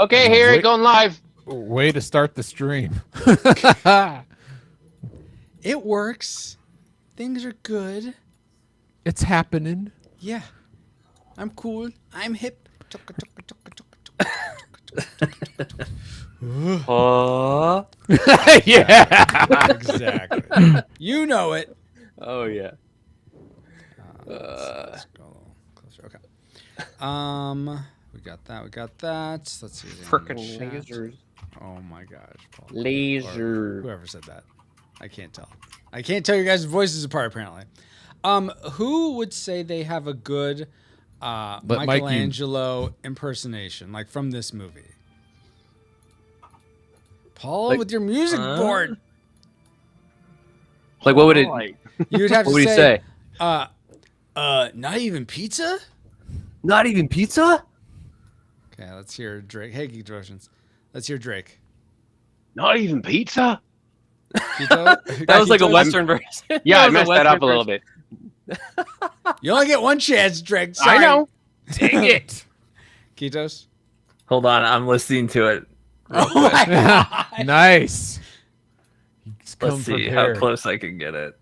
Okay, here, going live. Way to start the stream. It works. Things are good. It's happening. Yeah. I'm cool. I'm hip. Yeah. Exactly. You know it. Oh, yeah. Let's go a little closer. Okay. We got that. We got that. Let's see. Frickin' lasers. Oh my gosh, Paul. Laser. Whoever said that. I can't tell. I can't tell your guys' voices apart, apparently. Who would say they have a good Michelangelo impersonation, like from this movie? Paul, with your music board. Like, what would it? You'd have to What would he say? Not even pizza? Not even pizza? Okay, let's hear Drake. Hey, Geek Devotions. Let's hear Drake. Not even pizza? Keto? That was like a Western version. Yeah, I messed that up a little bit. You only get one chance, Drake. I know. Dang it. Ketos? Hold on, I'm listening to it. Oh my God. Nice. Let's see how close I can get it.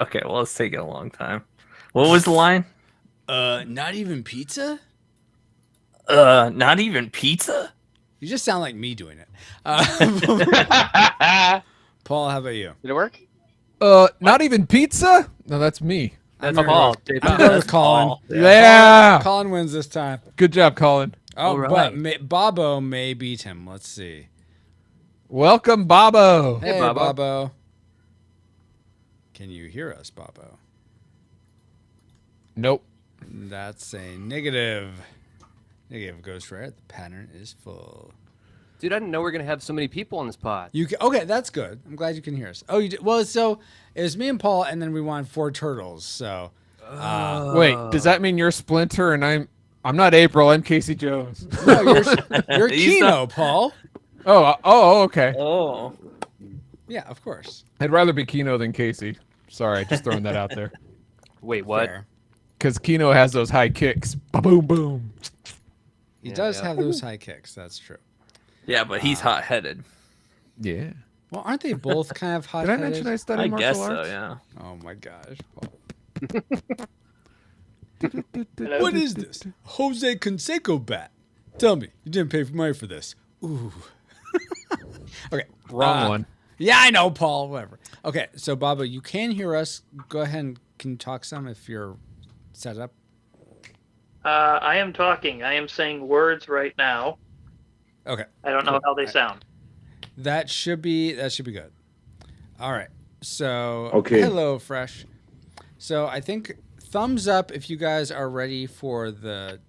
Okay, well, it's taking a long time. What was the line? Not even pizza? Not even pizza? You just sound like me doing it. Paul, how about you? Did it work? Not even pizza? No, that's me. That's I'm Paul. I'm going with Colin. Yeah. Colin wins this time. Good job, Colin. Oh, right. but Bobo may beat him. Let's see. Welcome, Bobo. Hey, Bobo. Bobo. Can you hear us, Bobo? Nope. That's a negative. Negative Ghost Red. The pattern is full. Dude, I didn't know we were going to have so many people on this pod. Okay, that's good. I'm glad you can hear us. Oh, you did. Well, so it was me and Paul, and then we wanted 4 turtles. So, Wait, does that mean you're Splinter and I'm not April, I'm Casey Jones. no, you're Kino, Paul. Oh, okay. Oh. Yeah, of course. I'd rather be Kino than Casey. Sorry, just throwing that out there. Wait, what? Fair. Because Kino has those high kicks. Boom, boom. He Yeah, does yeah. have those high kicks. That's true. Yeah, but he's hot-headed. Yeah. Well, aren't they both kind of hot? Did I mention I study I martial guess so, arts? yeah. Oh my gosh. Hello? What is this? Jose Canseco bat. Tell me, you didn't pay for money for this. Ooh. Okay. Wrong one. Yeah, I know, Paul. Whatever. Okay, so Baba, you can hear us. Go ahead and can you talk some if you're set up. I am talking. I am saying words right now. Okay. I don't know how they sound. That should be good. All right. So Okay. hello, Fresh. So I think thumbs up if you guys are ready for to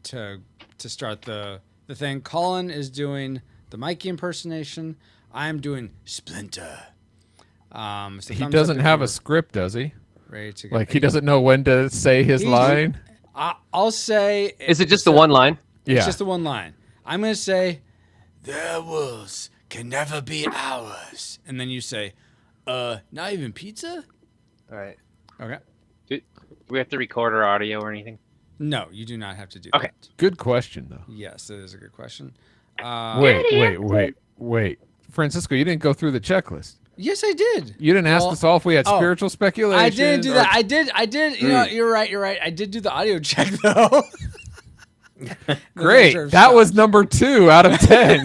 start the thing. Colin is doing the Mikey impersonation. I'm doing Splinter. So He thumbs doesn't up if have you're a script, does he? ready to go. Like, he doesn't know when to say his He's- line? I'll say. Is it just the one line? Yeah. It's just the one line. I'm going to say, their wolves can never be ours. And then you say, not even pizza? All right. Okay. Do we have to record our audio or anything? No, you do not have to do Okay. that. Good question, though. Yes, it is a good question. Wait. Francisco, you didn't go through the checklist. Yes, I did. You didn't ask us all if we had spiritual speculation. I didn't do that. I did. You know, you're right. I did do the audio check, though. Great. That was number 2 out of 10.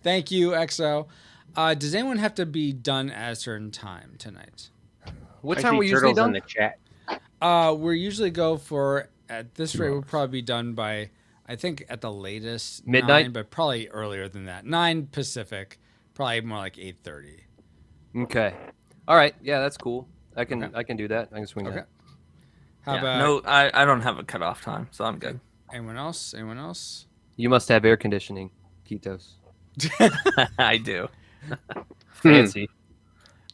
Thank you, XO. Does anyone have to be done at a certain time tonight? What I time see are we usually turtles in done? the chat. We usually go for, at this rate, we'll probably be done by, I think at the latest, Midnight? 9, but probably earlier than that. 9 Pacific, probably more like 8:30. Okay. All right. Yeah, that's cool. I can Okay. I can do that. I can swing Okay. that. How Yeah, about no, I don't have a cutoff time, so I'm good. anyone else? Anyone else? You must have air conditioning, Kitos. I do. Fancy.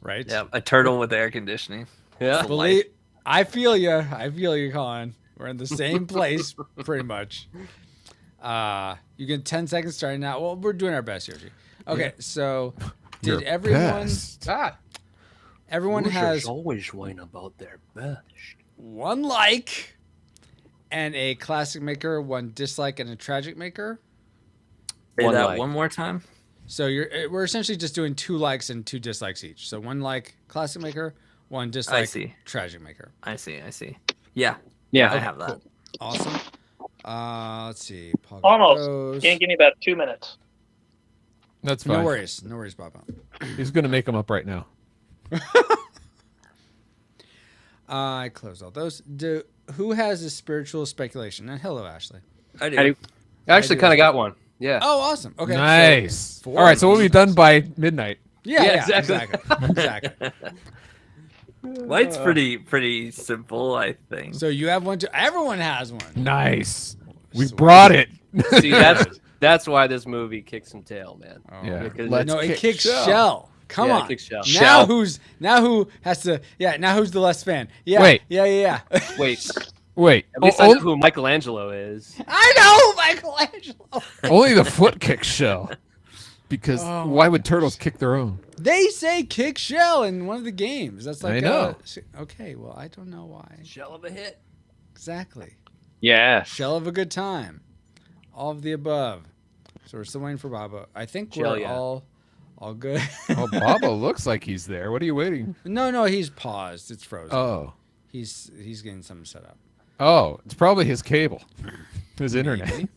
Right? Yeah, a turtle with air conditioning. Yeah. Believe, I feel you. I feel you, Colin. We're in the same place, pretty much. You get 10 seconds starting now. Well, we're doing our best here, G. Okay, so did Your everyone? best. Everyone has always whine about their best. one like. and a classic maker, 1 dislike, and a tragic maker. Say One that like. one more time. So we're essentially just doing 2 likes and 2 dislikes each. So 1 like classic maker, 1 dislike see. tragic maker. I see. Yeah. Yeah. I have that. Cool. Awesome. Let's see. Paul got Almost. those. Can't give me about 2 minutes. That's fine. No worries, Bob. He's gonna make them up right now. I closed all those. Who has a spiritual speculation? And hello, Ashley. I do. I do. I actually kind of got one. Yeah. Oh, awesome. Okay. Nice. So, All right, so we'll be done by midnight. Yeah, Yeah, exactly. Exactly. Light's pretty simple, I think. So you have one too. Everyone has one. Nice. We Sweet. brought it. See, that's why this movie kicks some tail, man. Oh. Yeah. Because Let's No, it kick kicks Shell. Shell. Come Yeah, on. it kicks Shell. Now who has to? Yeah. Now who's the less fan? Yeah. Wait. Yeah. Wait, Wait. at least I know who Michelangelo is. I know Michelangelo. Only the foot kicks Shell. Because Oh why my would turtles kick their own? They say kick Shell in one of the games. That's like I know. Okay. Well, I don't know why. Shell of a hit. Exactly. Yeah. Shell of a good time. All of the above. So we're still waiting for Baba. I think we're Yeah. all good. Oh, Baba looks like he's there. What are you waiting? No, he's paused. It's frozen. Oh. He's getting something set up. Oh, it's probably his cable. His internet.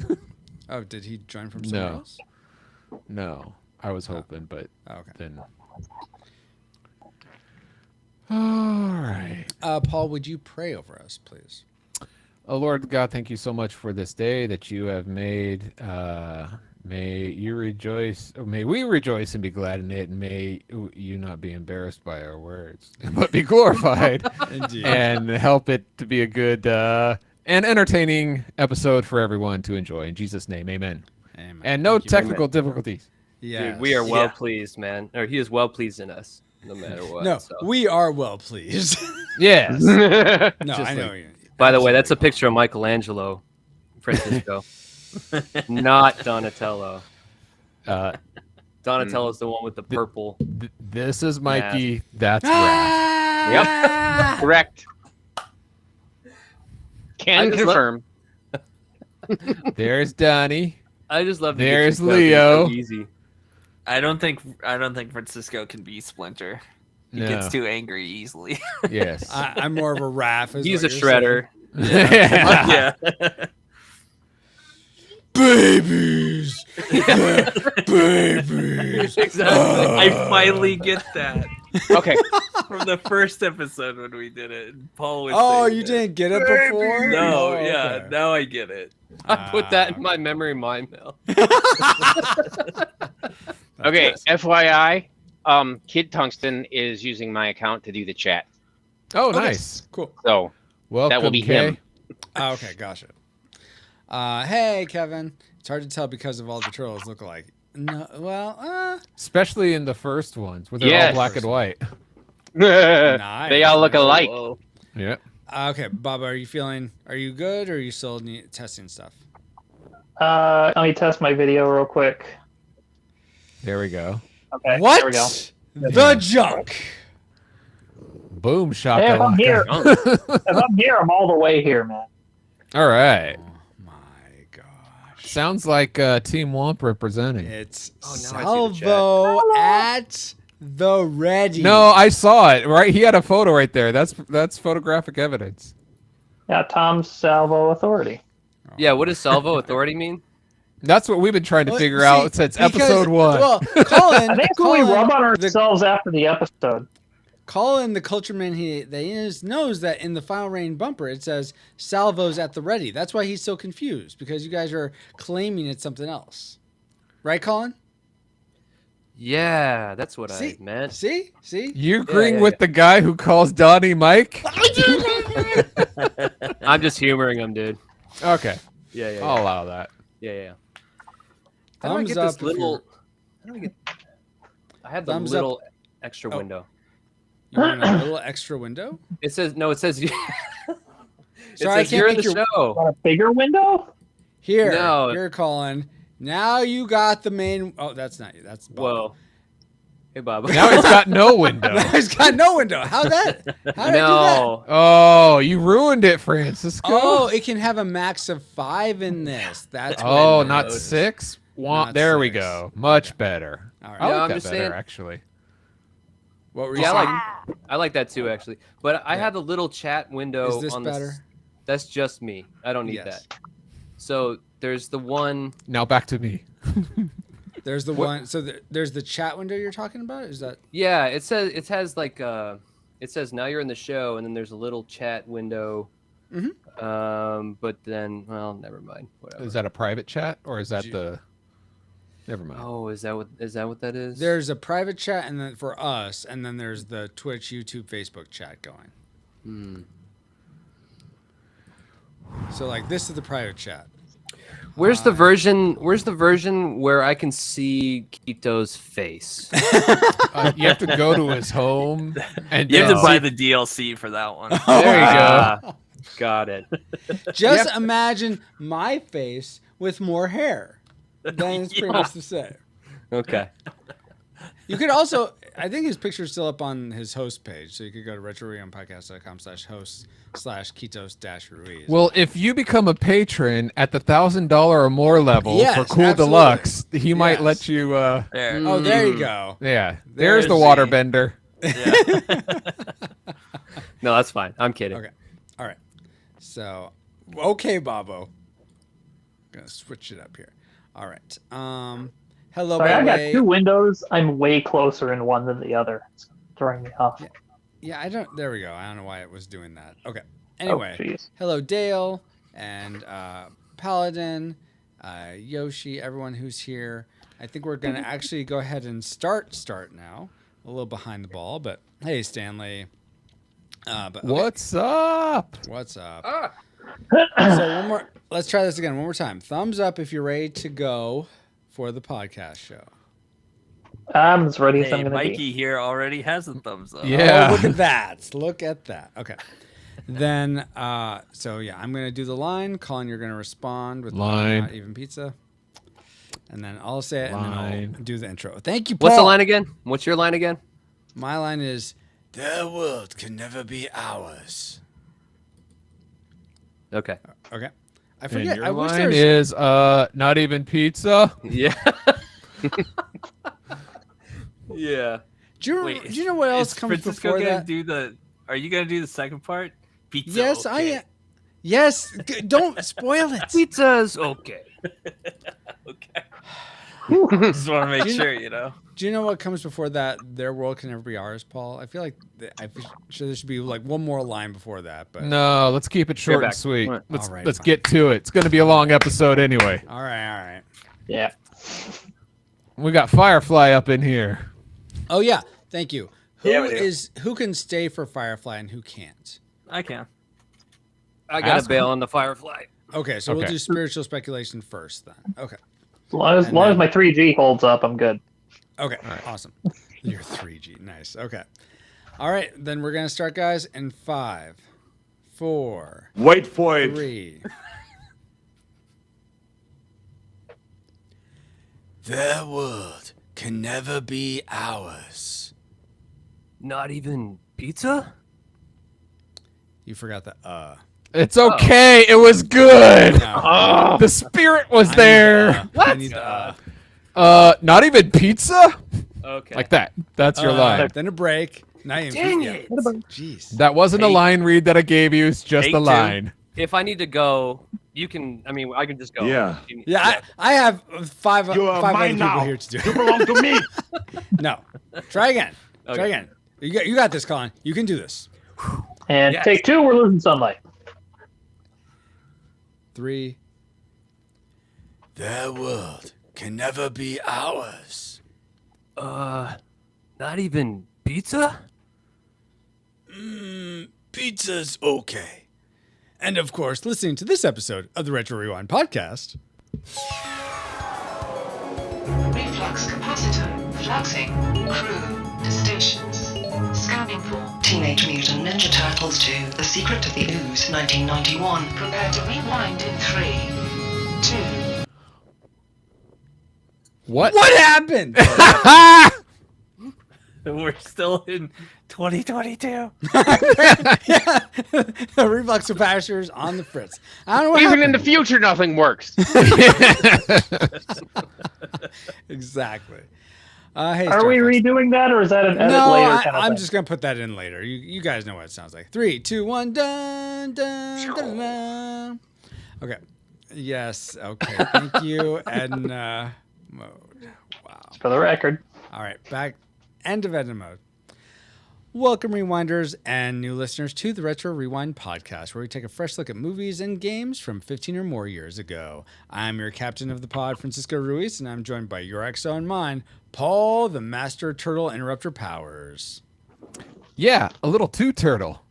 Oh, did he join from somewhere No. else? No. I was hoping, but Oh, okay. then. All right. Paul, would you pray over us, please? Oh, Lord God, thank you so much for this day that you have made. May you rejoice, or may we rejoice and be glad in it, and may you not be embarrassed by our words, but be glorified Indeed. and help it to be a good and entertaining episode for everyone to enjoy. In Jesus' name, amen. Amen. And no Thank you. technical difficulties. Yes. Dude, we are well Yeah. pleased, man. Or he is well pleased in us, no matter what. No, so. we are well pleased. Yes. No, Just I know like- you. By the way, that's a picture of Michelangelo, Francisco, not Donatello. Donatello's the one with the purple. This is Mikey. That's Raph. Ah! Correct. Can just confirm. There's Donnie. I just love. to get There's you going. It's so Leo. easy. I don't think Francisco can be Splinter. He No. gets too angry easily. Yes. I'm more of a Raph. is He's a what you're saying. shredder. Yeah. Yeah. Babies. Babies. Exactly. I finally get that Okay. from the first episode when we did it. Paul was Oh, saying you it. didn't get it before? No, Oh, yeah, okay. now I get it. I put that in my memory mind mail. Okay. FYI, Kid Tungsten is using my account to do the chat. Oh, Okay. nice. Cool. So Welcome, will be Kay. him. Oh, okay, gotcha. Hey, Kevin. It's hard to tell because of all the turtles look alike. No, well, Especially in the first ones, where they're all Yes. black and white. nice. They all look alike. Whoa. Yeah. Okay, Bob, are you good, or are you still testing stuff? Let me test my video real quick. There we go. Okay. What? There we go. The junk. Boom, Hey, if I'm shakalaka. here, if I'm here, I'm all the way here, man. All right. Oh my gosh. Sounds like Team Womp representing. It's Oh, now I see the chat. Salvo at the ready. No, I saw it. Right, he had a photo right there. That's photographic evidence. Yeah, Tom's Salvo Authority. Yeah, what does Salvo Authority mean? That's what we've been trying to Well, figure see, out since because- episode 1. Well, Colin, I think we rub on ourselves after the episode. Colin, the cultureman, knows that in the Final Rain bumper it says "Salvos at the ready." That's why he's so confused, because you guys are claiming it's something else, right, Colin? Yeah, that's what See? I meant. See? You agreeing yeah, with the guy who calls Donnie Mike? I'm just humoring him, dude. Okay, Yeah, yeah, I'll yeah. allow that. Yeah. How do I Thumbs get up this if little? How do I get? I have the Thumbs little extra Oh. window. You want a little extra window? It says no. It says. It Sorry, I says can't you're in make the your- show. Want a bigger window? Here, Colin. Now you got the main. Oh, that's not you. That's Bob. Whoa. Hey, Bob. Now he's got no window. He's got no window. How did I do that? No. Oh, you ruined it, Francisco. Oh, it can have a max of 5 in this. That's Oh, what it not is. 6? Not there we 6. go. Much better. All right. I No, like I'm that just better, saying- actually. What were you Yeah, saying? I like that too, actually. But I have the little chat window Is this on better? That's just me. I don't need Yes. that. So there's the one. Now back to me. There's the one. So there's the chat window you're talking about. Is that? Yeah, it says like it says now you're in the show, and then there's a little chat window. But then, well, never mind. Whatever. Is that a private chat or is that Ju- the? Never mind. Oh, is that what that is? There's a private chat, and then for us, and then there's the Twitch, YouTube, Facebook chat going. So like this is the private chat. Where's the version? Where's the version where I can see Kito's face? You have to go to his home and You have to then buy see- the DLC for that one. There you go. Got it. Just imagine my face with more hair. Then it's pretty much the same. Okay. You could also, I think his picture's still up on his host page, so you could go to retroreonpodcast.com/hosts/Kitos-Ruiz. Well, if you become a patron at the $1,000 or more level Yes, for Cool absolutely. Deluxe, he might Yes. let you. There. Oh, there you go. Yeah, there's the There's waterbender. Yeah. No, that's fine. I'm kidding. Okay. All right. So, okay, Bobo. Gonna switch it up here. All right. Hello, Sorry, by I the got way. 2 windows. I'm way closer in one than the other. It's throwing me off. Yeah, I don't. There we go. I don't know why it was doing that. Okay. Anyway, jeez. hello, Dale and Paladin, Yoshi, everyone who's here. I think we're gonna actually go ahead and start now. A little behind the ball, but hey, Stanley. But okay. What's up? What's up? So one more. Let's try this again one more time. Thumbs up if you're ready to go for the podcast show. I'm as ready as I'm Hey, going to Mikey be. here already has a thumbs up. Yeah. Oh, look at that. Look at that. Okay. Then, so yeah, I'm going to do the line. Colin, you're going to respond with Line. Not Even Pizza. And then I'll say it and then Line. I'll do the intro. Thank you, Paul. What's the line again? What's your line again? My line is, their world can never be ours. Okay. Okay. I And forget. your I wish line there was... is not even pizza. Yeah. Yeah. Do you know what else is comes Francisco before gonna that? do the? Are you gonna do the second part? Pizza. Yes, okay. I am. Yes. Don't spoil it. Pizza's okay. Okay. Just want to make sure, you know. Do you know what comes before that? Their world can never be ours, Paul. I feel like I'm sure there should be like one more line before that. But No, let's keep it short and back. sweet. All right. Let's All right, let's fine. get to it. It's going to be a long episode anyway. all right. Yeah. We got Firefly up in here. Oh yeah, thank you. Yeah, we do. Who can stay for Firefly and who can't? I can. I got Ask to bail on the Firefly. Okay, so we'll Okay. do spiritual speculation first then. Okay. As long as, And long as then- my 3G holds up, I'm good. Okay. Awesome. You're 3G. Nice. Okay. All right, then we're gonna start, guys, in 5, 4, Wait for it. 3. Their world can never be ours. Not even pizza? You forgot the It's okay. It was good. No. The spirit was there. I need Not even pizza? Okay. Like that. That's your line. Then a break. Now you Dang yeah. it. Jeez. That wasn't a line read that I gave you. It's just Take a two. line. If I need to go, you can. I mean, I can just go. Yeah. Yeah, I have five You are other mine people now. here to do. You belong to me. No. Try again. Try Okay. again. You got this, Colin. You can do this. And Yes. take 2, we're losing sunlight. 3. Their world can never be ours. Not even pizza? Pizza's okay. And of course, listening to this episode of the Retro Rewind podcast. Reflux capacitor fluxing crew to stations. Scanning for Teenage Mutant Ninja Turtles 2: The Secret of the Ooze, 1991. Prepare to rewind in 3, 2. What? What happened? We're still in 2022. Yeah. The reflux capacitors on the fritz. I don't know what Even in happened. the future, nothing works. Exactly. Hey, Are we Starfox. redoing that, or is that an edit No, later kind of I'm thing? just gonna put that in later. You guys know what it sounds like. 3, 2, 1, dun dun dun dun. Okay. Yes. Okay. Thank you, Edna mode. Wow. For the record. All right. Back. End of Edna mode. Welcome, rewinders and new listeners, to the Retro Rewind podcast, where we take a fresh look at movies and games from 15 or more years ago. I'm your captain of the pod, Francisco Ruiz, and I'm joined by your XO and mine, Paul, the Master Turtle Interrupter Powers. Yeah, a little too turtle.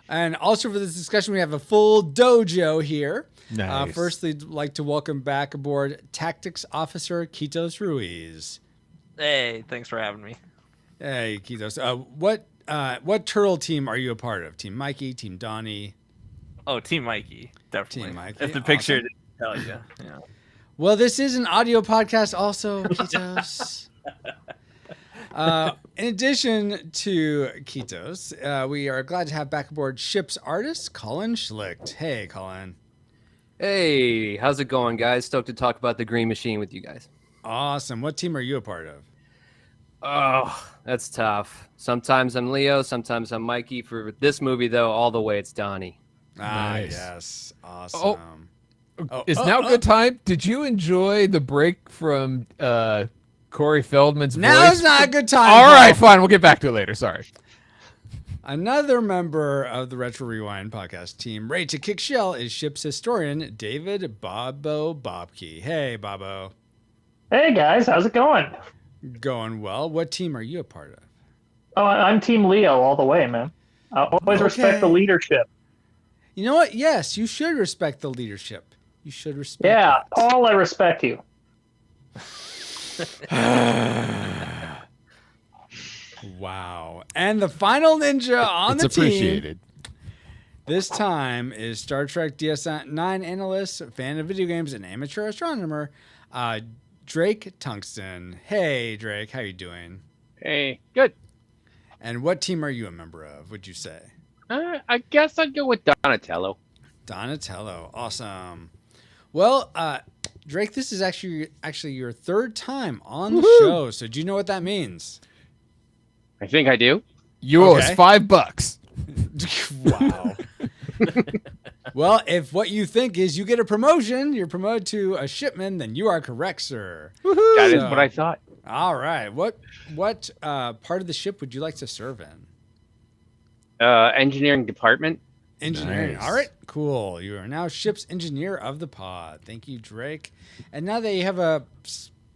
And also for this discussion, we have a full dojo here. Nice. Firstly, I'd like to welcome back aboard Tactics Officer Quitos Ruiz. Hey, thanks for having me. Hey, Quitos. What turtle team are you a part of? Team Mikey, Team Donnie? Oh, Team Mikey, definitely. Team Mikey, If the picture awesome. didn't tell you. Yeah. Well, this is an audio podcast also, Quitos. In addition to Quitos, we are glad to have back aboard ship's artist, Colin Schlicht. Hey, Colin. Hey, how's it going, guys? Stoked to talk about the Green Machine with you guys. Awesome. What team are you a part of? Oh, that's tough. Sometimes I'm Leo, sometimes I'm Mikey. For this movie, though, all the way it's Donnie. Nice. Yes. Awesome. Is now a good time? Did you enjoy the break from Corey Feldman's Now voice? is not a good time. All Paul. right, fine. We'll get back to it later. Sorry. Another member of the Retro Rewind podcast team, ready to kick shell, is ship's historian, David Bobo Bobke. Hey, Bobo. Hey guys, how's it going? Going well. What team are you a part of? Oh, I'm Team Leo all the way, man. I always respect the Okay. leadership. You know what? Yes, you should respect the leadership. You should respect Yeah, it. Paul, I respect you. Wow. And the final ninja on It's the team appreciated. this time is Star Trek DS9 analyst, fan of video games, and amateur astronomer, Drake Tungsten. Hey, Drake, how you doing? Hey, good. And what team are you a member of, would you say? I guess I'd go with Donatello. Donatello. Awesome. Well, Drake, this is actually your third time on the show. So do you know what that means? I think I do. You owe us Okay. $5. Wow. Well, if what you think is you get a promotion, you're promoted to a shipman, then you are correct, sir. That is So- what I thought. All right. What part of the ship would you like to serve in? Engineering department. Engineering. Nice. All right. Cool. You are now ship's engineer of the pod. Thank you, Drake. And now that you have a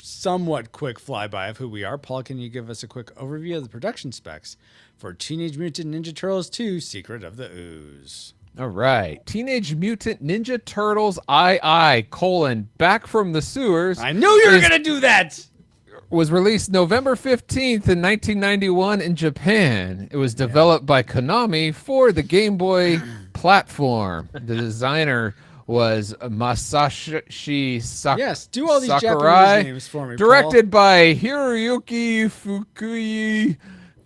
somewhat quick flyby of who we are, Paul, can you give us a quick overview of the production specs for Teenage Mutant Ninja Turtles 2: Secret of the Ooze? All right. Teenage Mutant Ninja Turtles Back from the Sewers I knew you were is- going to do that. was released November 15th in 1991 in Japan. It was developed by Konami for the Game Boy platform. The designer was Masashi Yes, do all these Sakurai, Japanese names for me, Paul. directed by Hiroyuki Fukui.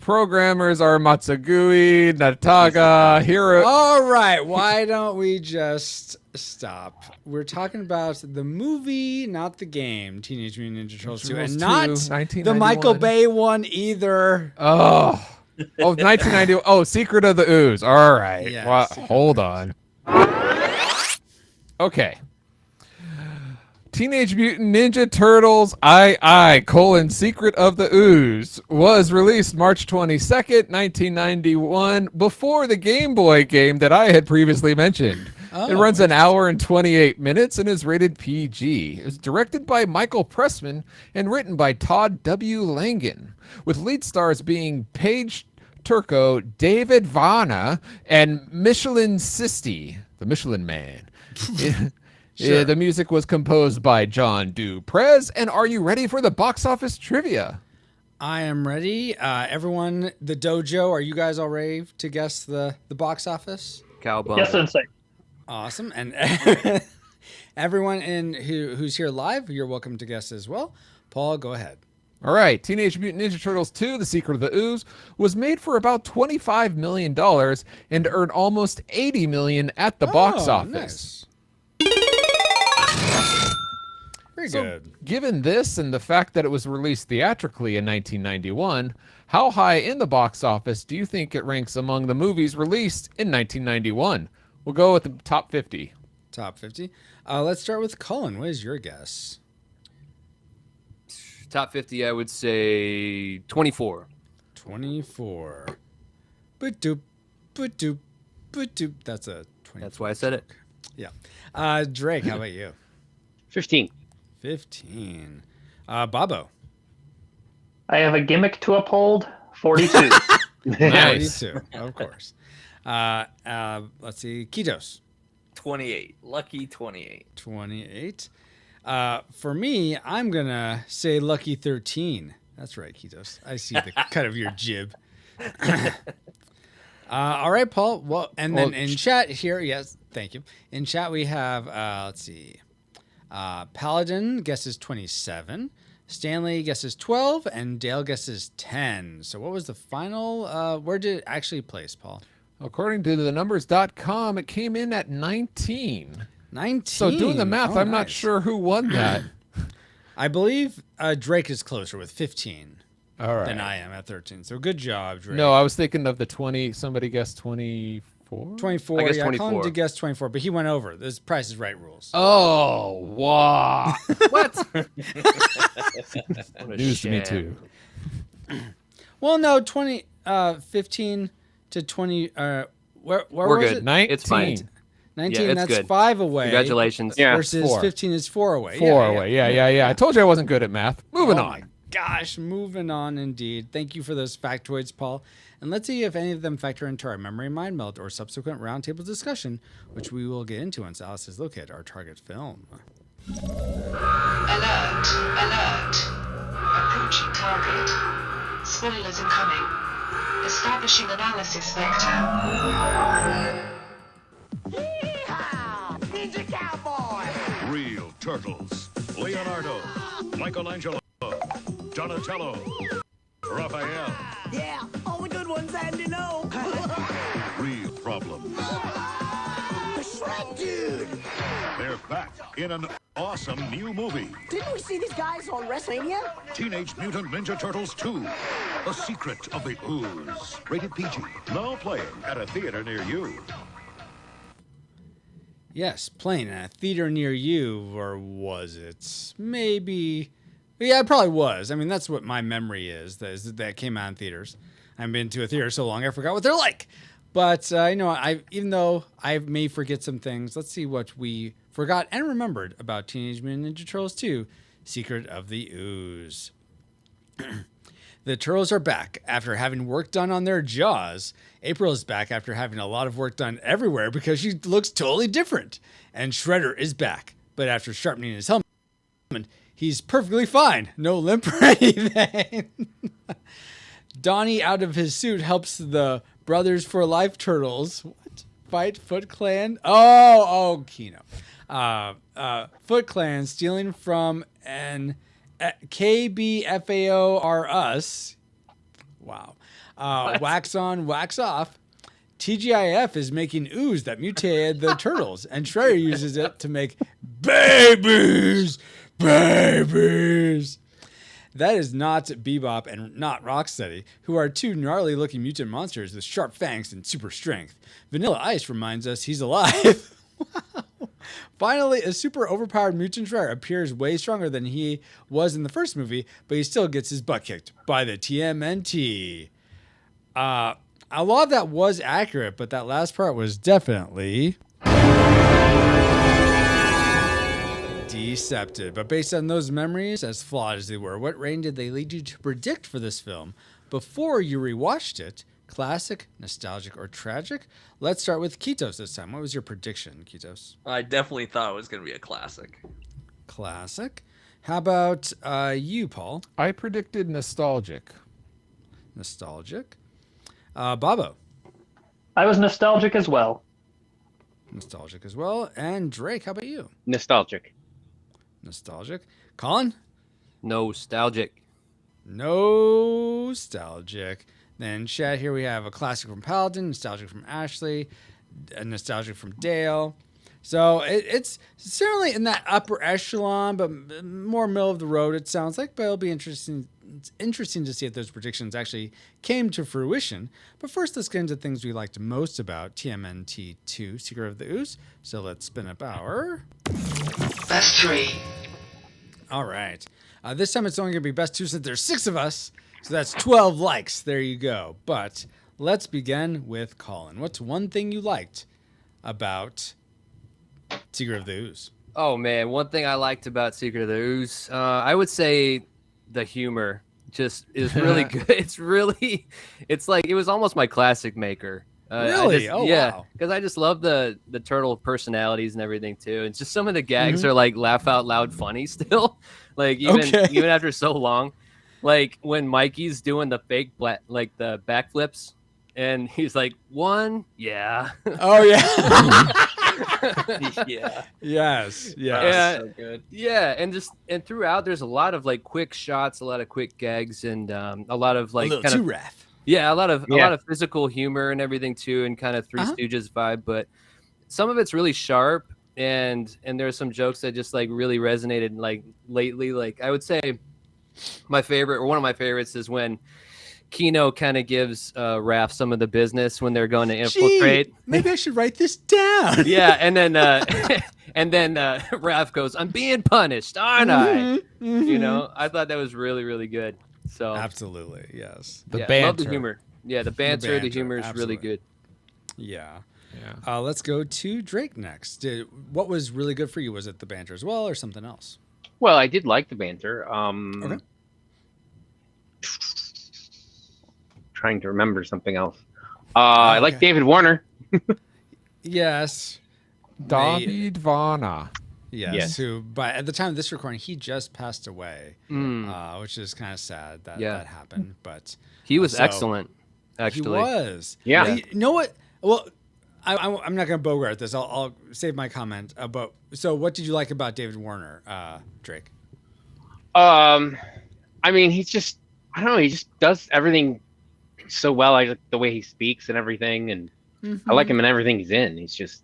Programmers are Matsugui, Nataga, Hiro. All right, why don't we just stop? We're talking about the movie, not the game, Teenage Mutant Ninja Turtles 2, and not the 1991. Michael Bay one either. Oh, 1990. Oh, Secret of the Ooze. All right. Yes. Well, hold on. Okay. Teenage Mutant Ninja Turtles Secret of the Ooze was released March 22nd, 1991, before the Game Boy game that I had previously mentioned. It runs an hour and 28 minutes and is rated PG. It was directed by Michael Pressman and written by Todd W. Langen, with lead stars being Paige Turco, David Vana, and Michelin Sisti, the Michelin Man. Yeah, the music was composed by John Duprez. And are you ready for the box office trivia? I am ready. Everyone, the dojo, are you guys all ready to guess the box office? Cowbunny. Yes, Sensei. Awesome. And everyone who's here live, you're welcome to guess as well. Paul, go ahead. All right, Teenage Mutant Ninja Turtles 2, The Secret of the Ooze, was made for about $25 million and earned almost $80 million at the box office. Nice. Very So, good. given this and the fact that it was released theatrically in 1991, how high in the box office do you think it ranks among the movies released in 1991? We'll go with the top 50. Top 50. Let's start with Cullen. What is your guess? Top 50, I would say 24. 24. Ba-doop, ba-doop, ba-doop. That's a 24. That's why I said it. Yeah. Drake, how about you? 15. 15. Bobo. I have a gimmick to uphold. 42. Nice. 42, of course. Let's see. Kitos. 28. Lucky 28. 28. For me, I'm going to say lucky 13. That's right, Kitos. I see the cut of your jib. All right, Paul. Well, and then in chat here, yes, thank you. In chat, we have, let's see. Paladin guesses 27. Stanley guesses 12. And Dale guesses 10. So what was the final? Where did it actually place, Paul? According to the numbers.com, it came in at 19. 19. So doing the math, I'm not sure who won that. I believe Drake is closer with 15 All right. than I am at 13. So good job, Drake. No, I was thinking of the 20. Somebody guessed 24? 24. I guess Yeah, 24. Colin did guess 24, but he went over. This Price is Right rules. Oh, wow. What? What a News to me, sham. too. Well, no, 15 to 20. Where We're was good. it? 19. It's fine. 19, Yeah, it's that's good. 5 away. Congratulations. Yeah. Versus 4. 15 is 4 away. 4 away. Yeah. I told you I wasn't good at math. Moving Oh on. my gosh, moving on indeed. Thank you for those factoids, Paul. And let's see if any of them factor into our memory mind melt or subsequent roundtable discussion, which we will get into once Alice has located our target film. Alert. Alert. Approaching target. Spoilers incoming. Establishing analysis vector. Ninja Cowboy! Real turtles. Leonardo, Michelangelo, Donatello, Raphael. Yeah, all the good ones and you know. Real problems. The Shred Dude! They're back in an awesome new movie. Didn't we see these guys on WrestleMania? Teenage Mutant Ninja Turtles 2. The Secret of the Ooze. Rated PG. Now playing at a theater near you. Yes, playing at a theater near you, or was it? Maybe. Yeah, it probably was. I mean, that's what my memory is that came out in theaters. I haven't been to a theater so long, I forgot what they're like. But, even though I may forget some things, let's see what we forgot and remembered about Teenage Mutant Ninja Turtles 2, Secret of the Ooze. The Turtles are back after having work done on their jaws. April is back after having a lot of work done everywhere because she looks totally different. And Shredder is back, but after sharpening his helmet, he's perfectly fine. No limp or anything. Donnie, out of his suit, helps the Brothers for Life Turtles. What? Fight Foot Clan? Oh, Kino. Foot Clan stealing from an KBFAO are us. Wow. Wax on, wax off. TGIF is making ooze that mutated the turtles, and Shredder uses it to make babies. That is not Bebop and not Rocksteady, who are two gnarly-looking mutant monsters with sharp fangs and super strength. Vanilla Ice reminds us he's alive. Wow. Finally, a super overpowered mutant Shredder appears way stronger than he was in the first movie, but he still gets his butt kicked by the TMNT. A lot of that was accurate, but that last part was definitely deceptive. But based on those memories, as flawed as they were, what rating did they lead you to predict for this film before you rewatched it? Classic, nostalgic, or tragic? Let's start with Kitos this time. What was your prediction, Kitos? I definitely thought it was going to be a classic. Classic. How about you, Paul? I predicted nostalgic. Nostalgic. Bobo? I was nostalgic as well. Nostalgic as well. And Drake, how about you? Nostalgic. Nostalgic. Colin? Nostalgic. Nostalgic. Then chat here we have a classic from Paladin, nostalgic from Ashley, a nostalgic from Dale. So it's certainly in that upper echelon, but more middle of the road, it sounds like. But it'll be interesting. It's interesting to see if those predictions actually came to fruition. But first, let's get into things we liked most about TMNT 2, Secret of the Ooze. So let's spin up our Best 3. All right. This time it's only going to be best 2 since there's 6 of us. So that's 12 likes. There you go. But let's begin with Colin. What's one thing you liked about Secret of the Ooze? Oh man, one thing I liked about Secret of the Ooze, I would say the humor just is really good. It's like it was almost my classic maker. Really? Wow. Because I just love the turtle personalities and everything too. And just some of the gags are like laugh out loud funny still, like even after so long. Like when Mikey's doing the fake the backflips, and he's like, 1, yeah. Oh yeah. Yeah. Yes. Yeah. So good. Yeah, and throughout there's a lot of like quick shots, a lot of quick gags, and a lot of like a little kind of wrath. a lot of physical humor and everything too, and kind of Three Stooges vibe. But some of it's really sharp, and there's some jokes that just like really resonated like lately. Like I would say my favorite, or one of my favorites, is when Kino kind of gives Raph some of the business when they're going to infiltrate. Gee, maybe I should write this down. Yeah, and then Raph goes, "I'm being punished, aren't I?" You know, I thought that was really, really good. So Absolutely, yes. The love banter. the humor. Yeah, the banter, the humor is absolutely. really good. Yeah. Yeah. Let's go to Drake next. What was really good for you? Was it the banter as well, or something else? Well, I did like the banter. Okay. Trying to remember something else. I like David Warner. Yes. David Vana. Yes. Who, but at the time of this recording, he just passed away, which is kind of sad that that happened. But He was excellent, actually. he was. Yeah. You know what? Well, I'm not going to bogart this. I'll save my comment. So, what did you like about David Warner, Drake? I mean, he's just, I don't know, he just does everything so well. I like the way he speaks and everything, and I like him in everything he's in. He's just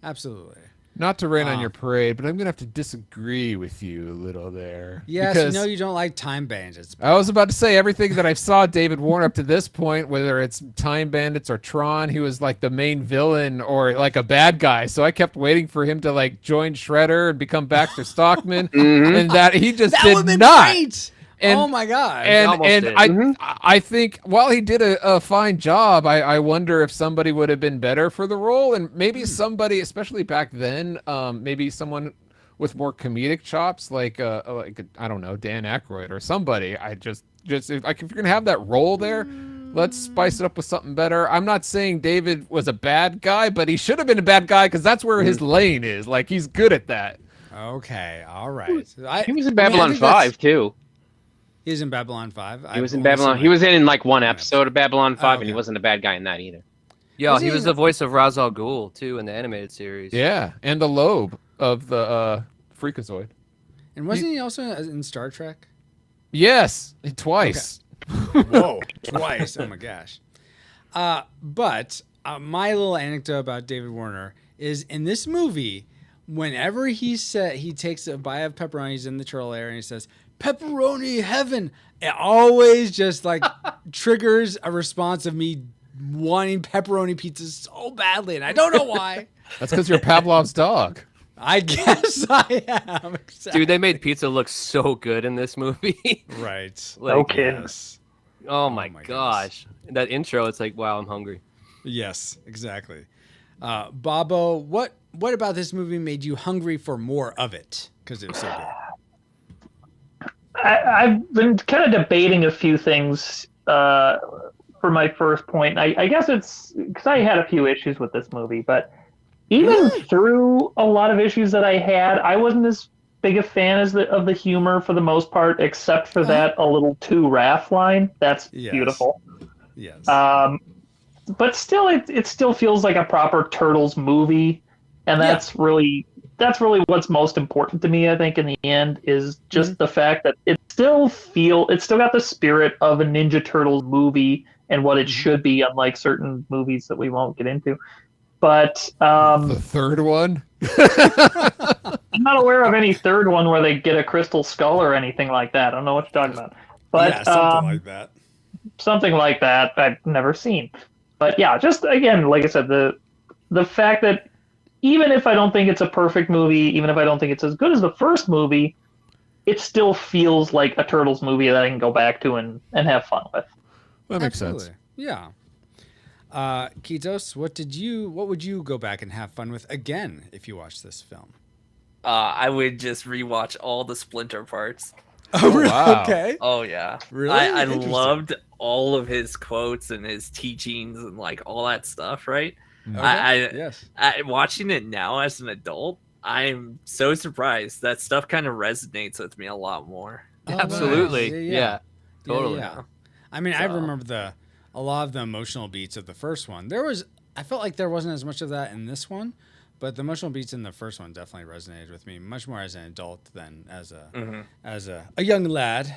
absolutely. Not to rain on your parade, but I'm gonna have to disagree with you a little there. Yes, because you don't like Time Bandits. I was about to say everything that I saw David Warner up to this point, whether it's Time Bandits or Tron, he was like the main villain or like a bad guy. So I kept waiting for him to like join Shredder and become Baxter Stockman, and that he just did not. Great. And, oh my god! I think while he did a fine job, I wonder if somebody would have been better for the role, and maybe somebody, especially back then, maybe someone with more comedic chops, like I don't know, Dan Aykroyd or somebody. I just if you're gonna have that role there, let's spice it up with something better. I'm not saying David was a bad guy, but he should have been a bad guy because that's where his lane is. Like he's good at that. Okay, all right. He was in Babylon 5 too. He was in Babylon 5. He was in Babylon. He was in like one episode of Babylon 5, and he wasn't a bad guy in that either. Yeah, he was the voice of Ra's al Ghul too in the animated series. Yeah, and the Loeb of the Freakazoid. And wasn't he also in Star Trek? Yes, twice. Okay. Whoa, twice! Oh my gosh. But my little anecdote about David Warner is in this movie, whenever he takes a bite of pepperoni, he's in the turtle area, and he says, "Pepperoni heaven," it always just like triggers a response of me wanting pepperoni pizza so badly, and I don't know why. That's because you're Pavlov's dog. I guess I am. Exactly. Dude, they made pizza look so good in this movie. Right. Like, Okay. Yes. Oh my gosh. That intro, it's like, wow, I'm hungry. Yes, exactly. Bobo, what about this movie made you hungry for more of it? Because it was so good. I've been kind of debating a few things for my first point. I guess it's because I had a few issues with this movie, but even through a lot of issues that I had, I wasn't as big a fan of the humor for the most part, except for that a little too Raph line. That's beautiful. Yes. But still, it still feels like a proper Turtles movie, and that's really what's most important to me. I think in the end is just the fact that it still got the spirit of a Ninja Turtles movie and what it should be, unlike certain movies that we won't get into. But The third one. I'm not aware of any third one where they get a crystal skull or anything like that. I don't know what you're talking about. But yeah, something like that. Something like that I've never seen. But yeah, just again, like I said, the fact that even if I don't think it's a perfect movie, even if I don't think it's as good as the first movie, it still feels like a Turtles movie that I can go back to and have fun with. That makes Absolutely. sense. Yeah. Kitos, what would you go back and have fun with again if you watched this film? I would just rewatch all the Splinter parts. Oh, really? wow. Okay. Oh yeah, Really? I Interesting. loved all of his quotes and his teachings and like all that stuff. Right? Okay. Yes. Watching it now as an adult, I'm so surprised that stuff kind of resonates with me a lot more. Oh, Absolutely. nice. Yeah. Totally. Yeah. I mean, I So- remember a lot of the emotional beats of the first one. I felt like there wasn't as much of that in this one, but the emotional beats in the first one definitely resonated with me much more as an adult than as a young lad.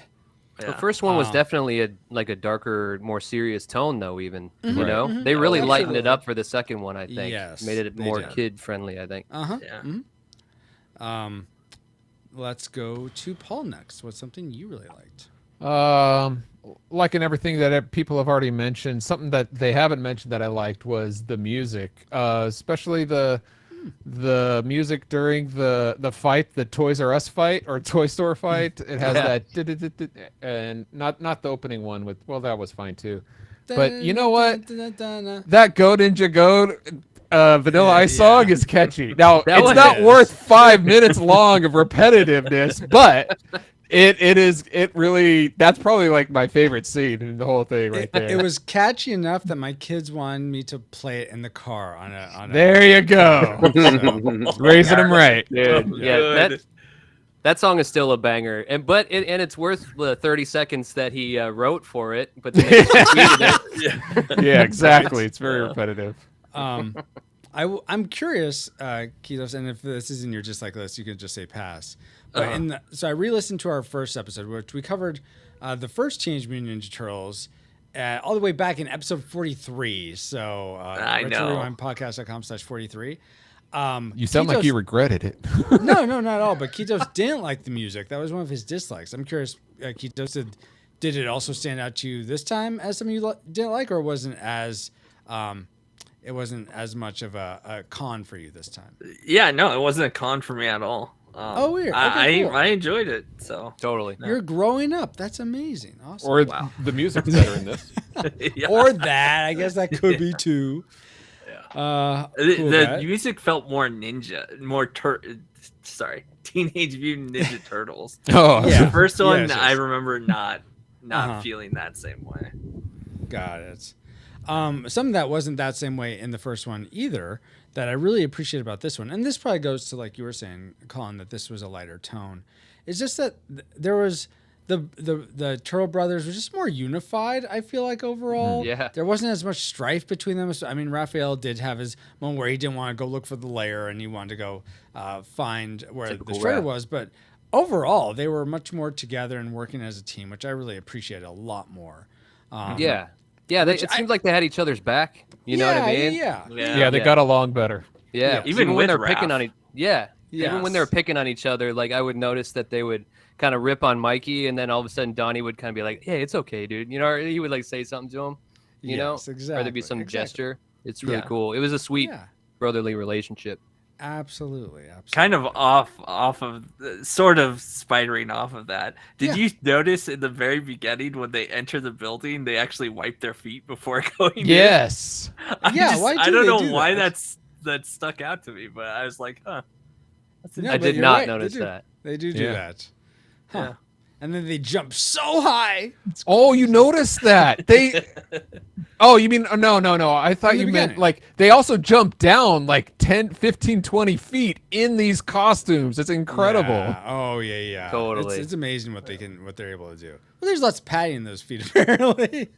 The Yeah. first one was definitely a darker, more serious tone, though. Even you Right. know, Mhm. they really Oh, lightened it absolutely. up for the second one. I think Yes, made it they more did. kid friendly. I think. Uh huh. Yeah. Let's go to Paul next. What's something you really liked? Like in everything that people have already mentioned, something that they haven't mentioned that I liked was the music, especially the music during the fight, the Toys R Us fight or Toy Store fight. It has that, and not the opening one with. Well, that was fine too. But you know what? That Go Ninja Go Vanilla Ice song is catchy. Now, it's not worth 5 minutes long of repetitiveness, but it really, that's probably like my favorite scene in the whole thing right there. It was catchy enough that my kids wanted me to play it in the car on a There you go. Raising them right. Dude, yeah, that song is still a banger, and it's worth the 30 seconds that he wrote for it. But then they tweeted it. Yeah, exactly. It's very repetitive. I'm curious, Kitos, and if this is in your just like list, you can just say pass. But so I re-listened to our first episode, which we covered the first Teenage Mutant Ninja Turtles all the way back in episode 43. So I know. RetroRewindPodcast.com/43. You sound like you regretted it. No, not at all. But Kitos didn't like the music. That was one of his dislikes. I'm curious, Kitos, did it also stand out to you this time as something you didn't like, or wasn't as much of a con for you this time? Yeah, no, it wasn't a con for me at all. Weird. I Okay, cool. I enjoyed it. So Totally. You're growing up. That's amazing. Awesome. Or the music's better in this. yeah. Or that. I guess that could be too. The music felt more ninja, Teenage Mutant Ninja Turtles. Oh, Yeah. The first one, Yes. I remember not Uh-huh. feeling that same way. Got it. Something that wasn't that same way in the first one either that I really appreciate about this one, and this probably goes to like you were saying, Colin, that this was a lighter tone. It's just that there was the Turtle Brothers were just more unified. I feel like overall, Yeah. there wasn't as much strife between them. I mean, Raphael did have his moment where he didn't want to go look for the lair and he wanted to go find where Typical the shredder Raph. was, but overall, they were much more together and working as a team, which I really appreciated a lot more. Yeah. It seems like they had each other's back. You know what I mean? Yeah. they got along better. Yeah. Yeah. Even when with they're picking Raph. on each. Yeah. Even when they were Yes. picking on each other, like I would notice that they would kind of rip on Mikey, and then all of a sudden Donnie would kind of be like, "Hey, it's okay, dude." You know, or he would like say something to him. You know, Yes, or exactly. there'd be some gesture. It's really Yeah. cool. It was a sweet Yeah. brotherly relationship. Absolutely. Kind of off of, sort of spidering off of that. Did you notice in the very beginning when they enter the building, they actually wipe their feet before going in? Yes. Yeah, why I do don't they know do why that? that stuck out to me, but I was like, huh. No, I but did you're not right, they notice do. that. They do do Yeah. that. Huh. Yeah. And then they jump so high. Oh, you noticed that. Oh, you mean, no. I thought In the you meant beginning. like they also jump down like 10, 15, 20 feet in these costumes. It's incredible. Yeah. Oh yeah. Totally. It's amazing what they're able to do. Well, there's lots of padding in those feet apparently.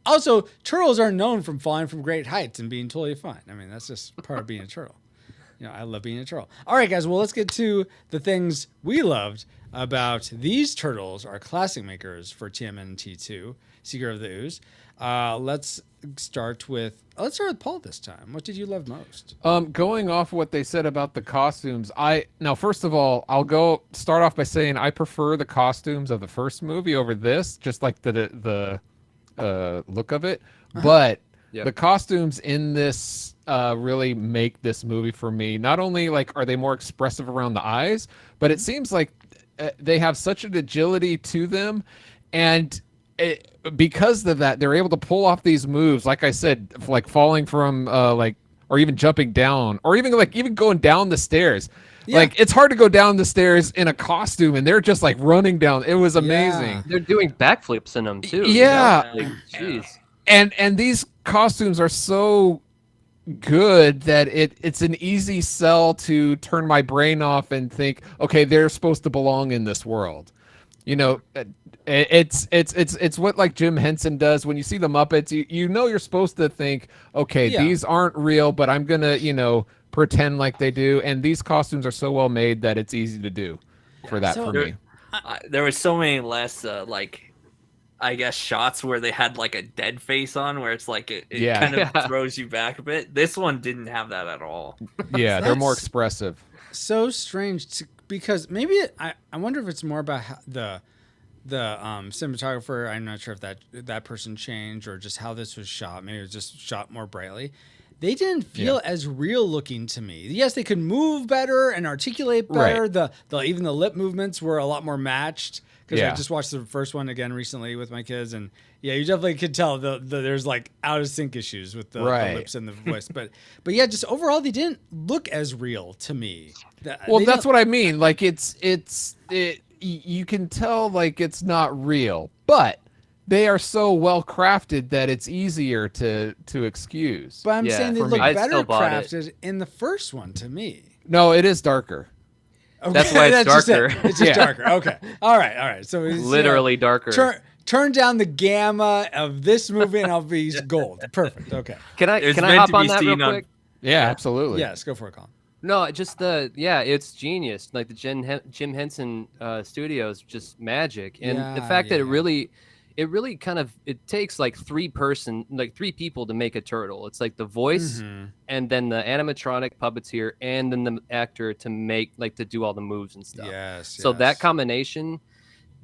Also, turtles are known from falling from great heights and being totally fine. I mean, that's just part of being a turtle. I love being a turtle. All right, guys. Well, let's get to the things we loved about these turtles, our classic makers for TMNT2, Secret of the Ooze. Let's start with Paul this time. What did you love most? Going off what they said about the costumes, now first of all, I'll start off by saying I prefer the costumes of the first movie over this, just like the look of it. But the costumes in this really make this movie for me. Not only like are they more expressive around the eyes, but it seems like they have such an agility to them, and because of that, they're able to pull off these moves. Like I said, like falling from or even jumping down, or even going down the stairs. Yeah. Like it's hard to go down the stairs in a costume, and they're just like running down. It was amazing. Yeah. They're doing backflips in them too. Yeah. Jeez. And these costumes are so good that it's an easy sell to turn my brain off and think, okay, they're supposed to belong in this world. It's what like Jim Henson does when you see the Muppets. You're supposed to think, okay, these aren't real, but I'm gonna pretend like they do. And these costumes are so well made that it's easy to do for me. There was so many less I guess shots where they had like a dead face on, where it's like it kind of throws you back a bit. This one didn't have that at all. Yeah, they're more expressive. So strange because maybe I wonder if it's more about how the cinematographer. I'm not sure if that person changed or just how this was shot. Maybe it was just shot more brightly. They didn't feel as real looking to me. Yes, they could move better and articulate better. Right. Even the lip movements were a lot more matched. Because I just watched the first one again recently with my kids, and you definitely could tell there's like out of sync issues with the lips and the voice. But just overall, they didn't look as real to me. That's what I mean. Like you can tell like it's not real, but they are so well crafted that it's easier to excuse. But I'm saying they look better crafted in the first one to me. No, it is darker. Okay. That's why it's darker. It's just darker. Okay. All right. So it's literally darker. Turn down the gamma of this movie and I'll be gold. Perfect. Okay. Can I hop on that real quick? Yeah, absolutely. Yes, go for it, Colin. No, just it's genius. Like the Jim Henson Studios, just magic, and the fact that it really kind of it takes like three people to make a turtle. It's like the voice and then the animatronic puppeteer and then the actor to do all the moves and stuff. So that combination,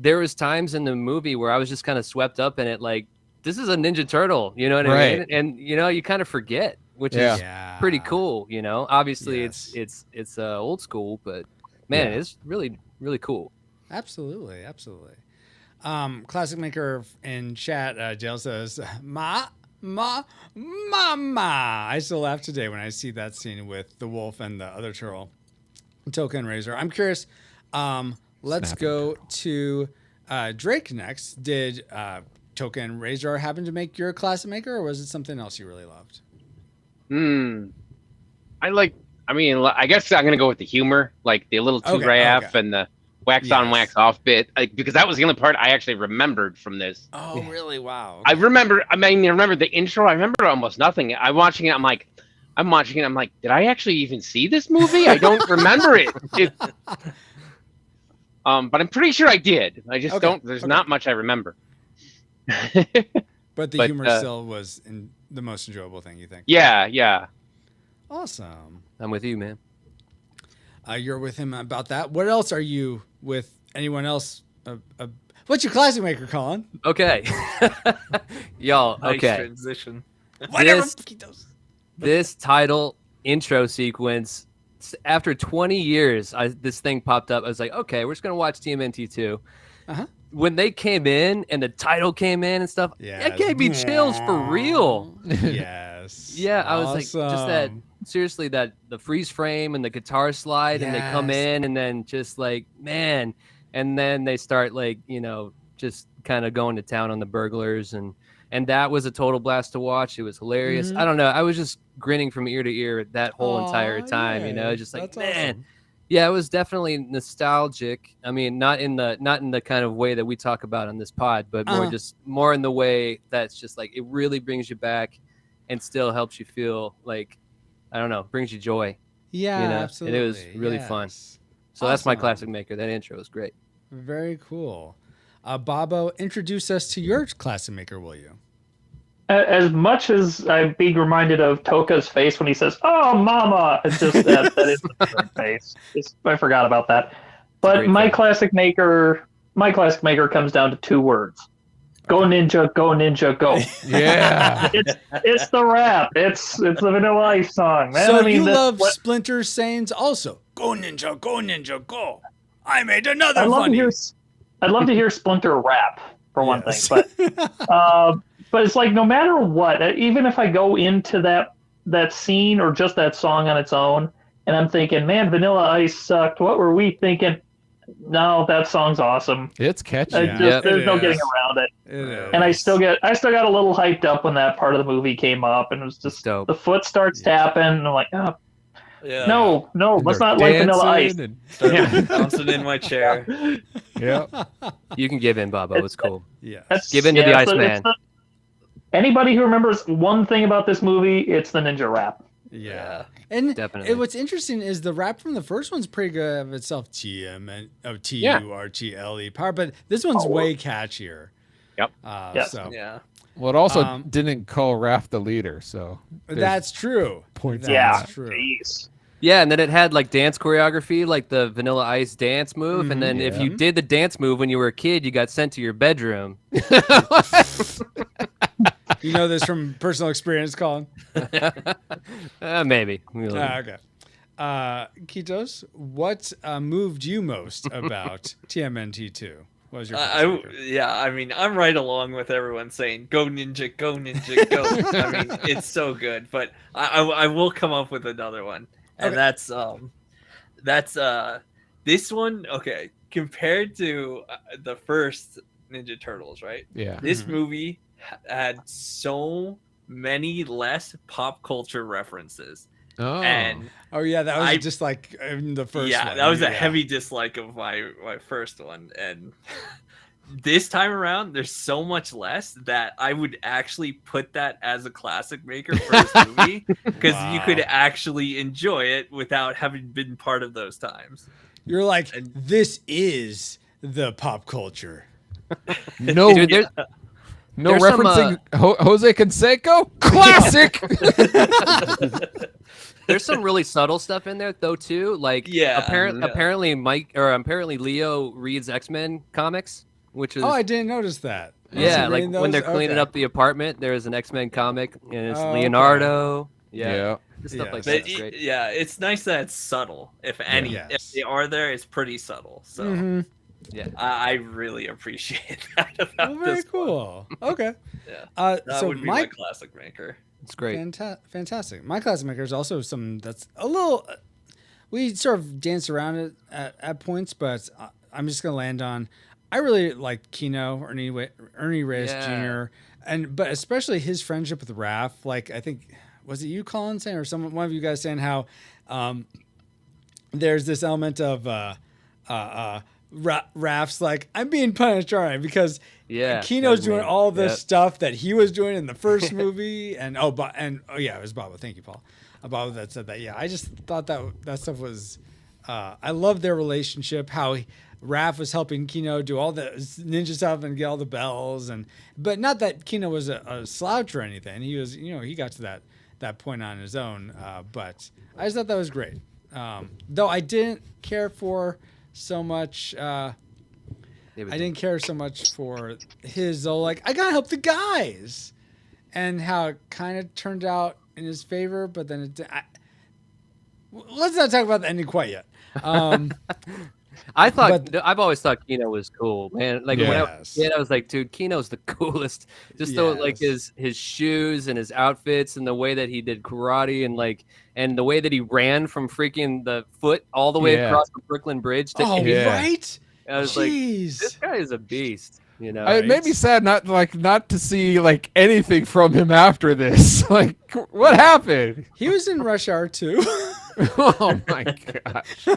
there was times in the movie where I was just kind of swept up in it, like this is a Ninja Turtle, you know what I mean? And you kind of forget, which is pretty cool. Obviously it's old school, but man, it's really, really cool. Absolutely. Classic maker in chat, Dale says, mama. I still laugh today when I see that scene with the wolf and the other turtle, Toka and Razor. I'm curious. Let's go to Drake next. Did Toka and Razor happen to make your classic maker, or was it something else you really loved? I guess I'm gonna go with the humor, like the little two-graph and the wax on, wax off bit, because that was the only part I actually remembered from this. Oh, really? Wow. Okay. I remember the intro. I remember almost nothing. I'm watching it. I'm like, did I actually even see this movie? I don't remember it. But I'm pretty sure I did. I just don't. There's not much I remember. But the humor still was the most enjoyable thing, you think? Yeah. Awesome. I'm with you, man. You're with him about that. What else are you with? Anyone else? What's your classic maker, Colin? Okay. Y'all, nice okay. transition. Whatever. This title intro sequence, after 20 years, this thing popped up. I was like, okay, we're just going to watch TMNT 2. When they came in and the title came in and stuff, it gave me chills for real. Yes. Yeah, I was like, just that. Seriously, that the freeze frame and the guitar slide and they come in and then just like, man, and then they start like, just kind of going to town on the burglars and that was a total blast to watch. It was hilarious. I don't know. I was just grinning from ear to ear that whole entire time, just like, that's man. Awesome. Yeah, it was definitely nostalgic. I mean, not in the kind of way that we talk about on this pod, but more in the way that's just like, it really brings you back and still helps you feel like, I don't know, brings you joy. Yeah, you know, absolutely. and it was really fun. Yes. So that's my Awesome. classic maker. That intro was great. Very cool. Babo, introduce us to your classic maker, will you? As much as I'm being reminded of Toka's face when he says, "Oh, mama," it's just that is the perfect face. I forgot about that. But my classic maker comes down to 2 words: "Go Ninja, go Ninja, go." Yeah. it's the rap. It's the Vanilla Ice song, man. So I mean, you love Splinter Sayings also. Go Ninja, go. I made another funny. I'd love to hear Splinter rap for one thing, but it's like no matter what, even if I go into that scene or just that song on its own, and I'm thinking, man, Vanilla Ice sucked. What were we thinking? No, that song's awesome. It's catchy. There's no getting around it. And I still got a little hyped up when that part of the movie came up, and it was just dope. The foot starts tapping, and I'm like, oh. Yeah. No, let's not like Vanilla Ice. Started bouncing in my chair. Yeah. You can give in, Babo. It's cool. Yeah. Give in to the Iceman. Anybody who remembers one thing about this movie, it's the ninja rap. Yeah. And definitely. What's interesting is the rap from the first one's pretty good of itself. TURTLE power, but this one's way catchier. Yep. So Yeah. Well, it also didn't call Raph the leader, so that's true. Points. That's true. Jeez. Yeah, and then it had like dance choreography, like the Vanilla Ice dance move. And then if you did the dance move when you were a kid, you got sent to your bedroom. You know this from personal experience, Colin? Maybe. Okay. Kitos, what moved you most about TMNT2? What was your I mean, I'm right along with everyone saying, "Go Ninja, go Ninja, go." I mean, it's so good. But I will come up with another one, and that's this one. Okay, compared to the first Ninja Turtles, right? Yeah. This movie had so many less pop culture references. Oh. And that was just like in the first one. Yeah, that was a heavy dislike of my first one. And this time around, there's so much less that I would actually put that as a classic maker for this movie because you could actually enjoy it without having been part of those times. You're like, this is the pop culture. No, Dude, no there's referencing Jose Canseco? Classic! There's some really subtle stuff in there though too. Like apparently Leo reads X-Men comics, which is I didn't notice that. Yeah, like when they're cleaning up the apartment, there's an X-Men comic and it's Leonardo. Yeah. Stuff like But that's great. it's nice that it's subtle. If any, if they are there, it's pretty subtle. So yeah, I really appreciate that about very this cool. one. Okay. Yeah. That would be my classic maker. It's great. Fantastic. My classic maker is also some that's a little. We sort of dance around it at points, but I'm just gonna land on. I really like Kino, Ernie Reyes Jr. But especially his friendship with Raph. Like I think was it you, Colin, saying, or one of you guys saying how there's this element of Raph's like, I'm being punished, all right, because Kino's doing all this stuff that he was doing in the first movie, and it was Baba. Thank you, Paul. Baba that said that. Yeah, I just thought that stuff was. I love their relationship. How Raph was helping Kino do all the ninja stuff and get all the bells, but not that Kino was a slouch or anything. He was, he got to that point on his own. But I just thought that was great. Though I didn't care for so much. I didn't care so much for his like I gotta help the guys, and how it kind of turned out in his favor. But then let's not talk about the ending quite yet. I've always thought Kino was cool, man. Like when I was like, dude, Kino's the coolest. Just like his shoes and his outfits and the way that he did karate and the way that he ran from freaking the foot all the way across the Brooklyn Bridge. Right. I was like, this guy is a beast. It made me sad not to see like anything from him after this. Like, what happened? He was in Rush Hour 2. Oh my gosh.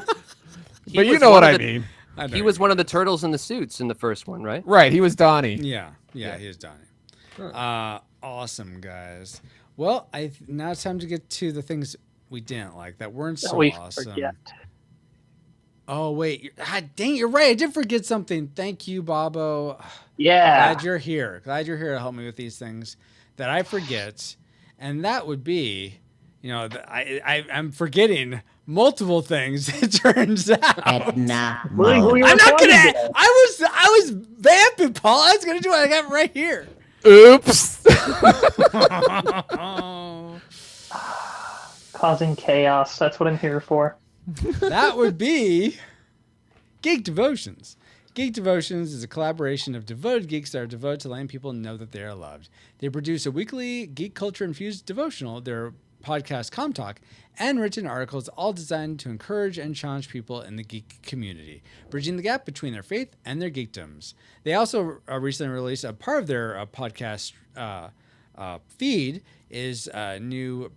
But you know what I mean. He was one of the turtles in the suits in the first one, right? Right. He was Donnie. Yeah, he is Donnie. Awesome, guys. Well, now it's time to get to the things we didn't like that weren't that so we awesome? forget. Oh wait, dang, you're right. I did forget something. Thank you, Bobo. Yeah. Glad you're here. Glad you're here to help me with these things that I forget, and that would be, I'm forgetting multiple things. It turns out. Edna. Who you I'm not reporting gonna. to? I was vamping, Paul. I was gonna do what I got right here. Oops. Causing chaos. That's what I'm here for. That would be Geek Devotions. Geek Devotions is a collaboration of devoted geeks that are devoted to letting people know that they are loved. They produce a weekly geek culture infused devotional, their podcast Com Talk, and written articles, all designed to encourage and challenge people in the geek community, bridging the gap between their faith and their geekdoms. They also recently released a part of their podcast feed is a new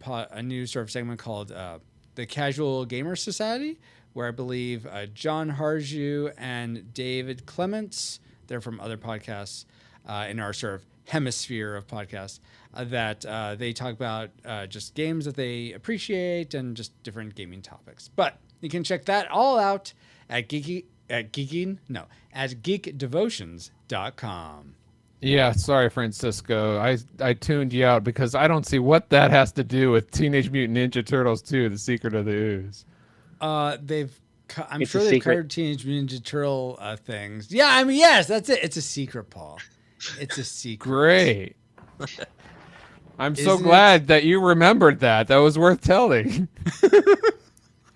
sort of segment called the Casual Gamer Society, where I believe John Harju and David Clements, they're from other podcasts in our sort of hemisphere of podcasts, that they talk about just games that they appreciate and just different gaming topics. But you can check that all out at geekdevotions.com. Yeah, sorry, Francisco. I tuned you out because I don't see what that has to do with Teenage Mutant Ninja Turtles 2: The Secret of the Ooze. I'm It's sure a they've secret. covered Teenage Mutant Ninja Turtle things. Yeah, I mean, yes, that's it. It's a secret, Paul. It's a secret. Great. I'm so Isn't glad that you remembered that. That was worth telling.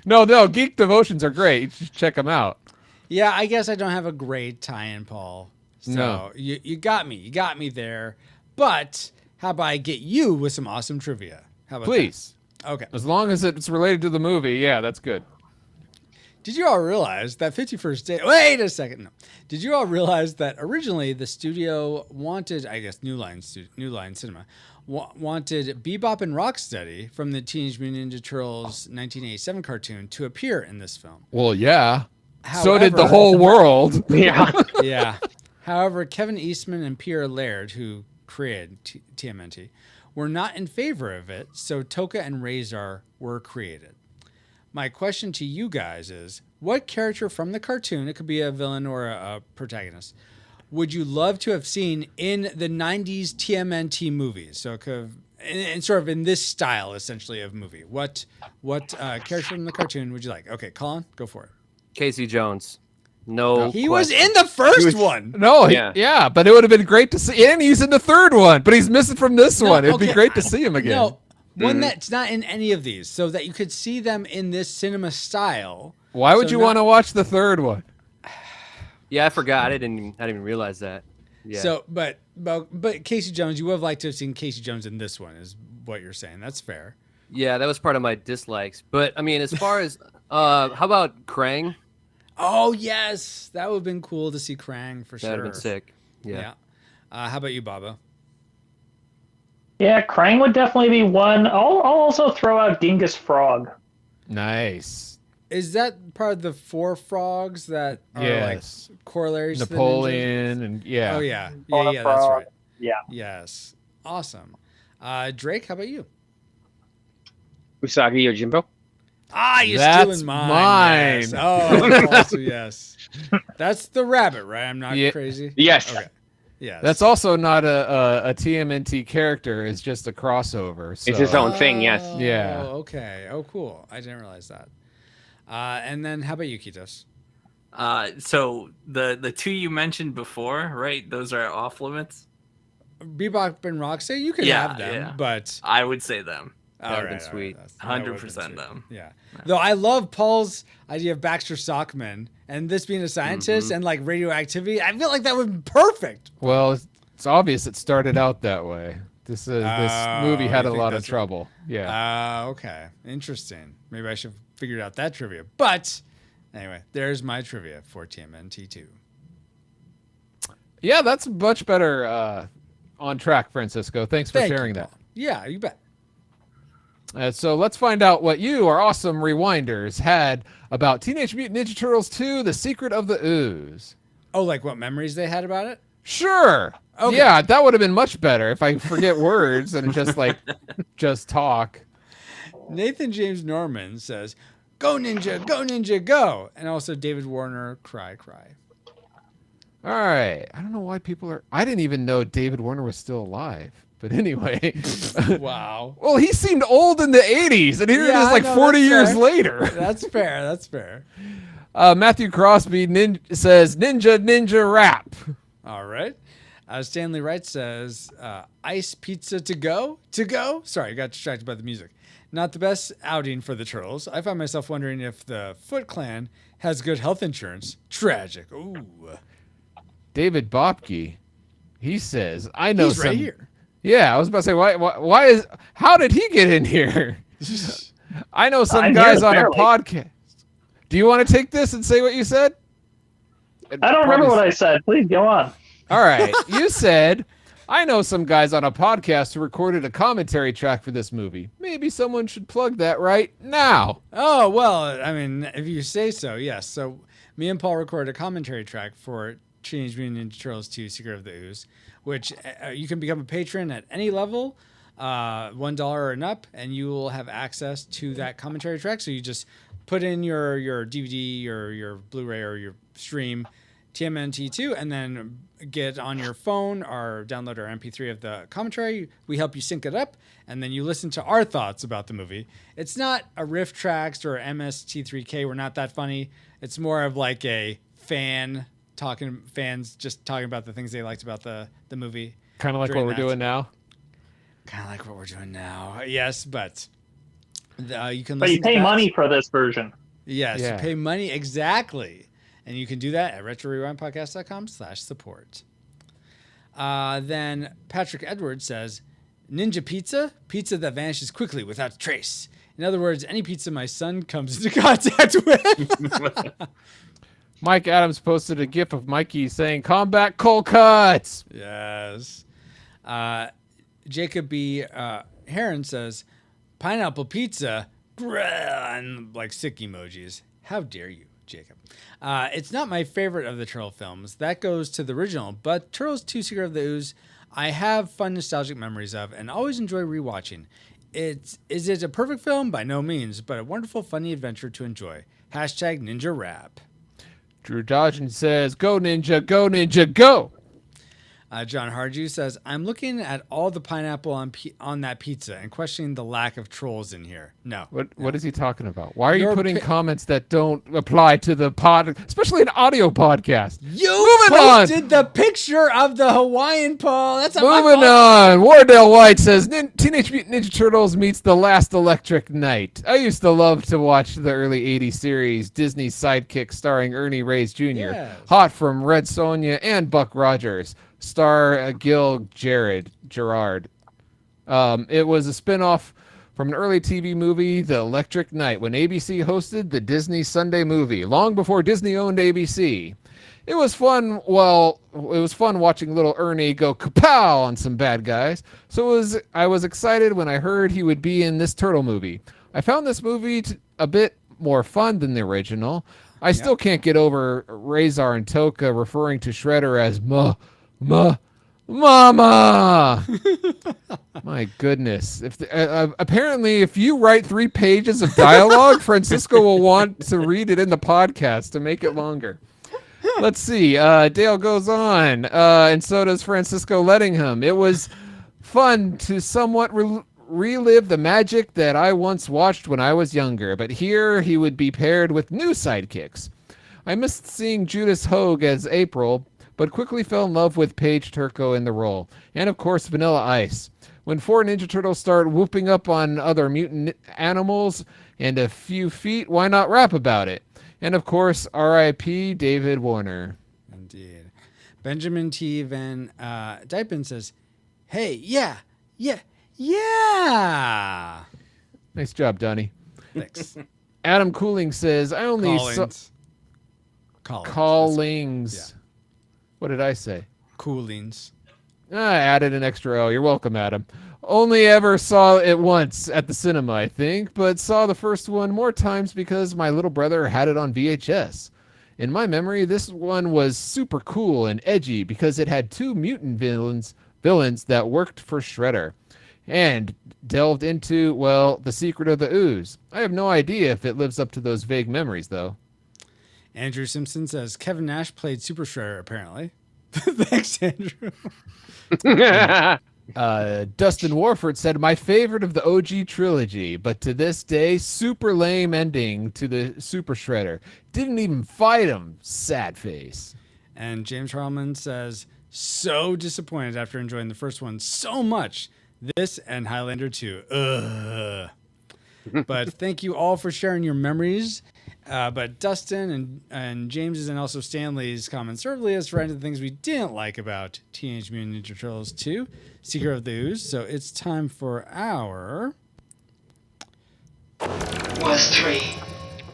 No, Geek Devotions are great. You should check them out. Yeah, I guess I don't have a great tie-in, Paul. So No. you got me. You got me there. But how about I get you with some awesome trivia? How about Please. that? Okay. As long as it's related to the movie, yeah, that's good. Did you all realize that 51st Day... Wait a second. No. Did you all realize that originally the studio wanted... I guess New Line Cinema wanted Bebop and Rocksteady from the Teenage Mutant Ninja Turtles 1987 cartoon to appear in this film. Well, yeah. So did the However- whole world. Yeah. Yeah. However, Kevin Eastman and Pierre Laird, who created TMNT, were not in favor of it, so Toka and Razor were created. My question to you guys is, what character from the cartoon, it could be a villain or a protagonist, would you love to have seen in the 90s TMNT movies? So it could have, and sort of in this style, essentially, of movie. What character from the cartoon would you like? Okay, Colin, go for it. Casey Jones. No, He was question. in the first one. No, Yeah. yeah, but it would have been great to see. And he's in the third one, but he's missing from this one. It'd be okay, great to see him again. No, one that's not in any of these, so that you could see them in this cinema style. Why would So you not- want to watch the third one? Yeah, I forgot. I didn't even realize that. Yeah. So, but Casey Jones, you would have liked to have seen Casey Jones in this one, is what you're saying. That's fair. Yeah, that was part of my dislikes. But I mean, as far as how about Krang? Oh yes, that would have been cool to see Krang for sure. That'd have been sick. Yeah. Yeah. How about you, Baba? Yeah, Krang would definitely be one. I'll also throw out Dingus Frog. Nice. Is that part of the four frogs that are Yes. like corollaries to the ninjas? Napoleon and yeah. Oh yeah, Fauna yeah, that's Frog. right. Yeah. Yes, awesome. Drake, how about you? Usagi Yojimbo. Ah, you're That's stealing mine. mine. Yes. Oh, also yes. That's the rabbit, right? I'm not Yeah. crazy. Yes. Okay. Yes. That's also not a TMNT character. It's just a crossover. So. It's his own thing, yes. Yeah. Okay. Oh, cool. I didn't realize that. And then how about you, Kitos? So the two you mentioned before, right? Those are off limits. Bebop and Rocksteady, you can Yeah, have them, yeah. but I would say them. That would've been sweet. that's- that would've been 100% sweet. them. Yeah. Though I love Paul's idea of Baxter Stockman and this being a scientist and like radioactivity. I feel like that would be perfect. Well, it's obvious it started out that way. This movie Oh, had you a think lot of that's- trouble. Yeah. Okay. Interesting. Maybe I should have figured out that trivia. But anyway, there's my trivia for TMNT2. Yeah, that's much better on track, Francisco. Thanks for Thank you, sharing that. Paul. Yeah, you bet. So let's find out what you, our awesome rewinders, had about Teenage Mutant Ninja Turtles 2: The Secret of the Ooze. Oh, like what memories they had about it? Sure. Okay. Yeah, that would have been much better if I forget words and just just talk. Nathan James Norman says, "Go Ninja, go Ninja, go!" And also David Warner, cry, cry. All right. I don't know why people are. I didn't even know David Warner was still alive. But anyway. Wow. Well, he seemed old in the 80s, and here it is like 40 years later. That's fair. That's fair. Matthew Crosby says, Ninja Rap. All right. Stanley Wright says, ice pizza to go? To go? Sorry, I got distracted by the music. Not the best outing for the Turtles. I find myself wondering if the Foot Clan has good health insurance. Tragic. Ooh. David Bopke, he says, I know He's right here. Yeah, I was about to say, how did he get in here? I know some guys on a podcast. Do you want to take this and say what you said? I don't remember what I said. Please go on. All right. You said, I know some guys on a podcast who recorded a commentary track for this movie. Maybe someone should plug that right now. Oh, well, I mean, if you say so, yes. So me and Paul recorded a commentary track for Teenage Mutant Ninja Turtles 2 Secret of the Ooze, which you can become a patron at any level, $1 and up, and you will have access to that commentary track. So you just put in your DVD or your Blu-ray or your stream TMNT 2, and then get on your phone or download our MP3 of the commentary. We help you sync it up, and then you listen to our thoughts about the movie. It's not a riff tracks or MST3K. We're not that funny. It's more of like a fans just talking about the things they liked about the movie. Kind of like what we're doing now. Kind of like what we're doing now. Yes, but you can. But you pay money for this version. Yes, you pay money exactly, and you can do that at retrorewindpodcast.com/support. Then Patrick Edwards says, "Ninja pizza that vanishes quickly without a trace. In other words, any pizza my son comes into contact with." Mike Adams posted a gif of Mikey saying, "Combat cold cuts." Yes. Jacob B. Heron says, "Pineapple pizza," and like sick emojis. How dare you, Jacob? It's not my favorite of the Turtle films. That goes to the original, but Turtles 2 Secret of the Ooze, I have fun nostalgic memories of and always enjoy rewatching. Is it a perfect film? By no means, but a wonderful, funny adventure to enjoy. Hashtag Ninja Rap. Drew Dodgen says, "Go Ninja, go Ninja, go." John Harju says, "I'm looking at all the pineapple on that pizza and questioning the lack of trolls in here." No. What is he talking about? Why are you putting comments that don't apply to the pod, especially an audio podcast? You posted the picture of the Hawaiian Paul. That's moving on. Wardell White says, Teenage Mutant Ninja Turtles meets The Last Electric Knight. I used to love to watch the early 80s series, Disney's Sidekick starring Ernie Reyes Jr., Yes. Hot from Red Sonja and Buck Rogers. Star Gil Gerard. It was a spinoff from an early TV movie, The Electric Knight, when ABC hosted the Disney Sunday Movie, long before Disney owned ABC. It was fun. Well, it was fun watching little Ernie go kapow on some bad guys. I was excited when I heard he would be in this turtle movie. I found this movie a bit more fun than the original. I still can't get over Razor and Toka referring to Shredder as Mama. My goodness. Apparently, if you write 3 pages of dialogue, Francisco will want to read it in the podcast to make it longer. Let's see. Dale goes on, and so does Francisco Lettingham. It was fun to somewhat relive the magic that I once watched when I was younger, but here he would be paired with new sidekicks. I missed seeing Judith Hogue as April, but quickly fell in love with Paige Turco in the role. And of course, Vanilla Ice. When 4 Ninja Turtles start whooping up on other mutant animals and a few feet, why not rap about it? And of course, RIP David Warner. Indeed. Benjamin T. Van Dypen says, "Hey, yeah. Nice job, Donnie. Thanks. Adam Cooling says, I only Callings. Yeah. What did I say? Coolings. I added an extra O. You're welcome, Adam. Only ever saw it once at the cinema, I think, but saw the first one more times because my little brother had it on VHS. In my memory, this one was super cool and edgy because it had 2 mutant villains that worked for Shredder. and delved into, well, the secret of the ooze. I have no idea if it lives up to those vague memories, though. Andrew Simpson says Kevin Nash played Super Shredder, apparently. Thanks, Andrew. Dustin Warford said, my favorite of the OG trilogy, but to this day, super lame ending to the Super Shredder. Didn't even fight him. Sad face. And James Harleman says, so disappointed after enjoying the first one so much. This and Highlander 2. Ugh. But thank you all for sharing your memories. But Dustin and James's and also Stanley's comments are really us right into the things we didn't like about Teenage Mutant Ninja Turtles 2, Secret of the Ooze. So it's time for our... Worst 3.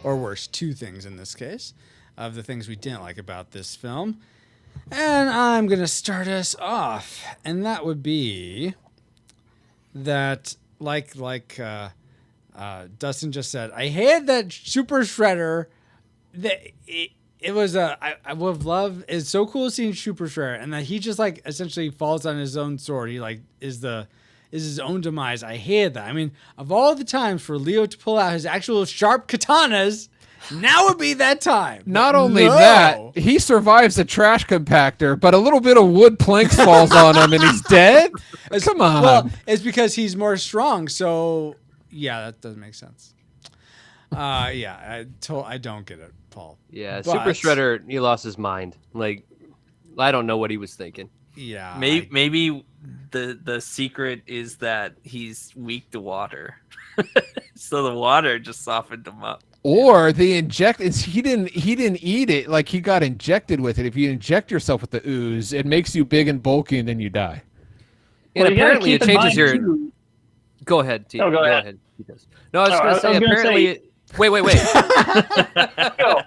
Or worse, 2 things in this case, of the things we didn't like about this film. And I'm going to start us off. And that would be that, like Dustin just said, I hated that Super Shredder. It was I would love. It's so cool seeing Super Shredder, and that he just like essentially falls on his own sword. He like is his own demise. I hated that. I mean, of all the times for Leo to pull out his actual sharp katanas, now would be that time. Not only that, he survives a trash compactor, but a little bit of wood planks falls on him, and he's dead. Come on. Well, it's because he's more strong. So yeah, that doesn't make sense. I don't get it, Paul. Yeah, But- Super Shredder, he lost his mind. Like, I don't know what he was thinking. Yeah, Maybe the secret is that he's weak to water, so the water just softened him up. Or he didn't eat it, like he got injected with it. If you inject yourself with the ooze, it makes you big and bulky and then you die. And Well, you gotta apparently it keep in changes mind, your... too- Go ahead, T. Oh, go ahead. He does. No, I was just Oh, going I to say, was gonna apparently... say- Wait.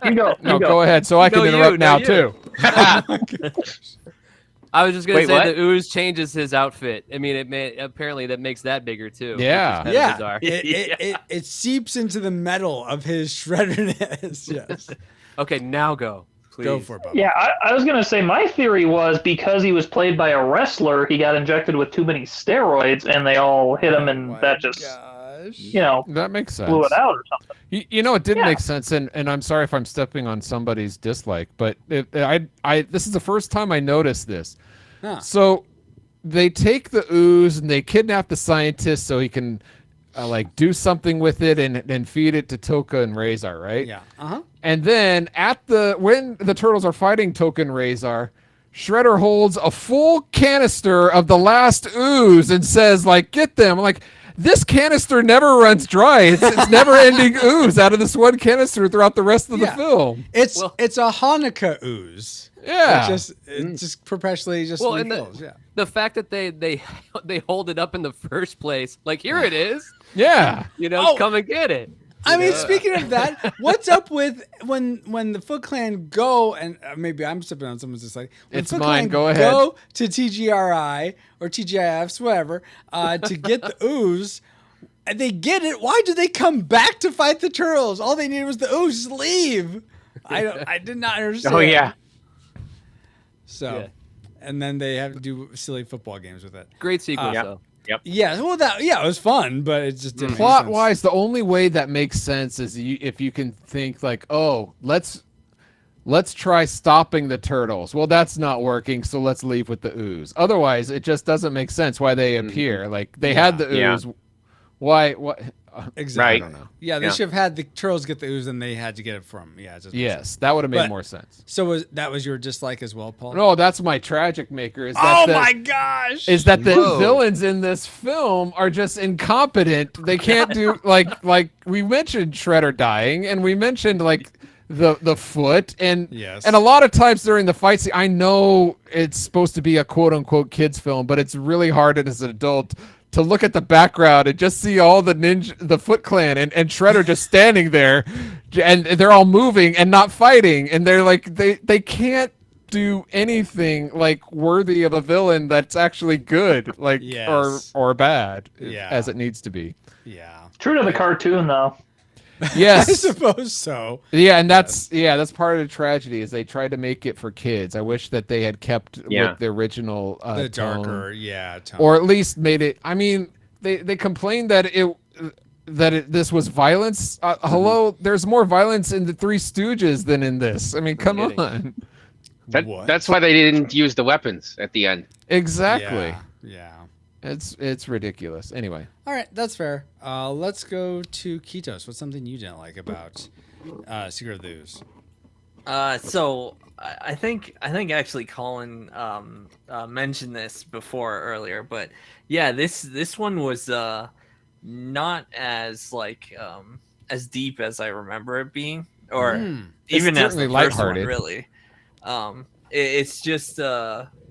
You go. No, go ahead, so I can interrupt now too. I was just going Wait, to say what? the ooze changes his outfit. I mean, apparently that makes that bigger too. Yeah. which is kind of bizarre. It seeps into the metal of his shredderness. Yes. Okay, now go. Please. Go for it, Bubba. Yeah, I was going to say my theory was because he was played by a wrestler, he got injected with too many steroids and they all hit him and My that just, gosh. That makes sense. blew it out or something. You know, it did Yeah. make sense, and I'm sorry if I'm stepping on somebody's dislike, but this is the first time I noticed this. Huh. So they take the ooze and they kidnap the scientist so he can like do something with it and feed it to Toka and Razor, right? Yeah. Uh-huh. And then when the turtles are fighting Toka and Razor, Shredder holds a full canister of the last ooze and says, like, get them. Like, this canister never runs dry. It's never-ending ooze out of this one canister throughout the rest of the Yeah. film. It's a Hanukkah ooze. Yeah. It just perpetually just Well, and refills. Yeah. the fact that they hold it up in the first place, like here it is, Yeah. come and get it. I mean, speaking of that, what's up with when the Foot Clan go and maybe I'm stepping on someone's just like It's Foot mine, Clan go ahead. Go to TGRI or TGIFs, whatever, to get the ooze. And they get it. Why do they come back to fight the turtles? All they needed was the ooze. Just leave. I did not understand. Oh yeah. So, Yeah. and then they have to do silly football games with it. Great sequence, Yeah. though. Yeah, well, it was fun, but it just didn't. make Plot sense. wise, the only way that makes sense is if you can think like, oh, let's try stopping the turtles. Well, that's not working, so let's leave with the ooze. Otherwise, it just doesn't make sense why they appear. Like they had the Yeah. ooze. Why? What? Exactly. I don't know. Yeah, they Yeah. should have had the turtles get the ooze, and they had to get it from. Yeah. It just makes sense. Yes, that would have made But- more sense. So that was your dislike as well, Paul? No, that's my tragic maker. Is that Oh my gosh! is that the Whoa. villains in this film are just incompetent. They can't do like we mentioned Shredder dying, and we mentioned like the foot, and Yes. and a lot of times during the fight scene, I know it's supposed to be a quote unquote kids film, but it's really hard as an adult to look at the background and just see all the Foot Clan and Shredder just standing there, and they're all moving and not fighting, and they're like they can't do anything like worthy of a villain that's actually good, like Yes. or bad, Yeah. as it needs to be. Yeah. True to the cartoon, though. Yes. I suppose so. Yeah, and that's part of the tragedy is they tried to make it for kids. I wish that they had kept Yeah. with the original The tone. darker, yeah. Tone. Or at least made it. I mean, they complained that this was violence. Hello, there's more violence in the Three Stooges than in this. I mean, come on. That's why they didn't use the weapons at the end. Exactly. Yeah. It's ridiculous. Anyway. All right, that's fair. Let's go to Kitos. What's something you didn't like about Secret of the Ooze? So I think actually Colin mentioned this before earlier, but yeah, this one was not as as deep as I remember it being, or even as the first one, really. It's just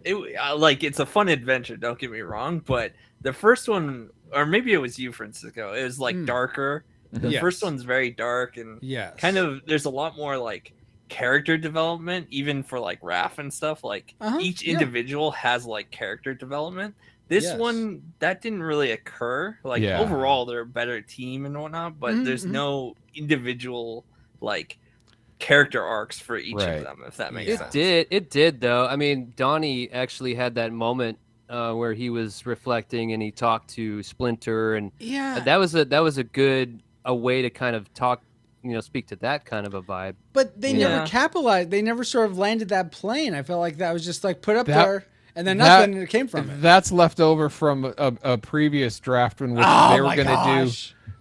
it's a fun adventure, don't get me wrong, but the first one, or maybe it was you, Francisco, it was darker. The first one's very dark and kind of there's a lot more character development, even for Raph and stuff. Each individual has character development. This one, that didn't really occur. Overall they're a better team and whatnot, but there's no individual character arcs for each of them, if that makes sense. It did though. I mean, Donnie actually had that moment where he was reflecting and he talked to Splinter, and that was a good way to kind of talk, speak to that kind of a vibe. But they never capitalized. They never sort of landed that plane. I felt like that was just put up there, and then nothing came from it. That's left over from a previous draft in which they were going to do.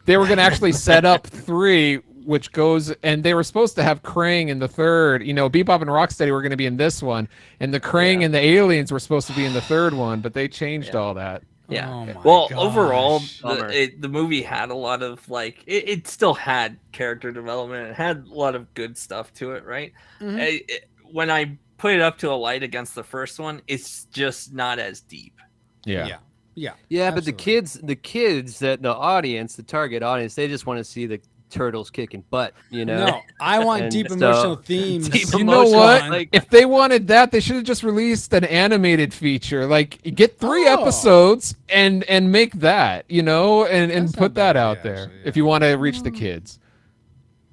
They were going to actually set up 3, which goes, and they were supposed to have Krang in the third. Bebop and Rocksteady were going to be in this one, and the Krang and the aliens were supposed to be in the third one, but they changed all that. Yeah. Oh well, overall, the movie had a lot of it still had character development. It had a lot of good stuff to it, right? When I put it up to a light against the first one, it's just not as deep. Yeah. But the kids, that the audience, the target audience, they just want to see the turtles kicking butt, No, I want deep emotional themes. You know what? If they wanted that, they should have just released an animated feature. Get 3 episodes and make that, and put that out there if you want to reach the kids.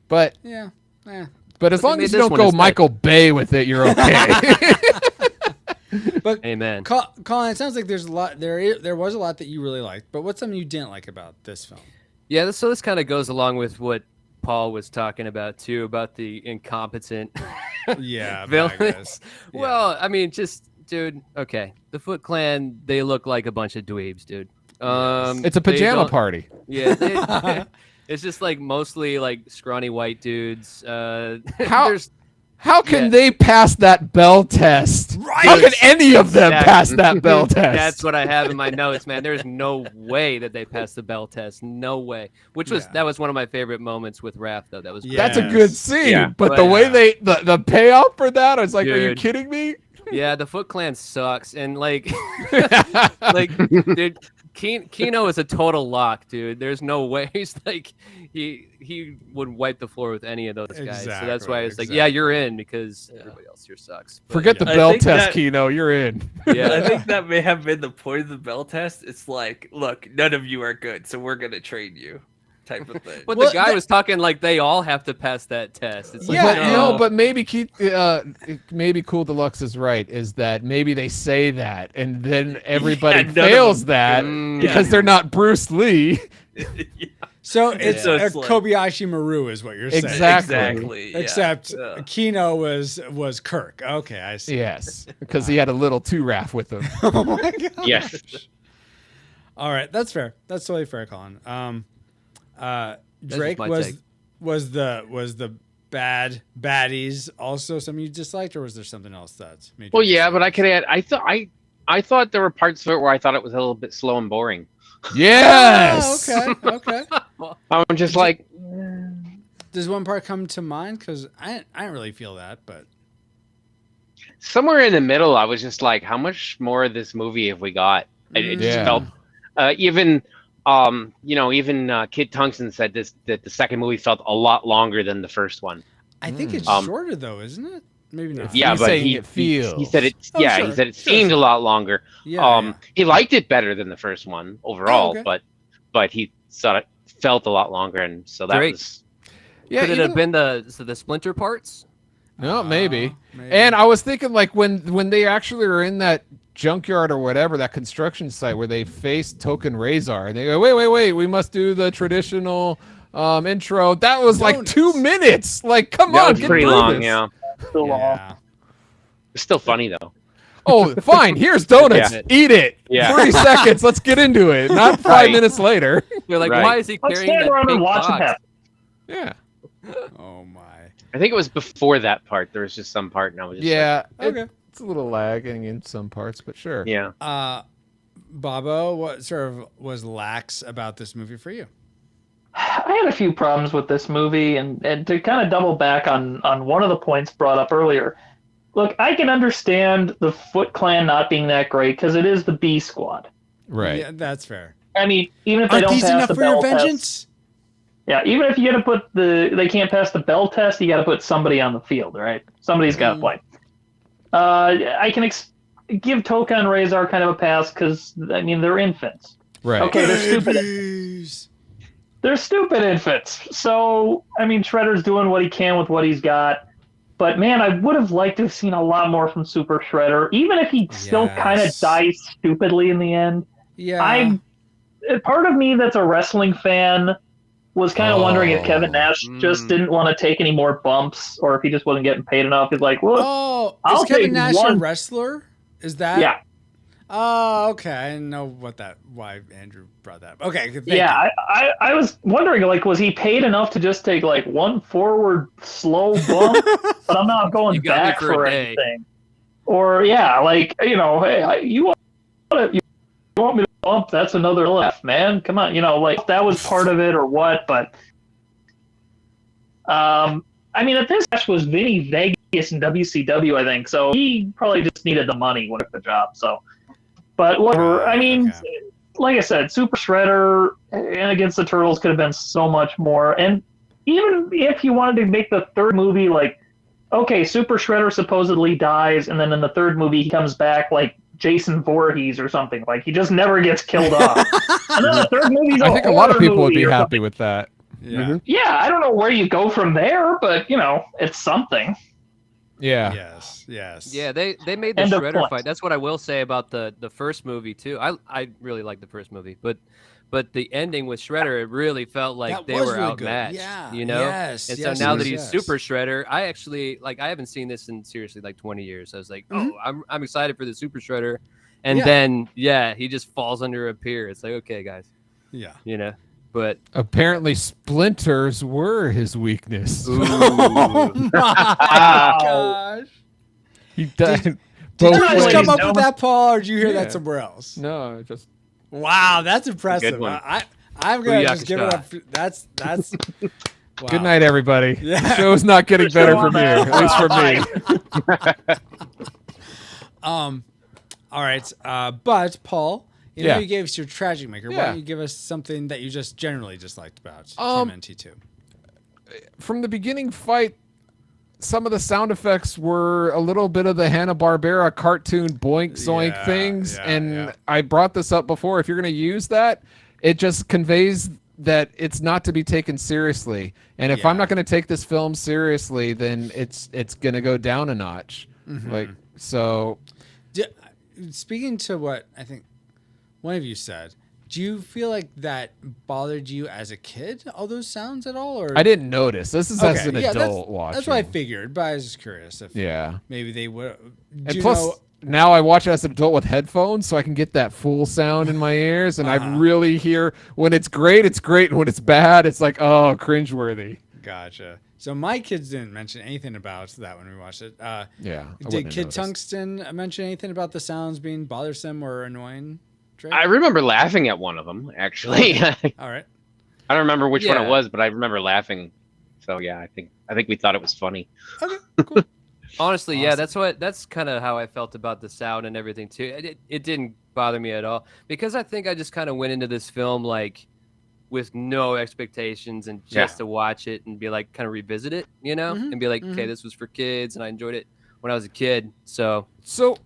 But but as long as you don't go Michael Bay with it, you're okay. But amen. Colin, it sounds like there's a lot. There was a lot that you really liked, but what's something you didn't like about this film? Yeah, so this kind of goes along with what Paul was talking about too, about the incompetent villains. Well, I mean, dude, okay. The Foot Clan, they look like a bunch of dweebs, dude. It's a pajama party. Yeah. It's just mostly scrawny white dudes. How can they pass that bell test? Right. How can any of them pass that bell test? That's what I have in my notes, man. There's no way that they passed the bell test. No way. That was one of my favorite moments with Raph, though. That was That's a good scene, but the way the payout for that, I was like, dude, are you kidding me? Yeah, the Foot Clan sucks, and dude, Kino is a total lock, dude. There's no way he would wipe the floor with any of those guys. So that's why it's yeah, you're in, because everybody else here sucks. But, forget the bell test, Kino. You're in. Yeah, I think that may have been the point of the bell test. It's look, none of you are good, so we're gonna trade you. Type of thing. But the guy was talking they all have to pass that test. It's but maybe Cool Deluxe is right. Is that maybe they say that and then everybody fails that because they're not Bruce Lee. So it's Kobayashi Maru is what you're saying. Exactly. Except Kino was Kirk. Okay, I see. Yes, because he had a little Raph with him. Oh my god. Yes. All right, that's fair. That's totally fair, Colin. Drake was the baddies also something you disliked, or was there something else that made you yeah, but I could add. I thought there were parts of it where I thought it was a little bit slow and boring. Yes. Oh, okay. I'm just does one part come to mind? Because I didn't really feel that, but somewhere in the middle, I was just like, how much more of this movie have we got? It just felt even. Even Kid Tungsten said that the second movie felt a lot longer than the first one. I think it's shorter though, isn't it? Maybe not. Yeah, but he said it. He said it seemed a lot longer. He liked it better than the first one overall, but he thought it felt a lot longer, and so that was. Yeah, could it have been the Splinter parts? No, maybe. And I was thinking when they actually are in that junkyard or whatever, that construction site where they face Token Razor, and they go, wait, we must do the traditional intro. That was like 2 minutes. Like, come That on, was get pretty through long. this. Yeah, So long. Yeah. it's still funny though. Oh, fine. Here's donuts. Yeah. Eat it. Yeah. 30 seconds. Let's get into it. Not 5 Right. minutes later. They're like, Right. why is he Let's carrying stand that around and big watch it box? happen. Yeah. Oh my. I think it was before that part. There was just some part, and I was just Yeah. Okay. It's a little lagging in some parts, but sure. like, yeah. Bobo, what sort of was lax about this movie for you? I had a few problems with this movie, and to kind of double back on one of the points brought up earlier. Look, I can understand the Foot Clan not being that great because it is the B Squad. Right. Yeah, that's fair. I mean, even if they Aren't don't these pass enough the for your bell test, vengeance? yeah, even if you got to they can't pass the bell test, you got to put somebody on the field, right? Somebody's got to play. I can give Toka and Razor kind of a pass because I mean they're infants. Right. Okay, they're stupid. Babies. They're stupid infants. So I mean, Shredder's doing what he can with what he's got. But man, I would have liked to have seen a lot more from Super Shredder, even if he still kind of Yes. dies stupidly in the end. Yeah. Part of me that's a wrestling fan was kind of wondering if Kevin Nash just didn't want to take any more bumps, or if he just wasn't getting paid enough. He's like, well, Oh, I'll is Kevin take Nash a one. wrestler? Is that? Yeah, Oh, okay. I didn't know why Andrew brought that up. Okay. Thank yeah. you. I was wondering, like, was he paid enough to just take like one forward slow bump, but I'm not going You got me back for a for day. anything? Or yeah, like hey, you want me to bump? That's another left, man. Come on, like that was part of it or what? But I mean, at this match was Vinny Vegas in WCW, I think. So he probably just needed the money when he took the job. So, but whatever. I mean, like I said, Super Shredder and against the Turtles could have been so much more. And even if you wanted to make the third movie like, okay, Super Shredder supposedly dies, and then in the third movie he comes back like Jason Voorhees or something. Like he just never gets killed off. And then the third movie's I think a lot of horror people would movie be or happy something. with that. Yeah. Yeah, I don't know where you go from there, but it's something. Yeah. Yes. Yeah, they made the End of Shredder point. fight. That's what I will say about the first movie too. I really like the first movie, but the ending with Shredder, it really felt like That they was were really outmatched. good. Yeah. You know. Yes. And yes, so now yes, that he's yes. Super Shredder, I actually I haven't seen this in seriously like 20 years. I was like, oh, I'm excited for the Super Shredder, and Yeah. then he just falls under a pier. It's like, okay, guys, Yeah. But Apparently, splinters were his weakness. Oh my gosh. He died. Did both you just ways. come up with that, Paul, or did you hear Yeah. that somewhere else? No, just Wow, that's impressive. one. I'm gonna just Booyaka give it shot. up. That's wow. good night, everybody. Yeah. The show's not getting Good better show from here, on at least for me. All right. But Paul, you Yeah. gave us your tragic maker. Why Yeah. don't you give us something that you just generally disliked about TMNT2? From the beginning fight, some of the sound effects were a little bit of the Hanna-Barbera cartoon boink zoink Yeah, things. yeah, and yeah. I brought this up before. If you're going to use that, it just conveys that it's not to be taken seriously. And if I'm Yeah. not going to take this film seriously, then it's going to go down a notch. Mm-hmm. Like, so Speaking to what I think one of you said, do you feel like that bothered you as a kid, all those sounds at all? Or I didn't notice. This is as an adult watching. That's what I figured, but I was just curious if Yeah. maybe they would. And plus, now I watch it as an adult with headphones, so I can get that full sound in my ears, and I really hear when it's great, and when it's bad, it's like, oh, cringeworthy. Gotcha. So my kids didn't mention anything about that when we watched it. Yeah. I wouldn't Did have Kid noticed. Tungsten mention anything about the sounds being bothersome or annoying? Drake? I remember laughing at one of them actually. I All right. don't remember which one Yeah. it was, but I remember laughing. So yeah, I think we thought it was funny. Okay. Cool. honestly, yeah, Awesome. that's kind of how I felt about the sound and everything too. It didn't bother me at all because I think I just kind of went into this film like with no expectations and just to watch it and be like kind of revisit it, and be like, okay, this was for kids and I enjoyed it when I was a kid. So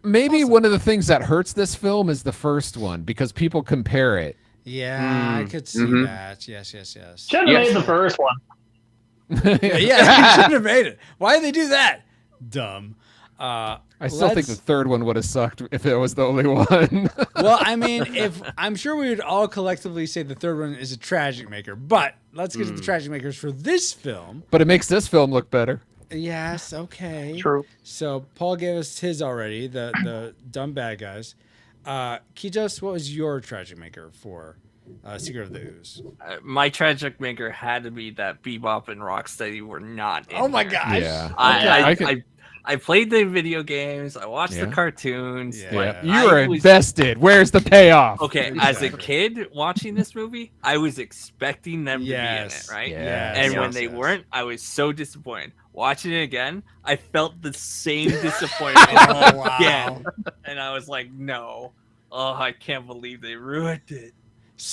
maybe one of the things that hurts this film is the first one because people compare it. Yeah, I could see Mhm. that. Yes. Should have Yes. made the first one. Yeah, you should have made it. Why did they do that? Dumb. I still think the third one would have sucked if it was the only one. Well, I mean, if I'm sure we would all collectively say the third one is a tragic maker, but let's get to the tragic makers for this film. But it makes this film look better. Yes, okay. True. So Paul gave us his already, the dumb bad guys. Kijos, what was your tragic maker for Secret of the Ooze? My tragic maker had to be that Bebop and Rocksteady were not in Oh my there. gosh. Yeah. I played the video games. I watched the cartoons. Yeah. Like, You were invested. Where's the payoff? Okay, as a kid watching this movie, I was expecting them to be in it, right? Yes. And when they weren't, I was so disappointed. Watching it again, I felt the same disappointment again. And I was like, no. Oh, I can't believe they ruined it.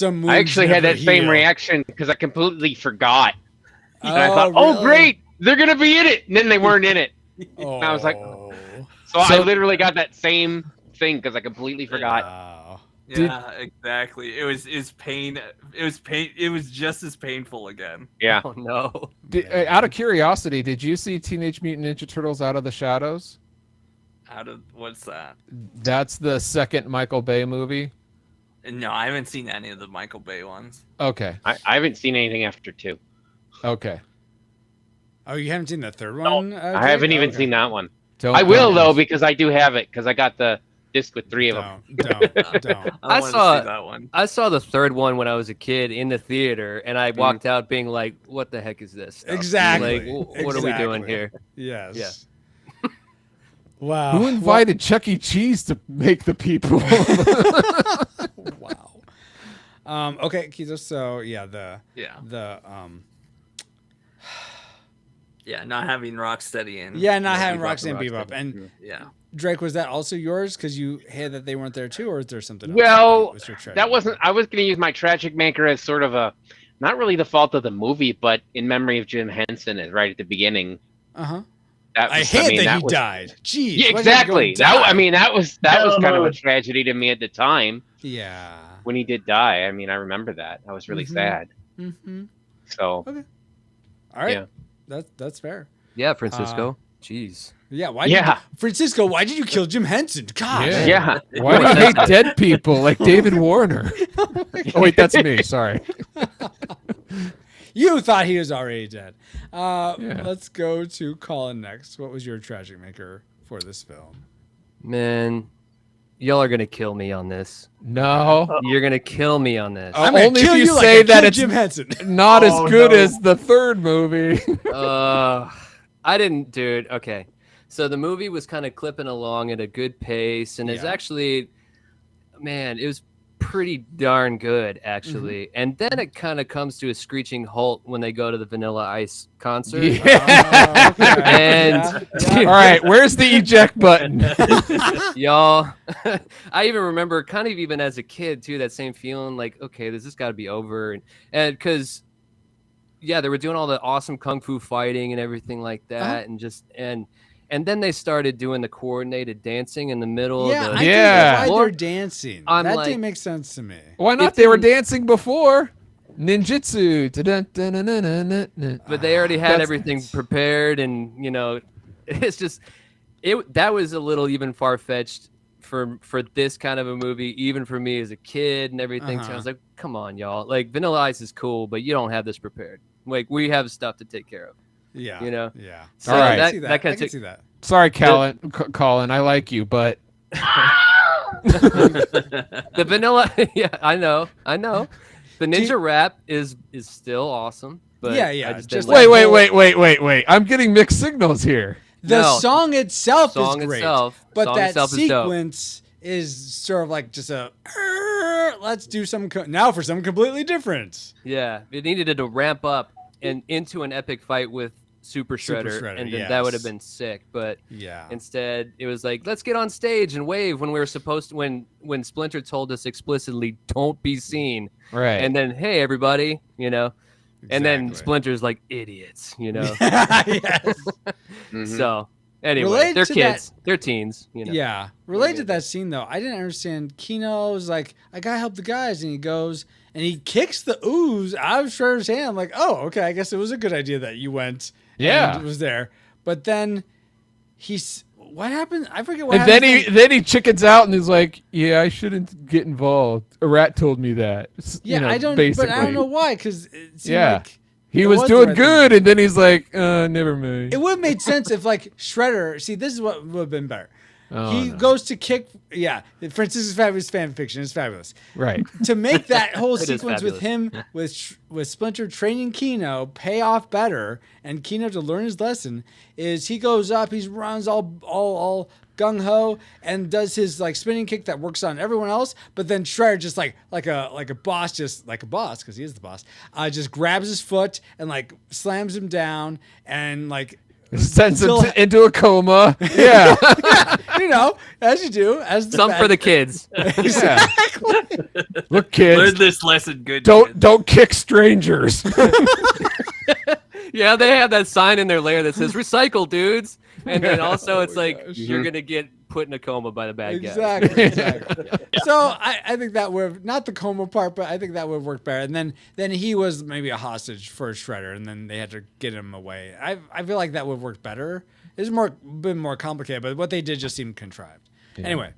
I actually had that same reaction because I completely forgot. And I thought, oh, great, they're going to be in it. And then they weren't in it. And I was like, so I literally got that same thing because I completely forgot. Yeah, exactly. It was pain. It was just as painful again. Yeah. Oh no. Out of curiosity, did you see Teenage Mutant Ninja Turtles Out of the Shadows? What's that? That's the second Michael Bay movie. No, I haven't seen any of the Michael Bay ones. Okay. I haven't seen anything after 2. Okay. Oh, you haven't seen the third one? I haven't even seen that one. Don't I will though because I do have it because I got the disc with 3 of them. Don't. I saw see that one. I saw the third one when I was a kid in the theater, and I walked out being like, "What the heck is this stuff? Exactly. Like, what are we doing here?" Yes. Yeah. Wow. Who invited Chuck E. Cheese to make the people? Wow. Okay, Kizo. So yeah, not having Rocksteady in. Yeah, not having Roxy and Bebop. And yeah. Drake, was that also yours because you had that they weren't there too, or is there something else? Well, Was your tragic that wasn't. I was going to use my tragic maker as sort of a, not really the fault of the movie, but in memory of Jim Henson, is right at the beginning. Uh-huh. I hate that that he died. Jeez. Yeah, why did he exactly. go die? That was kind of a tragedy to me at the time. Yeah. When he did die, I mean, I remember that. I was really sad. Mm-hmm. So. Okay. All right. Yeah. That's fair. Yeah, Francisco. Jeez. Yeah. Francisco, why did you kill Jim Henson? God. Yeah. Why do you hate dead people like David Warner? Oh wait, that's me. Sorry. You thought he was already dead. Let's go to Colin next. What was your tragic maker for this film? Man, y'all are gonna kill me on this. No. You're gonna kill me on this. I'm gonna Only kill if you like say I that killed it's Jim Henson. not as good as the third movie. I didn't, dude. Okay. So the movie was kind of clipping along at a good pace, and it's actually, man, it was pretty darn good, actually. And then it kind of comes to a screeching halt when they go to the Vanilla Ice concert. Yeah. And all right, where's the eject button? Y'all, I even remember kind of even as a kid too, that same feeling like, okay, this has got to be over. And because, yeah, they were doing all the awesome kung fu fighting and everything like that. And then they started doing the coordinated dancing in the middle. Yeah, of I the, get why they're dancing. I'm that like, didn't make sense to me. Why not? They were dancing before. Ninjutsu. But they already had everything prepared, and it's just that was a little even far-fetched for this kind of a movie, even for me as a kid and everything. So I was like, come on, y'all. Like, Vanilla Ice is cool, but you don't have this prepared. Like, we have stuff to take care of. Yeah. Yeah. So all right. that kind of see that. Sorry, Colin. I like you, but the Vanilla. Yeah, I know. The Ninja Rap is still awesome. But Yeah. I just Just didn't wait. I'm getting mixed signals here. The song itself is great, but song that itself is dope. sequence is sort of like just a let's do some now for something completely different. Yeah, it needed to ramp up and into an epic fight with Super Shredder, and then that would have been sick. But instead, it was like, let's get on stage and wave when we were supposed to. When Splinter told us explicitly, "Don't be seen." Right. And then, hey, everybody, And then Splinter's like, idiots, Yes. So anyway, Related they're to kids, they're teens, Yeah. Related to that scene though, I didn't understand. Kino was like, I gotta help the guys, and he goes and he kicks the ooze out of Shredder's hand. I'm like, oh, okay, I guess it was a good idea that you went. Yeah. And was there. But then what happened? I forget what And happened. then he chickens out and is like, "Yeah, I shouldn't get involved. A rat told me that." Yeah, I don't. Basically. But I don't know why. Because it seemed Yeah. like He it was the doing right good, thing. and then he's like, "Never mind." It would have made sense if like Shredder. See, this is what would have been better. Oh, He no. goes to kick. Yeah, Francis's fabulous fan fiction is fabulous. Right. To make that whole It is sequence with him with Splinter training Kino pay off better, and Kino to learn his lesson, is he goes up, he runs all gung ho, and does his like spinning kick that works on everyone else, but then Shredder just like a boss, because he is the boss, just grabs his foot and like slams him down and like. Sends him Still- into a coma. Yeah. You know, as you do, as the Some for the kids. Yeah. Look, Learn kids, this lesson, good. kids. don't kick strangers. Yeah, they have that sign in their lair that says "recycle, dudes," and then also it's like you're gonna get put in a coma by the bad guys. Exactly. So I think that would not the coma part, but I think that would work better. And then he was maybe a hostage for Shredder, and then they had to get him away. I feel like that would work better. It's been more complicated, but what they did just seemed contrived. Yeah. Anyway,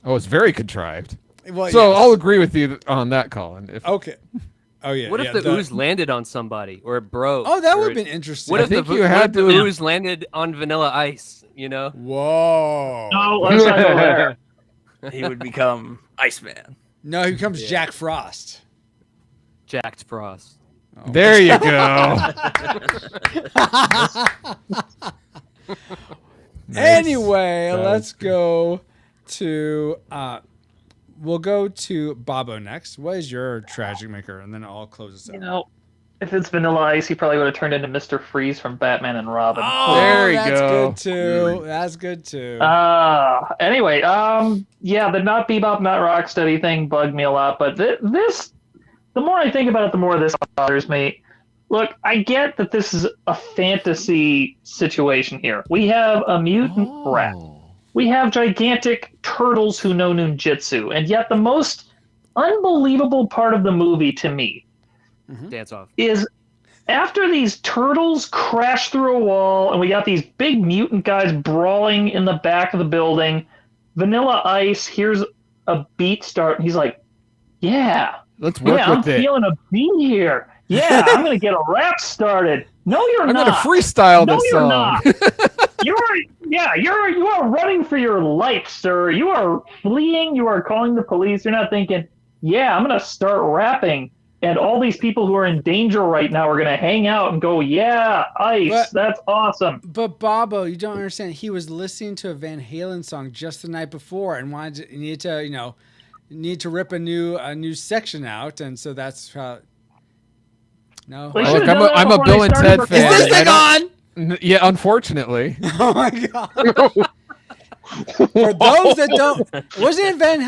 Oh, it's very contrived. well, So yes. I'll agree with you on that, Colin. If Okay. Oh yeah. What if yeah, the ooze landed on somebody or it broke? Oh, that or would have it- been interesting. What I if the think you what had if the to- ooze landed on Vanilla Ice? You know, Whoa. No, let's not go there. He would become Iceman. No, he becomes Jack Frost. Jacked Frost. there you go. Anyway, Sounds let's go to we'll go to Bobo next. What is your tragic maker? And then I'll close this out. You know, if it's Vanilla Ice, he probably would have turned into Mr. Freeze from Batman and Robin. Oh, There you that's go. good too. That's good too. Anyway, yeah, the not Bebop, not Rocksteady thing bugged me a lot, but this, the more I think about it, the more this bothers me. Look, I get that this is a fantasy situation here. We have a mutant rat. We have gigantic turtles who know ninjutsu, and yet the most unbelievable part of the movie to me Dance off. is after these turtles crash through a wall and we got these big mutant guys brawling in the back of the building, Vanilla Ice hears a beat start and he's like, yeah, Let's work I'm with it. feeling a beat here. Yeah, I'm going to get a rap started. No, you're I'm not. gonna freestyle No, this you're song. not. You are running for your life, sir. You are fleeing. You are calling the police. You're not thinking, yeah, I'm going to start rapping. And all these people who are in danger right now are going to hang out and go, yeah, Ice, But- that's awesome. But Bobo, you don't understand. He was listening to a Van Halen song just the night before and needed to rip a new section out, and so that's how. No. They Oh, should've look, done that I'm a before Bill they and started Ted recording. fan. Is this I thing don't- on? Yeah, unfortunately. Oh my god! For those that don't, wasn't it Van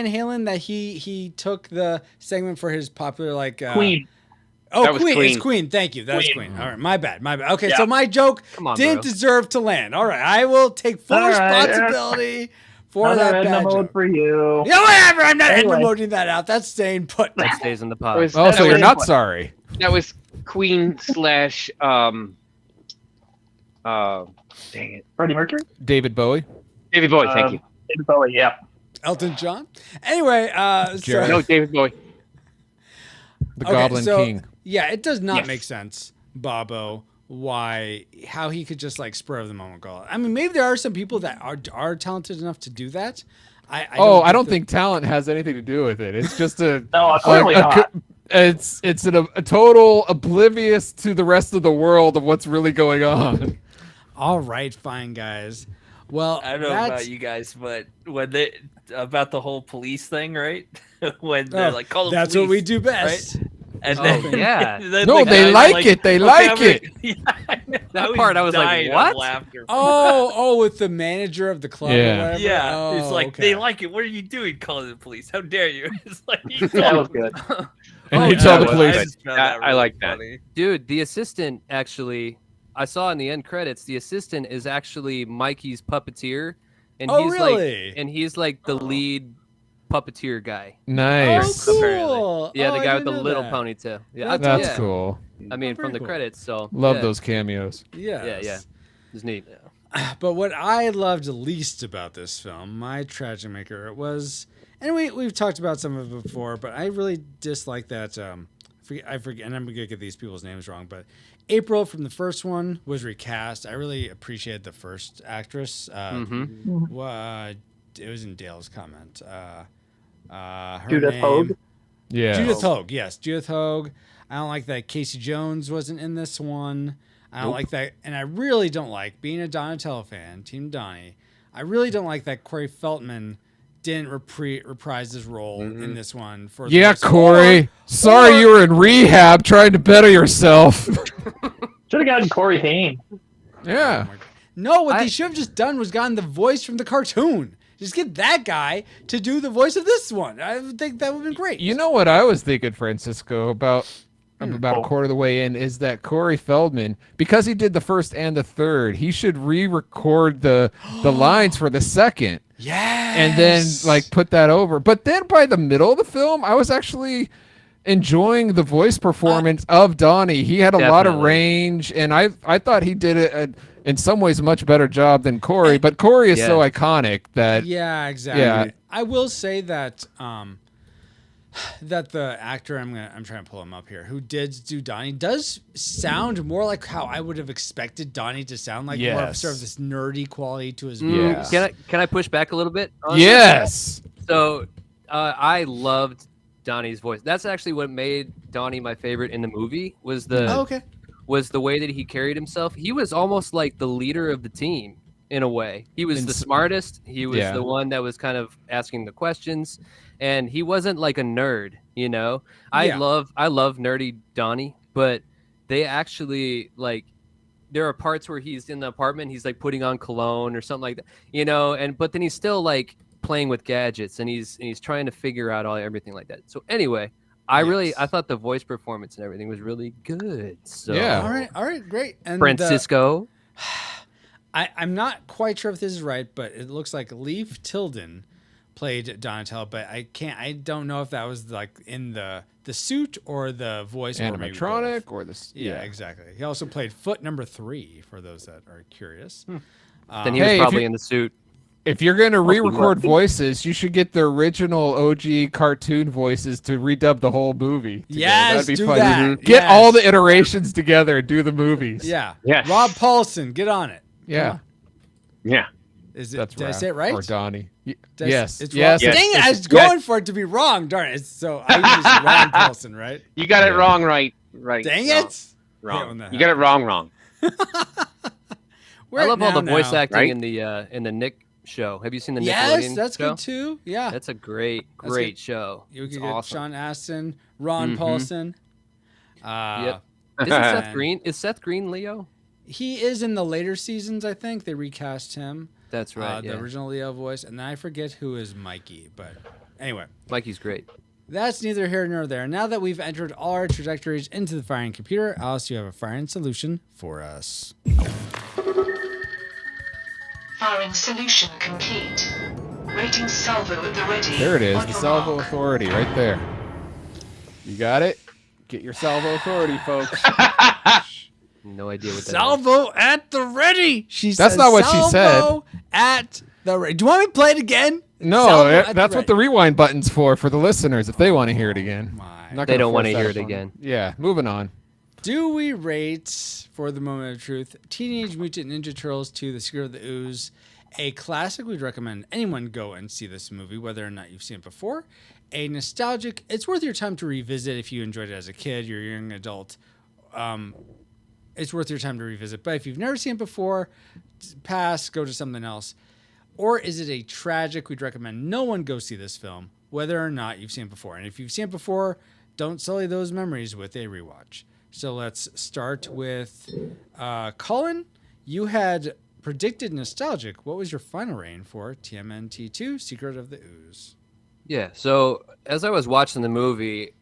Halen that he took the segment for his popular Queen. Oh, That was Queen. Queen. It's Queen. Thank you. That's Queen. All right, my bad. Okay, Yeah. so my joke Come on, didn't bro. deserve to land. All right, I will take full All right, responsibility for Another that Edna bad mode joke. for you. Yeah, whatever. I'm not Anyway. promoting that out. That's staying put. That stays in the It pod. was- Oh, that so you're was- not sorry. That was Queen slash dang it, Freddie Mercury? David Bowie. David Bowie. Thank you. David Bowie, yeah. Elton John. Anyway, Jared. No, David Bowie. The Okay, Goblin so- King. yeah, it does not Yes. make sense, Bobo, how he could just like spur of the moment go. I mean, maybe there are some people that are talented enough to do that. I don't think talent has anything to do with it. It's just a No, clearly not. it's a total oblivious to the rest of the world of what's really going on. All right, fine, guys. Well, I don't know about you guys, but when they about the whole police thing, right? When they're like, call the that's police, what we do best. right? And Oh, then, yeah. then No, the they guy's like it, they "Okay, like I'm gonna-" it. Yeah, I know. That part, I was like, dying of what? laughter. Oh, with the manager of the club. Yeah. Or whatever. Yeah, Oh, it's like okay. they like it. What are you doing, calling the police? How dare you? It's like That was good. And Oh, you yeah, tell the well, police. I just found I that really like that. funny. Dude, the assistant actually, I saw in the end credits, the assistant is actually Mikey's puppeteer, and Oh, he's really? like the lead puppeteer guy. Nice. Oh, Apparently. cool. Yeah, Oh, the I guy with didn't the know little that. ponytail. Yeah, That's That's yeah. cool. I mean, Very from the cool. credits. So Love yeah, those cameos. Yes. Yeah. It's neat. But what I loved least about this film, my tragic maker, was, and we've talked about some of it before, but I really dislike that. I forget, and I'm gonna get these people's names wrong, but April from the first one was recast. I really appreciated the first actress. It was in Dale's comment. Her Judith name, Hogue? Yeah. Judith Hogue, yes, Judith Hogue. I don't like that Casey Jones wasn't in this one. I don't like that, and I really don't like, being a Donatello fan, Team Donnie, I really don't like that Corey Feldman didn't reprise his role in this one. For the Yeah, rest- Corey. Sorry you were in rehab trying to better yourself. Should have gotten Corey Haim. Yeah. No, what they should have just done was gotten the voice from the cartoon. Just get that guy to do the voice of this one. I think that would have been great. You know what I was thinking, Francisco, about a quarter of the way in, is that Corey Feldman, because he did the first and the third, he should re-record the lines for the second. Yes. And then like put that over. But then by the middle of the film, I was actually enjoying the voice performance of Donnie. He had a lot of range, and I thought he did it in some ways a much better job than Corey. But Corey is so iconic that yeah, exactly. Yeah. I will say that that the actor, I'm trying to pull him up here, who did do Donnie, does sound more like how I would have expected Donnie to sound, like more of sort of this nerdy quality to his voice. Can I push back a little bit? Yes. So I loved Donnie's voice. That's actually what made Donnie my favorite in the movie. Was the way that he carried himself. He was almost like the leader of the team in a way. He was the smartest. He was the one that was kind of asking the questions. And he wasn't like a nerd, you know. I love nerdy Donnie, but they actually, like, there are parts where he's in the apartment, he's like putting on cologne or something like that, you know, but then he's still like playing with gadgets, and he's trying to figure out everything like that. So anyway, I thought the voice performance and everything was really good. So All right, great. And Francisco. I'm not quite sure if this is right, but it looks like Leif Tilden played Donatello, but I don't know if that was like in the suit or the voice animatronic or the exactly. He also played Foot Number 3 for those that are curious. Then he was probably in the suit. If you're going to re-record voices, you should get the original OG cartoon voices to redub the whole movie together. Yes, that'd be do fun. that. Get all the iterations together and do the movies. Yeah. Yes. Rob Paulson, get on it. Yeah. Yeah. Is it? That's Did I say it right? Or Donnie. Yes. It's Yes. yes. Dang it, I was going for it to be wrong. Darn it. So I use Rob Paulson, right? You got it wrong, right? Dang wrong. it. Wrong. You got it wrong. I love all the voice acting in the Nick show. Have you seen the Nickelodeon Yes, that's show? good too. Yeah. That's a great show. You It's could get awesome. Sean Astin, Ron Paulson. Yep. Isn't Seth Green? Is Seth Green Leo? He is in the later seasons, I think. They recast him. That's right. The original Leo voice. And then I forget who is Mikey. But anyway. Mikey's great. That's neither here nor there. Now that we've entered all our trajectories into the firing computer, Alice, you have a firing solution for us. Firing solution complete. Rating salvo at the ready. There it is, On the your salvo mark. authority right there. You got it? Get your salvo authority, folks. No idea what that is. Salvo at the ready. That's not what she said. Salvo at the ready. Do you want me to play it again? No, Salvo at that's what the ready. rewind button's for the listeners if they want to hear it again. They don't want to hear it again. Yeah, moving on. Do we rate, for the moment of truth, Teenage Mutant Ninja Turtles 2, The Secret of the Ooze, a classic? We'd recommend anyone go and see this movie, whether or not you've seen it before. A nostalgic, it's worth your time to revisit if you enjoyed it as a kid, you're a young adult. It's worth your time to revisit. But if you've never seen it before, pass, go to something else. Or is it a tragic? We'd recommend no one go see this film, whether or not you've seen it before. And if you've seen it before, don't sully those memories with a rewatch. So let's start with Colin. You had predicted nostalgic. What was your final rating for TMNT 2, Secret of the Ooze? Yeah, so as I was watching the movie,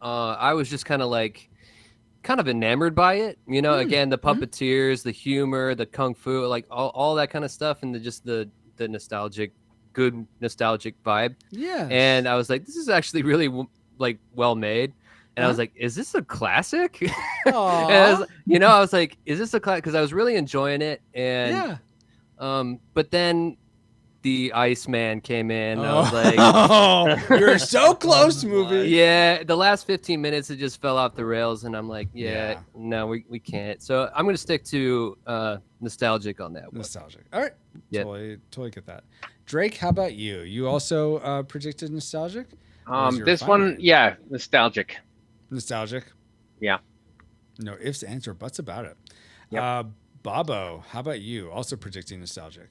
I was just kind of enamored by it. You know, again, the puppeteers, the humor, the kung fu, like all that kind of stuff, and the nostalgic, good nostalgic vibe. Yeah. And I was like, this is actually really like well made. And I was like, is this a classic? And I was like, is this a classic? Because I was really enjoying it. And But then the Iceman came in. I was like, oh, you're so close, movie. yeah, the last 15 minutes it just fell off the rails, and I'm like, no, we can't. So I'm gonna stick to nostalgic on that one. Nostalgic. All right. Yep. Totally get that. Drake, how about you? You also predicted nostalgic? This one, yeah, nostalgic. Nostalgic. Yeah. No ifs, ands, or buts about it. Yep. Bobo, how about you? Also predicting nostalgic.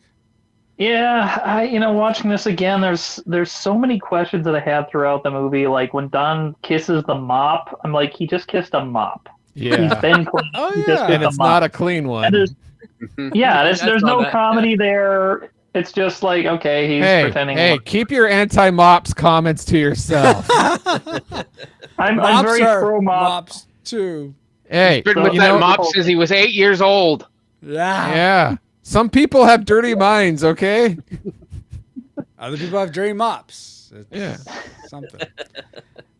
Yeah, watching this again, there's so many questions that I had throughout the movie. Like when Don kisses the mop, I'm like, he just kissed a mop. Yeah. He's been clean. Oh, He just yeah. kissed And a it's mop. not a clean one. There's no comedy there. It's just like, okay, he's pretending. Hey, keep your anti-mops comments to yourself. I'm Mops very are pro mop. mops too. Hey, Been with you that know, mop since he was 8 years old. yeah. Some people have dirty minds, okay? Other people have dirty mops. It's something.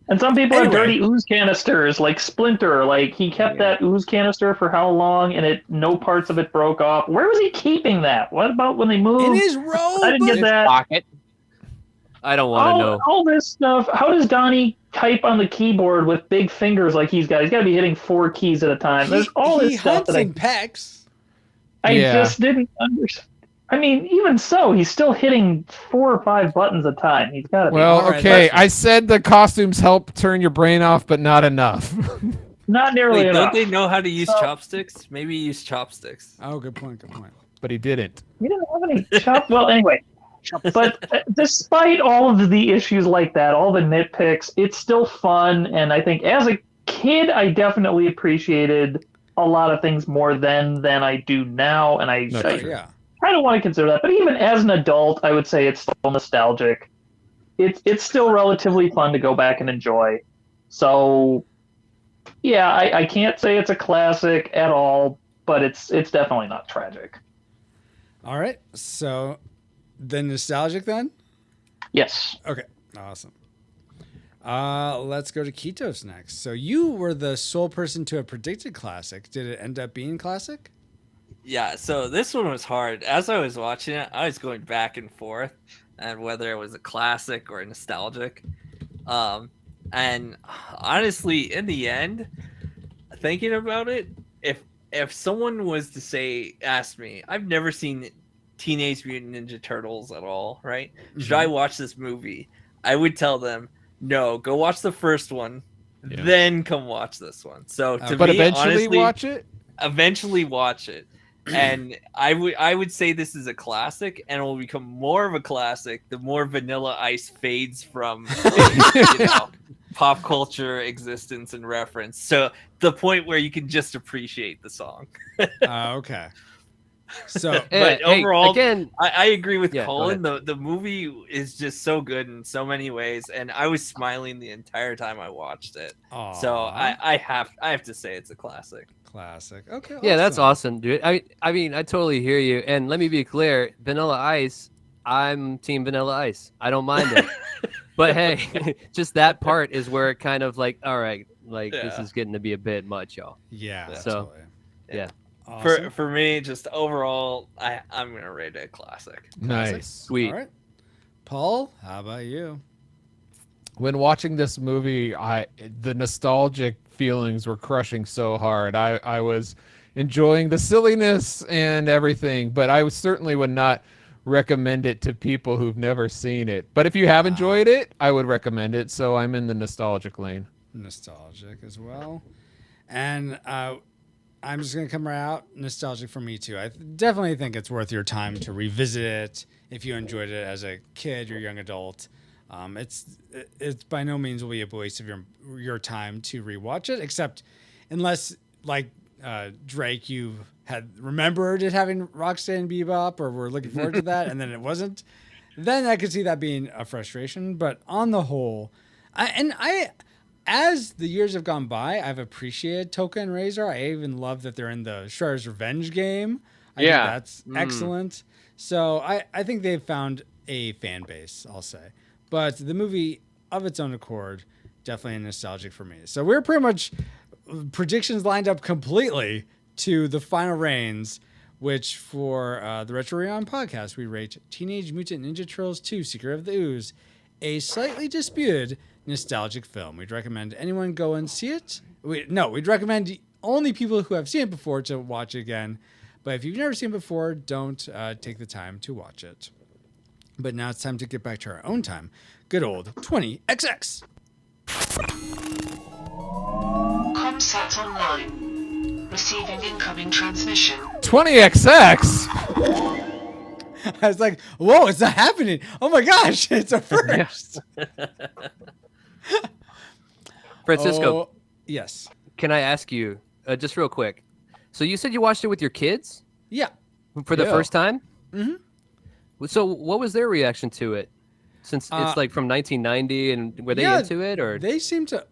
And some people Anyway. have dirty ooze canisters, like Splinter. Like he kept that ooze canister for how long, and no parts of it broke off. Where was he keeping that? What about when they moved? In his robe. I didn't get that. Pocket. I don't want to know. All this stuff. How does Donnie type on the keyboard with big fingers like he's got? He's got to be hitting 4 keys at a time. There's all this stuff hunts that and pecks. I just didn't understand. I mean, even so, he's still hitting 4 or 5 buttons a time. He's got to be. Well, All right, okay, that's- I said the costumes help turn your brain off, but not enough. Not nearly Wait, enough. don't they know how to use chopsticks? Maybe use chopsticks. Oh, good point. Good point. But he didn't. You didn't have any chop. Well, anyway. But despite all of the issues like that, all the nitpicks, it's still fun. And I think as a kid, I definitely appreciated a lot of things more then than I do now. And I Yeah. kind of want to consider that. But even as an adult, I would say it's still nostalgic. It's still relatively fun to go back and enjoy. So, yeah, I can't say it's a classic at all, but it's definitely not tragic. All right. So, then nostalgic then? Yes. Okay. Awesome. Let's go to Ketos next. So you were the sole person to have predicted classic. Did it end up being classic? Yeah, so this one was hard. As I was watching it, I was going back and forth and whether it was a classic or a nostalgic. And honestly, in the end, thinking about it, if someone was to ask me, I've never seen Teenage Mutant Ninja Turtles at all, right? Should I watch this movie? I would tell them, no, go watch the first one, then come watch this one. So But me, eventually honestly, watch it? Eventually watch it. And I would say this is a classic, and it will become more of a classic the more Vanilla Ice fades from pop culture existence and reference. So the point where you can just appreciate the song. Okay. So, but overall, again, I agree with Yeah, go Colin. The movie is just so good in so many ways, and I was smiling the entire time I watched it. So I have to say it's a classic. Classic. Okay. Yeah, that's awesome, dude. I mean, I totally hear you. And let me be clear, Vanilla Ice, I'm team Vanilla Ice. I don't mind it. But hey, just that part is where it kind of like, all right, like this is getting to be a bit much, y'all. Yeah. So, yeah. Awesome. For me, just overall, I'm gonna rate it a classic. Nice. Sweet. All right. Paul, how about you? When watching this movie, the nostalgic feelings were crushing so hard. I was enjoying the silliness and everything, but I certainly would not recommend it to people who've never seen it. But if you have enjoyed it, I would recommend it. So I'm in the nostalgic lane. Nostalgic as well. And I'm just going to come right out. Nostalgic for me too. I definitely think it's worth your time to revisit it if you enjoyed it as a kid or young adult. It's by no means will be a waste of your time to rewatch it, except unless like Drake, you had remembered it having Rocksteady and Bebop, or were looking forward to that, and then it wasn't. Then I could see that being a frustration. But on the whole, as the years have gone by, I've appreciated Toka and Razor. I even love that they're in the Shredder's Revenge game. I think that's excellent. So I think they've found a fan base, I'll say. But the movie, of its own accord, definitely nostalgic for me. So we're pretty much predictions lined up completely to the final reigns, which for the Retro Rewind podcast, we rate Teenage Mutant Ninja Turtles 2 Secret of the Ooze, a slightly disputed nostalgic film. We'd recommend anyone go and see it. We'd recommend only people who have seen it before to watch it again. But if you've never seen it before, don't take the time to watch it. But now it's time to get back to our own time. Good old 20XX. Comsat online. Receiving incoming transmission. 20XX. I was like, whoa, it's not happening. Oh my gosh, it's a first. Francisco, Oh, yes. can I ask you just real quick? So you said you watched it with your kids Yeah. for the Yeah. first time? Mm-hmm. So what was their reaction to it? Since it's like from 1990, and were they into it, or They seem to.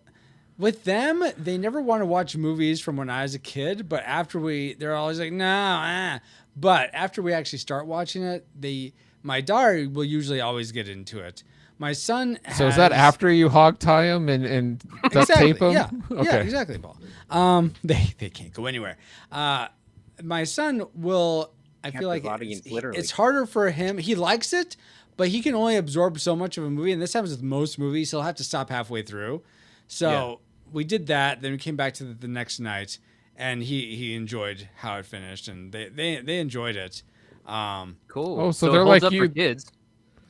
With them, they never want to watch movies from when I was a kid, but they're always like, no. But after we actually start watching it, my daughter will usually always get into it. My son So is that after you hog tie them and duct exactly, tape them? Yeah, Okay. yeah, exactly, Paul. They can't go anywhere. My son will. I feel like audience, literally. it's harder for him. He likes it, but he can only absorb so much of a movie, and this happens with most movies. He'll have to stop halfway through. So we did that. Then we came back to the next night, and he enjoyed how it finished, and they enjoyed it. cool? Oh, so it they're holds like up for you- kids.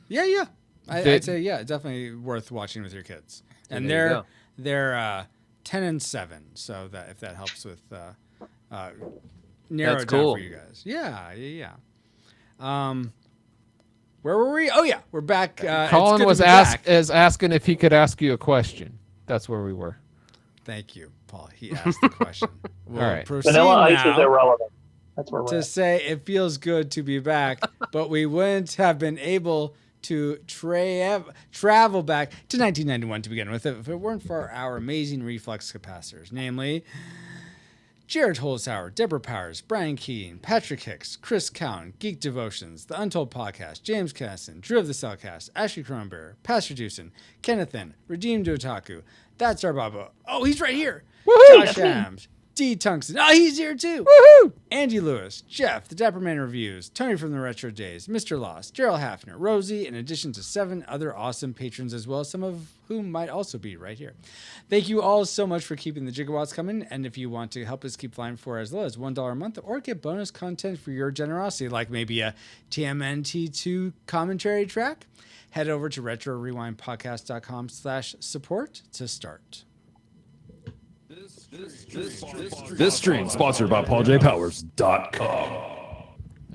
Yeah. They- I'd say definitely worth watching with your kids. And there you they're 10 and 7, so that if that helps with narrow That's it down cool. for you guys. Yeah. Where were we? Oh yeah, we're back. It's Colin good was to be back. asking if he could ask you a question. That's where we were. Thank you, Paul. He asked the question. We'll All right. proceed Vanilla Ice is now irrelevant. That's where we're to at. say it feels good to be back, but we wouldn't have been able to travel back to 1991 to begin with if it weren't for our amazing reflux capacitors, namely Jared Holzhauer, Deborah Powers, Brian Keating, Patrick Hicks, Chris Cowan, Geek Devotions, The Untold Podcast, James Casson, Drew of the Cellcast, Ashley Cronenberg, Pastor Dewson, Kenneth N., Redeemed Otaku, That's Our Baba. Oh, he's right here. Woohoo! Josh Adams, D. Tungsten. Oh, he's here too. Woohoo! Andy Lewis, Jeff, the Dapper Man Reviews, Tony from the Retro Days, Mr. Lost, Gerald Hafner, Rosie, in addition to 7 other awesome patrons as well, some of whom might also be right here. Thank you all so much for keeping the gigawatts coming, and if you want to help us keep flying for as low as $1 a month or get bonus content for your generosity, like maybe a TMNT2 commentary track, head over to retrorewindpodcast.com/support to start. This stream sponsored by PaulJPowers.com.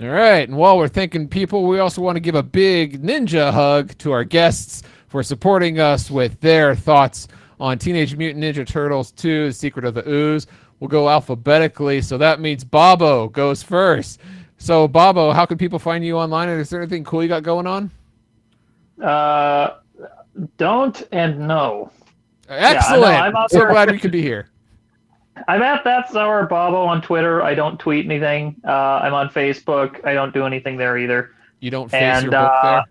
All right, and while we're thanking people, we also want to give a big ninja hug to our guests for supporting us with their thoughts on Teenage Mutant Ninja Turtles 2, The Secret of the Ooze. We'll go alphabetically, so that means Bobo goes first. So, Bobo, how can people find you online? Is there anything cool you got going on? Don't and no. Excellent! I'm out So there. glad we could be here. I'm at That Sour Bobo on Twitter. I don't tweet anything. I'm on Facebook. I don't do anything there either. You don't face your And, book there?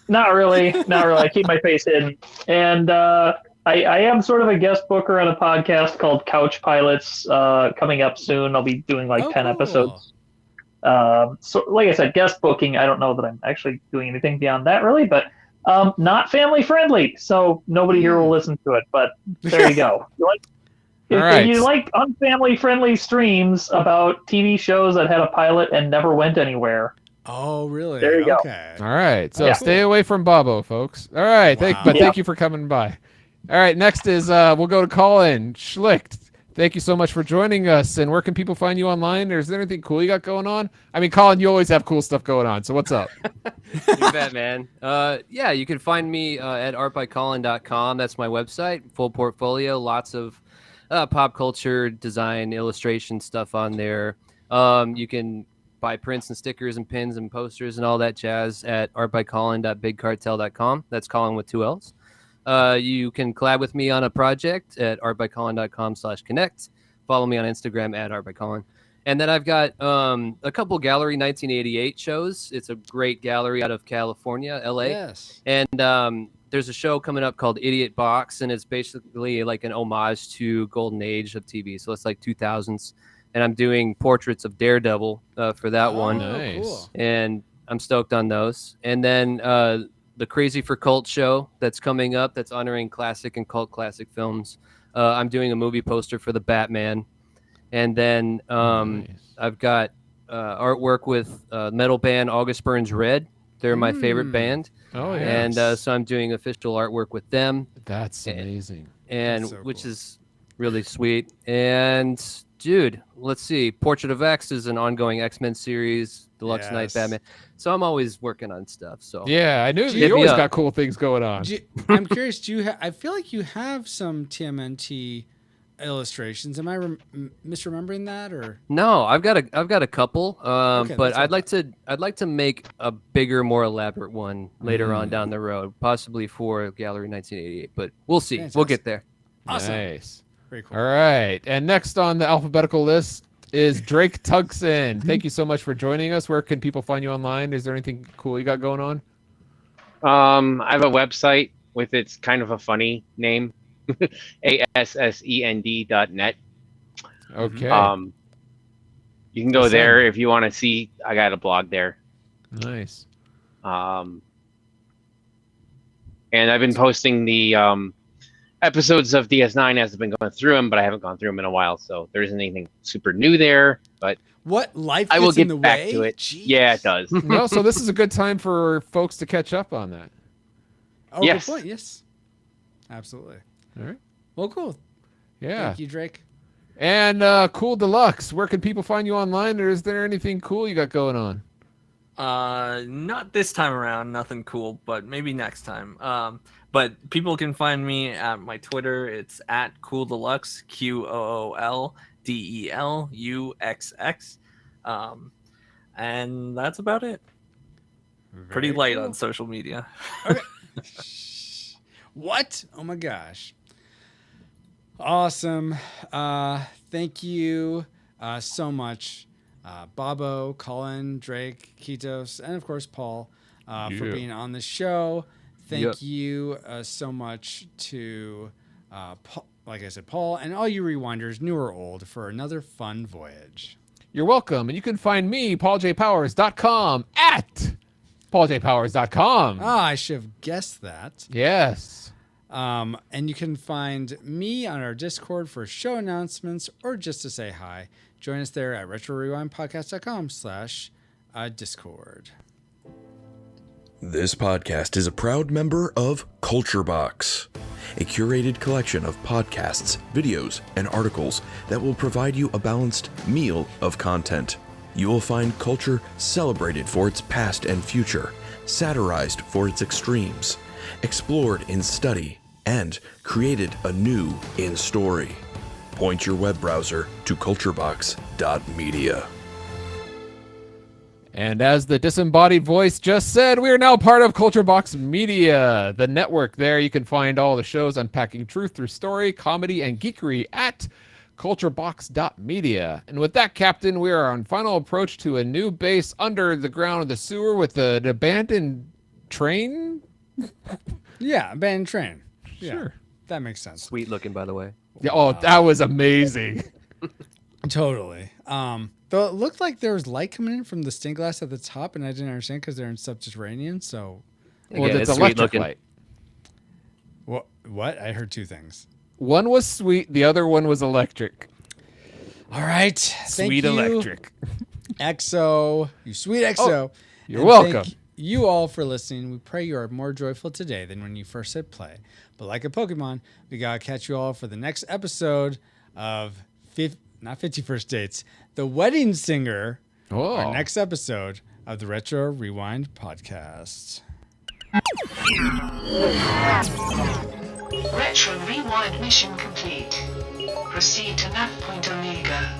Not really. Not really. I keep my face hidden. And I am sort of a guest booker on a podcast called Couch Pilots coming up soon. I'll be doing like 10 cool. episodes. So, like I said, guest booking. I don't know that I'm actually doing anything beyond that, really, but not family friendly. So nobody here will listen to it. But there you go. If you like unfamily friendly streams about TV shows that had a pilot and never went anywhere. Oh, really? There you go. Okay. All right, so Yeah. stay away from Bobo, folks. All right, Wow. thank you for coming by. All right, next is we'll go to Colin Schlicht. Thank you so much for joining us. And where can people find you online? Is there anything cool you got going on? I mean, Colin, you always have cool stuff going on. So what's up? You bet, man. Yeah, you can find me at artbycolin.com. That's my website. Full portfolio, lots of pop culture, design, illustration stuff on there. You can buy prints and stickers and pins and posters and all that jazz at artbycolin.bigcartel.com. That's Colin with 2 L's. You can collab with me on a project at artbycolin.com/connect. Follow me on Instagram at artbycolin. And then I've got a couple Gallery 1988 shows. It's a great gallery out of California, LA. Yes. And there's a show coming up called Idiot Box, and it's basically like an homage to Golden Age of TV. So it's like 2000s and I'm doing portraits of Daredevil for that one. Nice. Cool. And I'm stoked on those. And then the Crazy for Cult show that's coming up, that's honoring classic and cult classic films. I'm doing a movie poster for the Batman. And then Nice. I've got artwork with metal band August Burns Red. They're my favorite band. Oh yeah. And so I'm doing official artwork with them. That's amazing. And That's so which cool. is really sweet. And dude, let's see. Portrait of X is an ongoing X-Men series, Deluxe Night Yes. Batman. So I'm always working on stuff. So Yeah, I knew Hit you me always up. got cool things going on. I'm curious. I feel like you have some TMNT illustrations. Am I misremembering that, or? no, I've got a couple. Okay, But that's I'd like to make a bigger, more elaborate one later on down the road, possibly for Gallery 1988. But we'll see. We'll Fantastic. get there. Awesome. Nice. Very cool. All right. And next on the alphabetical list is Drake Tugson. Thank you so much for joining us. Where can people find you online? Is there anything cool you got going on? I have a website with its kind of a funny name, ASSEND.net. Okay. You can go Ascend. there if you want to see. I got a blog there. Nice. And I've been posting the episodes of DS9 as I've been going through them, but I haven't gone through them in a while, so there isn't anything super new there. But What life I will gets in get the back way? to it. Jeez. Yeah, it does. No, so this is a good time for folks to catch up on that. Oh, Yes. good point. Yes. Absolutely. All right. Well, cool. Yeah. Thank you, Drake. And Cool Deluxe, where can people find you online, or is there anything cool you got going on? Not this time around, nothing cool, but maybe next time. But people can find me at my Twitter. It's at Cool Deluxe, QOOLDELUXX. And that's about it. Pretty Very light cool. on social media. What? Oh my gosh. Awesome. Thank you so much, Bobo, Colin, Drake, Kitos, and of course Paul for Yeah. being on the show. Thank Yep. you so much to, Paul, like I said, Paul, and all you rewinders, new or old, for another fun voyage. You're welcome. And you can find me, pauljpowers.com, at pauljpowers.com. Ah, I should have guessed that. Yes. And you can find me on our Discord for show announcements or just to say hi. Join us there at retrorewindpodcast.com/Discord. This podcast is a proud member of Culture Box, a curated collection of podcasts, videos, and articles that will provide you a balanced meal of content. You will find culture celebrated for its past and future, satirized for its extremes, explored in study, and created anew in story. Point your web browser to culturebox.media. And as the disembodied voice just said, we are now part of Culture Box Media, the network. There you can find all the shows unpacking truth through story, comedy, and geekery at culturebox.media. And with that, Captain, we are on final approach to a new base under the ground of the sewer with an abandoned train. Yeah, abandoned train. Yeah, Sure. that makes sense. Sweet looking, by the way. Yeah, oh, that was amazing. Totally. Though it looked like there was light coming in from the stained glass at the top, and I didn't understand because they're in subterranean. So, Well, Again, it's it's sweet electric looking. light. what? I heard two things. One was sweet, the other one was electric. All right. Thank Sweet you, electric. EXO. You sweet EXO. You're And welcome. Thank you all for listening. We pray you are more joyful today than when you first hit play. But like a Pokemon, we got to catch you all for the next episode of not 51st Dates, The Wedding Singer, Oh. our next episode of the Retro Rewind podcast. Retro Rewind mission complete. Proceed to nav point Omega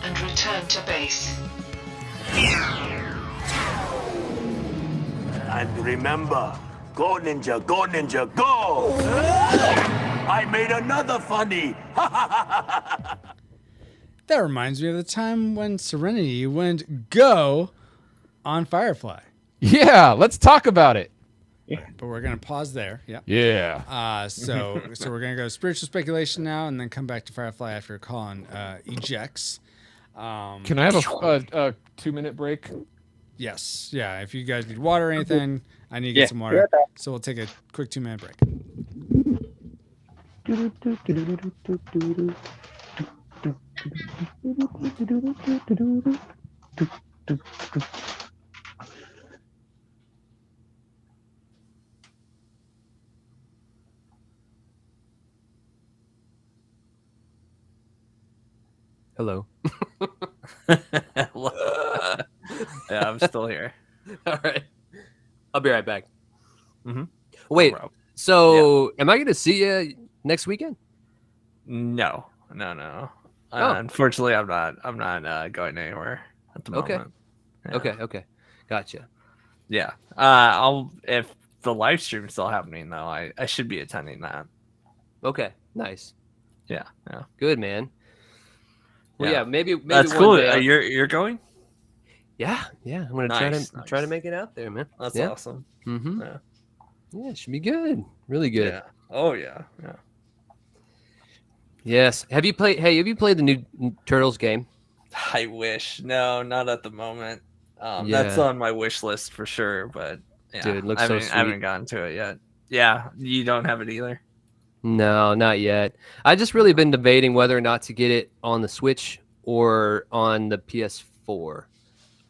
and return to base. And remember, go ninja, go ninja, go! I made another funny! That reminds me of the time when Serenity went go on Firefly. Yeah, let's talk about it. But we're going to pause there. Yeah. Yeah. So we're going to go spiritual speculation now and then come back to Firefly after Colin ejects. Can I have a 2-minute break? Yes. Yeah. If you guys need water or anything, I need to get some water. So we'll take a quick 2-minute break. Hello. Yeah, I'm still here. All right. I'll be right back. Mm-hmm. Wait. So, am I going to see you next weekend? No. Unfortunately, I'm not going anywhere at the moment. Yeah. Okay. Gotcha. Yeah. I'll if the live stream's still happening though, I should be attending that. Okay. Nice. Yeah. Good, man. Well, yeah, maybe that's one cool. day You're going? Yeah. I'm gonna try to make it out there, man. That's awesome. Mm-hmm. Yeah, it should be good. Really good. Yeah. Oh yeah. Yes. Have you played the new Turtles game? I wish. No, not at the moment. That's on my wish list for sure. But yeah, dude, looks I so sweet. haven't gotten to it yet. Yeah, you don't have it either. No, not yet. I just really been debating whether or not to get it on the Switch or on the PS4.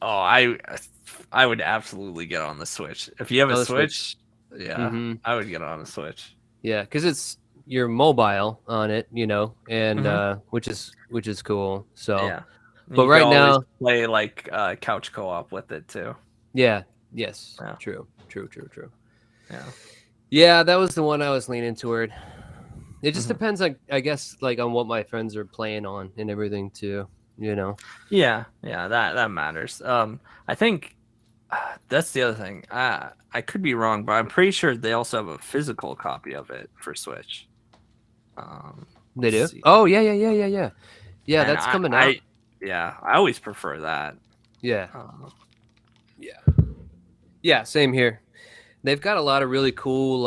Oh, I would absolutely get on the Switch. If you have a Switch, yeah, I would get on the Switch. Yeah, because it's you're mobile on it, and which is cool. So yeah, but right now play like couch co-op with it too. Yeah. Yes. Yeah. True. Yeah. Yeah, that was the one I was leaning toward. It just depends, I guess, on what my friends are playing on and everything too. Yeah, that matters. I think that's the other thing. I could be wrong, but I'm pretty sure they also have a physical copy of it for Switch. They do? Oh, yeah. Yeah, And that's coming out. I always prefer that. Yeah. Yeah, same here. They've got a lot of really cool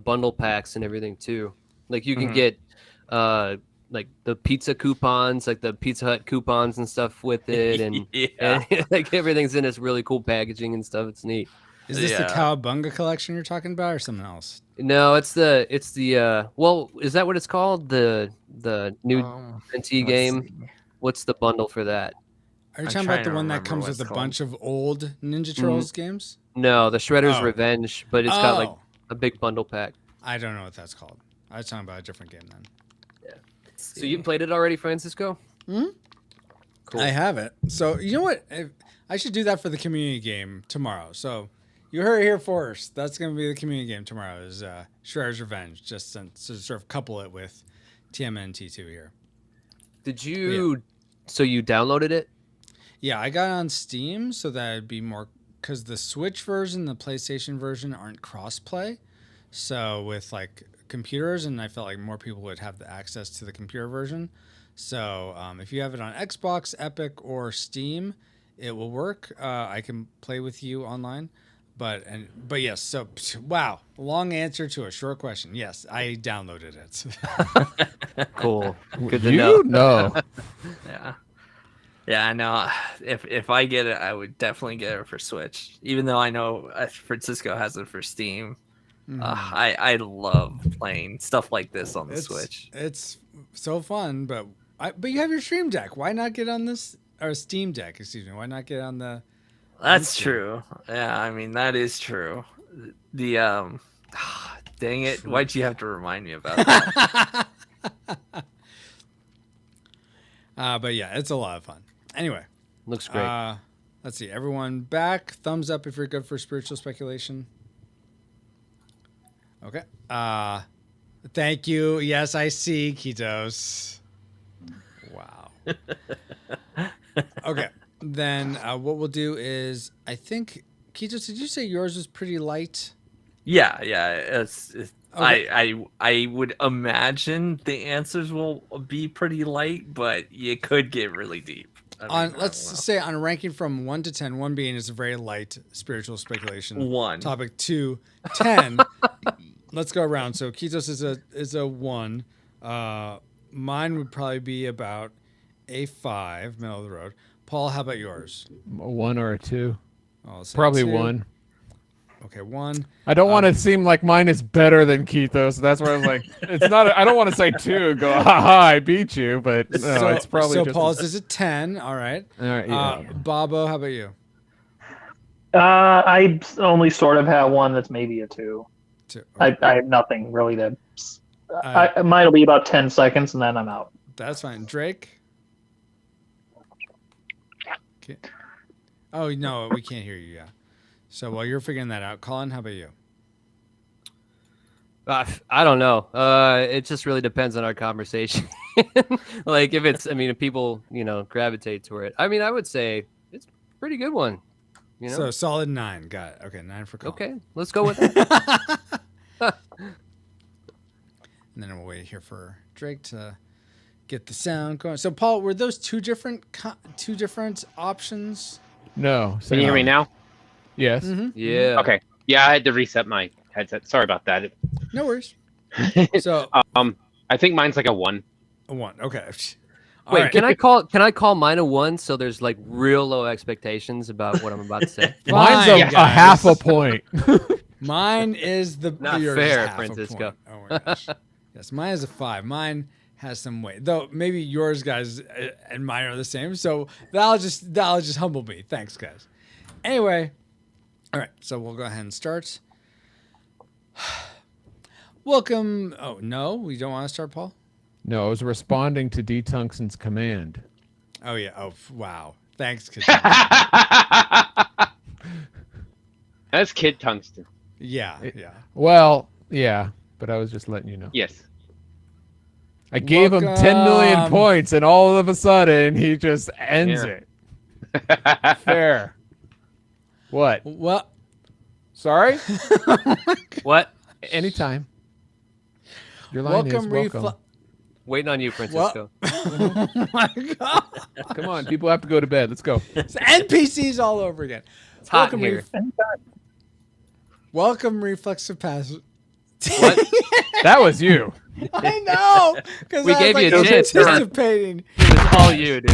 bundle packs and everything too. Like you can get like the pizza coupons, like the Pizza Hut coupons and stuff with it, and, and like everything's in this really cool packaging and stuff. It's neat. Is this the Cowabunga collection you're talking about, or something else? No, it's the well, is that what it's called? The new TMNT game. What's the bundle for that? Are you talking about the one that comes with a bunch of old Ninja Turtles games? No, the Shredder's Revenge, but it's got like a big bundle pack. I don't know what that's called. I was talking about a different game then. Yeah. So you played it already, Francisco? Hmm? Cool. I have it. So you know what? I should do that for the community game tomorrow. So you heard it here first. That's going to be the community game tomorrow. Is Shredder's Revenge? Just to sort of couple it with TMNT 2 here. Did you? Yeah. So you downloaded it? Yeah, I got it on Steam so that it'd be more, because the Switch version, the PlayStation version aren't cross-play. So with computers, and I felt like more people would have the access to the computer version. So if you have it on Xbox, Epic, or Steam, it will work. I can play with you online. But yes, so wow, long answer to a short question. Yes, I downloaded it. Cool. Good to know. No. Yeah, I know. If I get it, I would definitely get it for Switch. Even though I know Francisco has it for Steam. I love playing stuff like this on the Switch. It's so fun, but you have your Stream Deck. Why not get on this, or Steam Deck? Excuse me. Why not get on the? That's true. Yeah, I mean that is true. The dang it! Why'd you have to remind me about that? But yeah, it's a lot of fun. Anyway, looks great. Let's see. Everyone back. Thumbs up if you're good for spiritual speculation. Okay. Thank you. Yes, I see, Kitos. Wow. Okay. Then what we'll do is, I think, Kitos, did you say yours was pretty light? Yeah. It's okay. I would imagine the answers will be pretty light, but you could get really deep. Let's say on a ranking from 1 to 10, 1 being is a very light spiritual speculation 1 topic, 2, 10. Let's go around. So Kitos is a 1. Mine would probably be about a 5, middle of the road. Paul, how about yours? A 1 or a 2. I'll say Probably 2. 1. Okay, 1. I don't want to seem like mine is better than Keithos. So that's why I was like, it's not. I don't want to say 2 and go, haha, I beat you. But no, it's probably so just Paul's is a 10. All right. All right. Yeah. Bobo, how about you? I only sort of have one that's maybe a 2. 2. I have nothing really to. Mine will be about 10 seconds and then I'm out. That's fine. Drake? Okay. Oh, no, we can't hear you. Yeah. So while you're figuring that out, Colin, how about you? I don't know. It just really depends on our conversation. Like if people, gravitate toward it. I mean, I would say it's a pretty good one. So solid 9. Got it. Okay, 9 for Colin. Okay, let's go with that. And then we'll wait here for Drake to get the sound going. So Paul, were those two different options? No. Can you hear me now? Yes. Mm-hmm. Yeah. Okay. Yeah, I had to reset my headset. Sorry about that. No worries. So I think mine's like a 1. A 1. Okay. All Wait, right. can I call mine a 1 so there's like real low expectations about what I'm about to say? Mine's a half a point. Mine is Not yours fair, is half a Francisco. point. Oh my gosh. Yes, mine is a 5. Mine has some weight, though. Maybe yours, guys, and mine are the same. So that'll just humble me. Thanks, guys. Anyway, all right. So we'll go ahead and start. Welcome. Oh no, we don't want to start, Paul. No, I was responding to D. Tungsten's command. Oh yeah. Oh wow. Thanks, Kid. That's Kid Tungsten. Yeah. Well, yeah, but I was just letting you know. Yes. I gave him 10 million points, and all of a sudden he just ends it. Fair. What? What? Sorry? What? Anytime. Your line is welcome. Waiting on you, Francisco. Oh my god! Come on, people have to go to bed. Let's go. It's NPCs all over again. It's hot in here. Welcome, Reflexive Pass. What? That was you. I know, because We gave you a chance. Anticipating. It was all you, dude.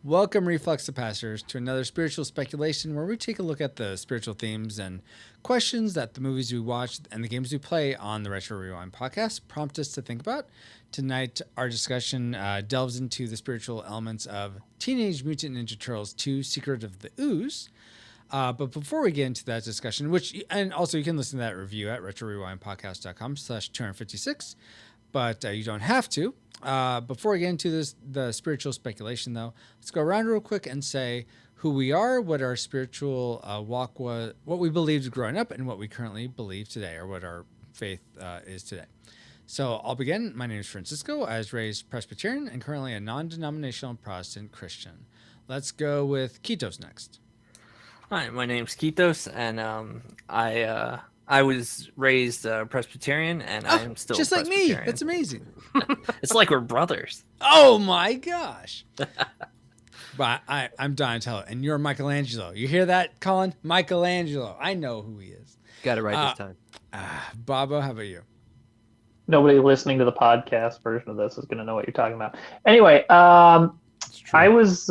Welcome, Reflexive Passers, to another spiritual speculation where we take a look at the spiritual themes and questions that the movies we watch and the games we play on the Retro Rewind podcast prompt us to think about. Tonight, our discussion delves into the spiritual elements of Teenage Mutant Ninja Turtles 2: Secret of the Ooze. But before we get into that discussion, and also you can listen to that review at retrorewindpodcast.com/256, but you don't have to. Before we get into the spiritual speculation, though, let's go around real quick and say who we are, what our spiritual walk was, what we believed growing up, and what we currently believe today, or what our faith is today. So I'll begin. My name is Francisco. I was raised Presbyterian and currently a non-denominational Protestant Christian. Let's go with Ketos next. Hi, my name's Ketos, and I was raised Presbyterian, and I am still just like me. Presbyterian. That's amazing. It's like we're brothers. Oh my gosh! But I'm Donatello, and you're Michelangelo. You hear that, Colin? Michelangelo. I know who he is. Got it right this time. Bobo, how about you? Nobody listening to the podcast version of this is going to know what you're talking about. Anyway, I was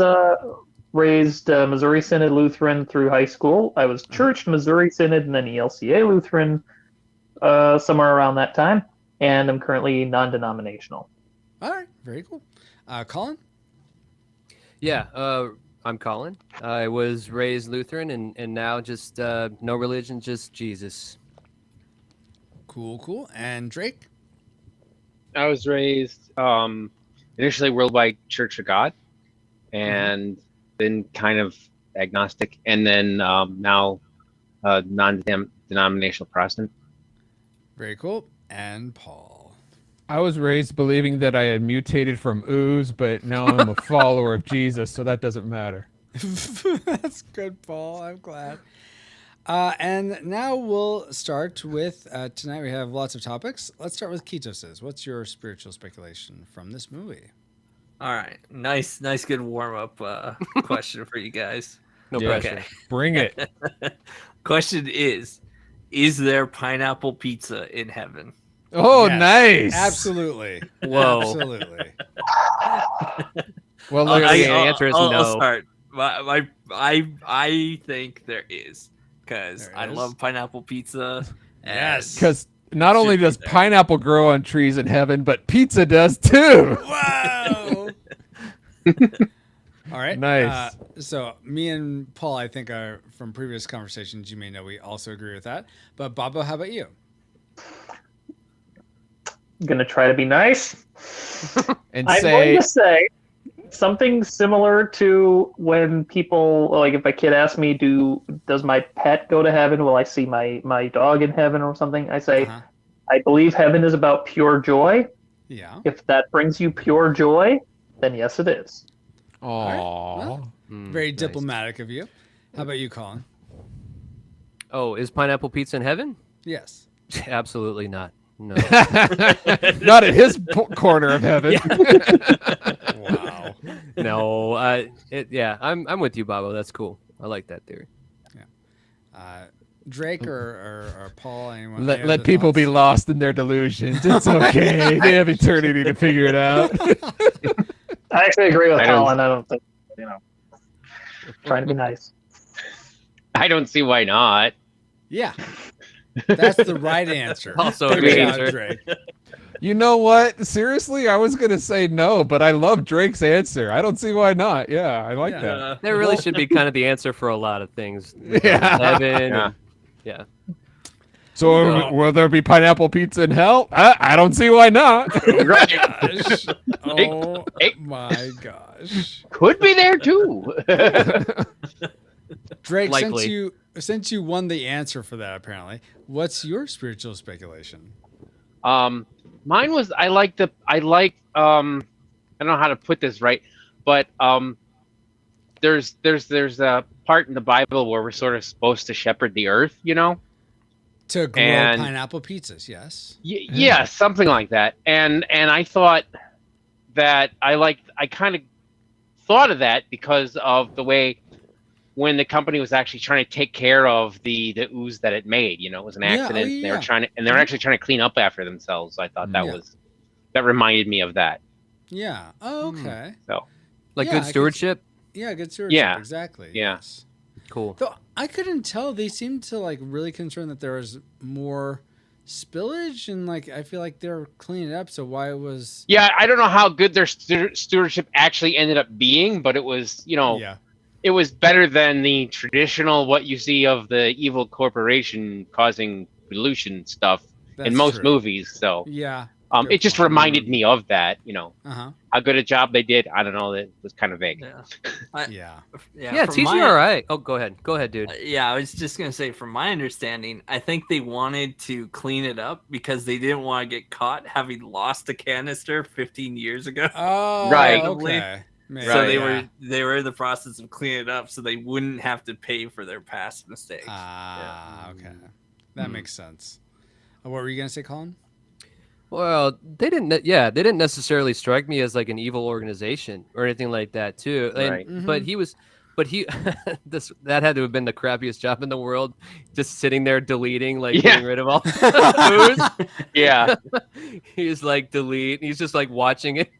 raised Missouri Synod Lutheran through high school. I was churched Missouri Synod and then ELCA Lutheran somewhere around that time. And I'm currently non-denominational. All right. Very cool. Colin? Yeah, I'm Colin. I was raised Lutheran and now just no religion, just Jesus. Cool. And Drake? I was raised initially Worldwide Church of God and then kind of agnostic, and then now non-denominational Protestant. Very cool. And Paul? I was raised believing that I had mutated from Ooze, but now I'm a follower of Jesus, so that doesn't matter. That's good, Paul. I'm glad. And now we'll start with, tonight we have lots of topics. Let's start with Ketos's. What's your spiritual speculation from this movie? All right, nice, good warm up question for you guys. No pressure. Okay. Bring it. Question is there pineapple pizza in heaven? Oh, Yes, nice. Absolutely. Whoa. Absolutely. Well, Look, look, the answer is I'll no. start. I think there is because There I is? love pineapple pizza. Yes. because not only Should be does there. pineapple grow on trees in heaven, but pizza does too. Whoa. All right. Nice. So me and Paul, I think, are from previous conversations. You may know we also agree with that. But Babo, how about you? I'm gonna try to be nice. And I'm going to say something similar to when people, like, if a kid asks me, does my pet go to heaven? Will I see my dog in heaven or something? I say, Uh-huh. I believe heaven is about pure joy. Yeah. If that brings you pure joy, then yes, it is. Aww. Well, very diplomatic of you. How about you, Colin? Oh, is pineapple pizza in heaven? Yes. Absolutely not. No. Not at his corner of heaven. Wow. No. Yeah. I'm with you, Babo. That's cool. I like that theory. Drake or Paul? Anyone? Let any other people be thoughts? lost in their delusions. It's okay. They have eternity to figure it out. I actually agree with I don't- Colin. I don't think, trying to be nice. I don't see why not. Yeah. That's the right answer. Also Good a good job, answer. Drake. You know what? Seriously, I was gonna say no, but I love Drake's answer. I don't see why not. Yeah, I like that. That really should be kind of the answer for a lot of things. Yeah. Heaven. Yeah. And, yeah. So will there be pineapple pizza in hell? I don't see why not. Gosh. Oh my gosh. Could be there too. Drake, Likely. since you won the answer for that, apparently, what's your spiritual speculation? Mine was I don't know how to put this right, but there's a part in the Bible where we're sort of supposed to shepherd the earth, To grow And- pineapple pizzas, yes. Yeah, something like that. And I thought that I kind of thought of that because of the way when the company was actually trying to take care of the ooze that it made, it was an Yeah, oh, accident. They were yeah. they were actually trying to clean up after themselves. I thought that Yeah. that reminded me of that. Yeah. Oh, okay. So Like Yeah, good I could- stewardship? Yeah, good stewardship. Yeah. Exactly. Yeah. Yes. Cool. Though I couldn't tell. They seemed to really concerned that there was more spillage, and I feel like they're cleaning it up. So why was? yeah, I don't know how good their stewardship actually ended up being, but it was Yeah. it was better than the traditional what you see of the evil corporation causing pollution stuff That's in most true. movies. So Yeah. it just reminded me of that. Uh huh. How good a job they did. I don't know. That was kind of vague. Yeah. Yeah. Yeah, from my- TGRI. Oh, go ahead. Go ahead, dude. Yeah, I was just gonna say, from my understanding, I think they wanted to clean it up because they didn't want to get caught having lost a canister 15 years ago. Oh, Right. Okay. Maybe, So yeah. they were in the process of cleaning it up, so they wouldn't have to pay for their past mistakes. Ah, okay. That makes sense. What were you gonna say, Colin? Well, they didn't necessarily strike me as like an evil organization or anything like that, too. And, Right. But he that had to have been the crappiest job in the world, just sitting there deleting, Yeah. getting rid of all food. Yeah. He's like delete. He's just like watching it.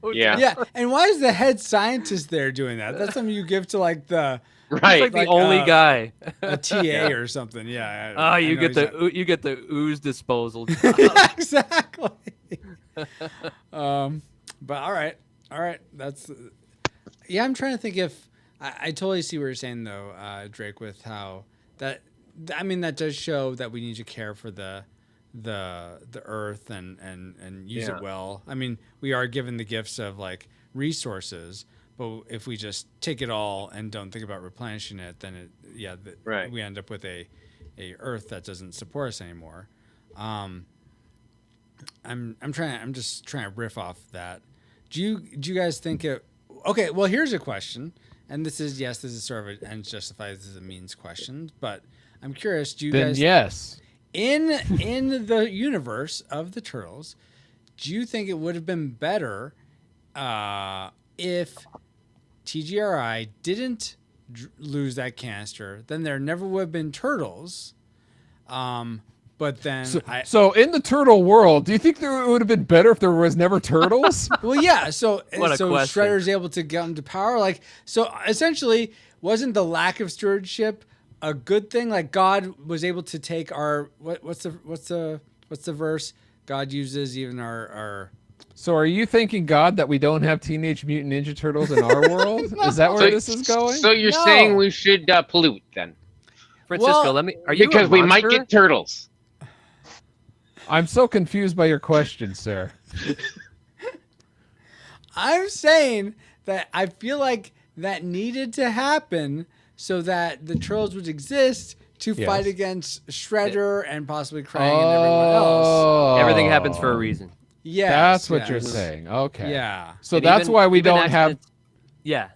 go Yeah. Yeah, and why is the head scientist there doing that? That's something you give to the He's Right. like the only guy. a TA or something. Yeah. Oh, I you know get he's you get the ooze disposal. not- exactly. But all right. That's yeah. I'm trying to think if I totally see what you're saying though, Drake, with how that. I mean, that does show that we need to care for the earth and use Yeah. it well. I mean, we are given the gifts of resources, but if we just take it all and don't think about replenishing it, then Right. we end up with a earth that doesn't support us anymore. I'm just trying to riff off that. Do you guys think it? Okay, well here's a question, and this is sort of an ends justifies as a means question, but I'm curious. Do you Then guys yes. in the universe of the Turtles, do you think it would have been better if TGRI didn't lose that canister? Then there never would have been Turtles. But then so in the turtle world, do you think it would have been better if there was never turtles? well, yeah. So What a question. Shredder's able to get into power. Like, so essentially, wasn't the lack of stewardship a good thing? Like, God was able to take our what's the verse God uses even our. So are you thanking God that we don't have Teenage Mutant Ninja Turtles in our world? Is that where this is going? So you're saying we should pollute then? Francisco, Well, are you because a we might monster? get turtles. I'm so confused by your question, sir. I'm saying that I feel like that needed to happen so that the Turtles would exist to fight against Shredder and possibly Krang and everyone else. Everything happens for a reason. Yeah, That's what you're saying. Okay. Yeah. So And that's even- why we even don't have. accidents- Yeah.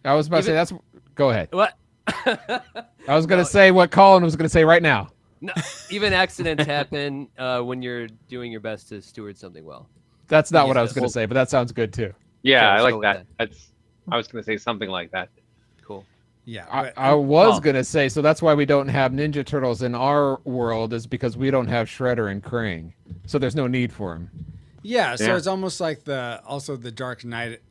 I was about to say that's. Go ahead. What? I was going to say what Colin was going to say right now. No, even accidents happen when you're doing your best to steward something well. That's not what I was going to say, but that sounds good too. Yeah, Okay, I let's like go with that. That's. I was going to say something like that. Cool. Yeah. I was going to say, so that's why we don't have Ninja Turtles in our world is because we don't have Shredder and Krang. So there's no need for them. Yeah, so Yeah. it's almost like the Dark Knight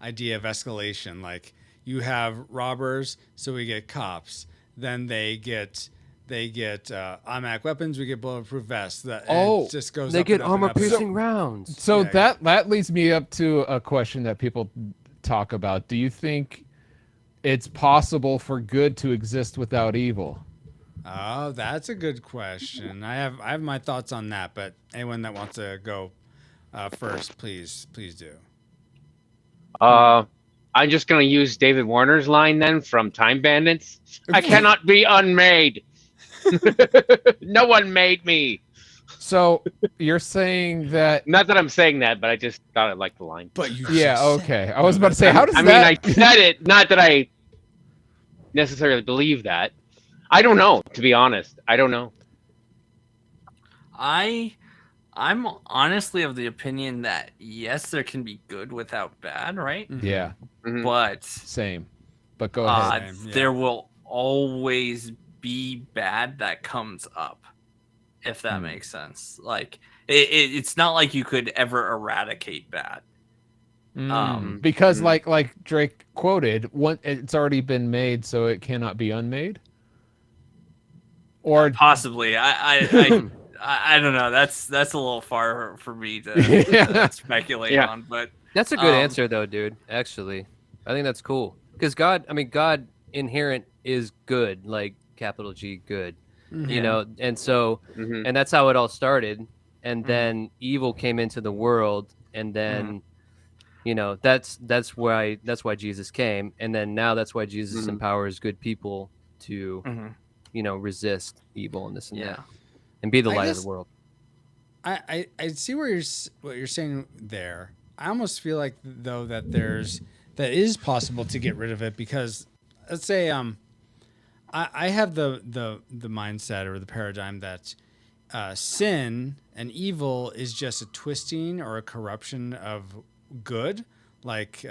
idea of escalation. Like you have robbers, so we get cops. Then they get automatic weapons. We get bulletproof vests. It just goes. They up get and up and up and up. armor-piercing rounds. So Yeah. that leads me up to a question that people talk about. Do you think it's possible for good to exist without evil? Oh, that's a good question. I have my thoughts on that, but anyone that wants to go first, please do. I'm just going to use David Warner's line then from Time Bandits. I cannot be unmade. No one made me. So you're saying that? Not that I'm saying that, but I just thought I liked the line. But you Yeah. Okay. I was about to say, how does I that? mean, I said it. Not that I necessarily believe that. I don't know, to be honest. I don't know. I'm honestly of the opinion that yes, there can be good without bad, right? Yeah. Mhm. But Same. But go ahead. Same, yeah. there will always be bad that comes up, if that makes sense. Like it's not like you could ever eradicate bad. Because like Drake quoted, it's already been made, so it cannot be unmade. Or Possibly, I don't know. That's a little far for me to speculate on, but That's a good answer, though, dude. Actually, I think that's cool because God inherent is good, like capital G, good. You know, and so, and that's how it all started. And then evil came into the world, and then, you know, that's why Jesus came, and then now that's why Jesus empowers good people to, you know, resist evil and this and that, and be the light of the world. I see what you're saying there. I almost feel like though that is possible to get rid of it because let's say I have the mindset or the paradigm that sin and evil is just a twisting or a corruption of good. Like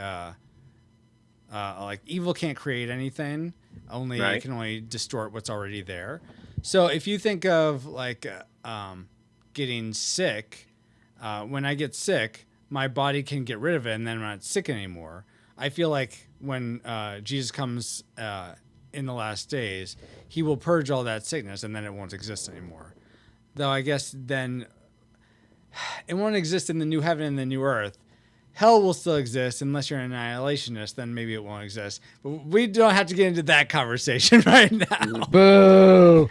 evil can't create anything. It can only distort what's already there. So if you think of like getting sick, when I get sick, my body can get rid of it, and then I'm not sick anymore. I feel like when Jesus comes in the last days, he will purge all that sickness, and then it won't exist anymore. Though I guess then it won't exist in the new heaven and the new earth. Hell will still exist unless you're an annihilationist. Then maybe it won't exist. But we don't have to get into that conversation right now. Boo.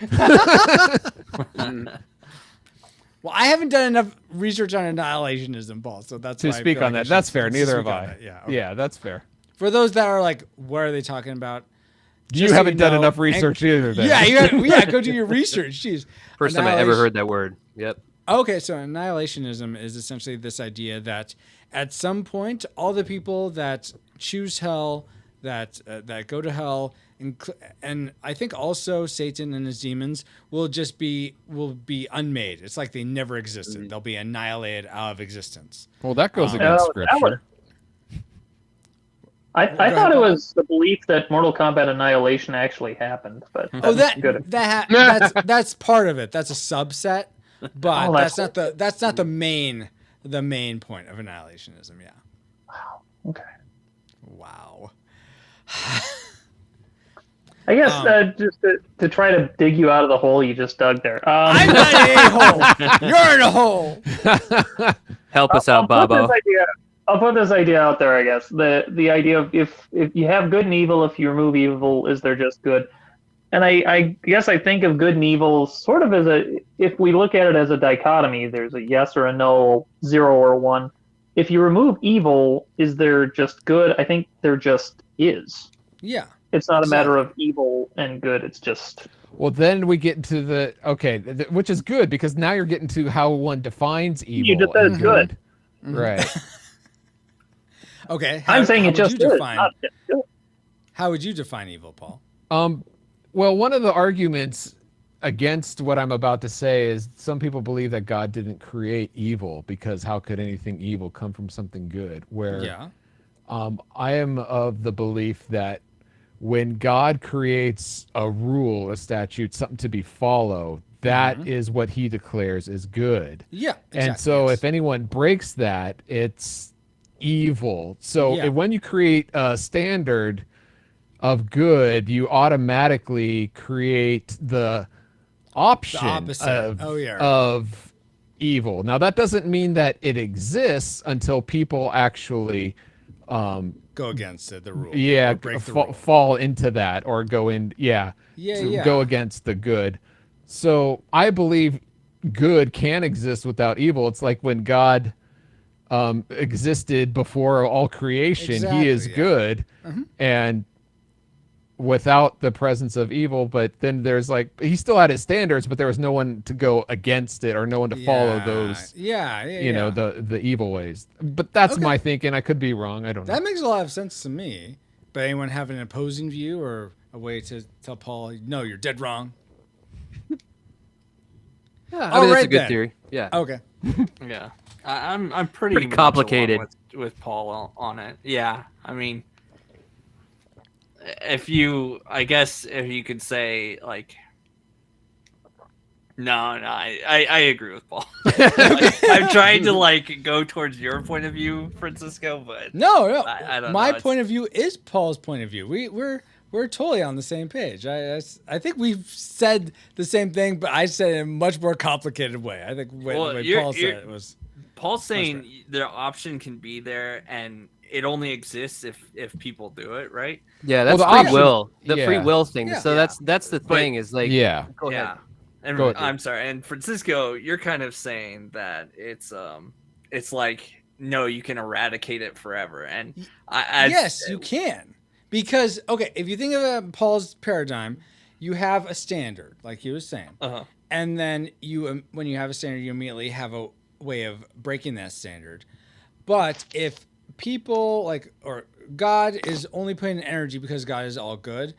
Well, I haven't done enough research on annihilationism, Paul. So that's To why I speak feel on like I that. That's should fair. Neither speak have on I. it. Yeah. Okay. Yeah, that's fair. For those that are like, what are they talking about? You Just so haven't done know, enough research either. Then. Yeah, go do your research. Jeez. First time I ever heard that word. Yep. Okay, so annihilationism is essentially this idea that at some point, all the people that choose hell, that go to hell, and I think also Satan and his demons will be unmade. It's like they never existed. They'll be annihilated out of existence. Well, that goes against scripture. I Go thought ahead, it Papa. was the belief that Mortal Kombat Annihilation actually happened, but Oh, that's good. that's part of it. That's a subset, but Oh, that's that's not the main point of annihilationism. Yeah. Okay. Wow. I guess just to try to dig you out of the hole you just dug there. I'm not a hole. You're in a hole. Help us out, Bobo. I'll put this idea out there. I guess the idea of if you have good and evil, if you remove evil, is there just good? And I guess I think of good and evil sort of as if we look at it as a dichotomy, there's a yes or a no, 0 or 1. If you remove evil, is there just good? I think there just is. Yeah. It's not a matter of evil and good. It's just. Well, then we get into which is good because now you're getting to how one defines evil. You just said good. Right. Okay. I'm saying it just is. Not just good. How would you define evil, Paul? Well, one of the arguments against what I'm about to say is some people believe that God didn't create evil because how could anything evil come from something good? Where I am of the belief that when God creates a rule, a statute, something to be followed, that is what he declares is good. Yeah. Exactly, and so if anyone breaks that, it's evil. So when you create a standard of good, you automatically create the option of evil. Now, that doesn't mean that it exists until people actually go against it, the rule. Yeah, break the rule. fall into that or go in. Go against the good. So I believe good can exist without evil. It's like when God existed before all creation, he is good, and without the presence of evil. But then there's he still had his standards, but there was no one to go against it or no one to follow those. The evil ways. But that's my thinking. I could be wrong. I don't know. That makes a lot of sense to me. But anyone have an opposing view or a way to tell Paul, no, you're dead wrong? Yeah, I mean, that's a good theory. Yeah. Okay. Yeah. I'm pretty complicated with Paul on it. Yeah. I mean, if you could say I agree with Paul. I'm trying to go towards your point of view, Francisco, but no, I don't my know. point of view is Paul's point of view. We're totally on the same page. I think we've said the same thing, but I said it in a much more complicated way. I think the way Paul said it was. Paul's saying the option can be there, and it only exists if people do it, right? Yeah, that's free will. The free will thing. Yeah. So that's the thing is Go ahead. Yeah. And I'm sorry. And Francisco, you're kind of saying that it's no, you can eradicate it forever. And yes, you can. Because, if you think of Paul's paradigm, you have a standard, like he was saying. And then when you have a standard, you immediately have a way of breaking that standard. But if people or God is only putting energy because God is all good,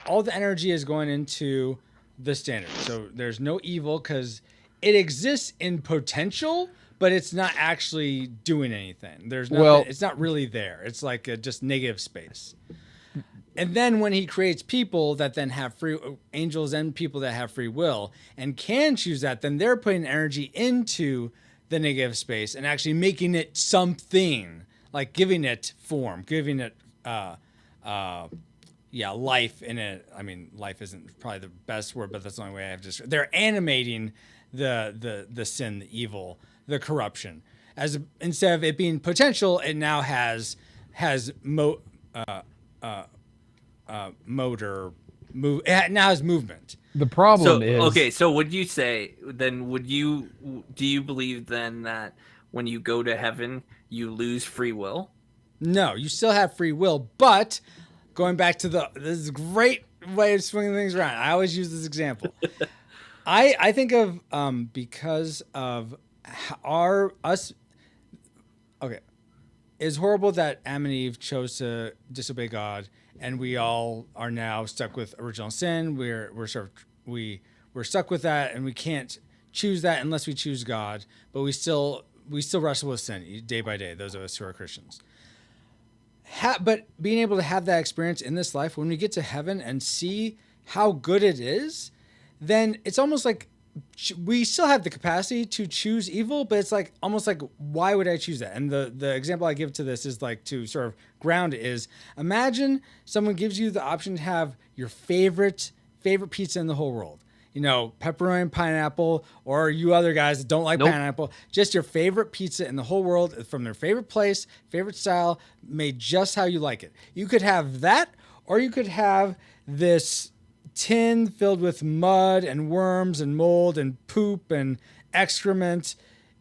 all the energy is going into the standard. So there's no evil because it exists in potential, but it's not actually doing anything. It's not really there. It's like just negative space. And then when he creates people that then have angels and people that have free will and can choose that, then they're putting energy into the negative space and actually making it something, like giving it form, giving it life in it. I mean, life isn't probably the best word, but that's the only way I've just. They're animating the sin, the evil, the corruption. Instead of it being potential, it now has it now has movement. The problem is so would you say then? Do you believe then that when you go to heaven you lose free will? No, you still have free will, but going back to this is a great way of swinging things around. I always use this example. I think of because of it's horrible that Adam and Eve chose to disobey God, and we all are now stuck with original sin. We're stuck with that, and we can't choose that unless we choose God. But we still wrestle with sin day by day. Those of us who are Christians. but being able to have that experience in this life, when we get to heaven and see how good it is, then it's almost like we still have the capacity to choose evil, but it's like almost like, why would I choose that? And the example I give to this is like to sort of ground is, imagine someone gives you the option to have your favorite pizza in the whole world. You know, pepperoni and pineapple, or you other guys that don't like pineapple, just your favorite pizza in the whole world from their favorite place, favorite style, made just how you like it. You could have that, or you could have this tin filled with mud and worms and mold and poop and excrement,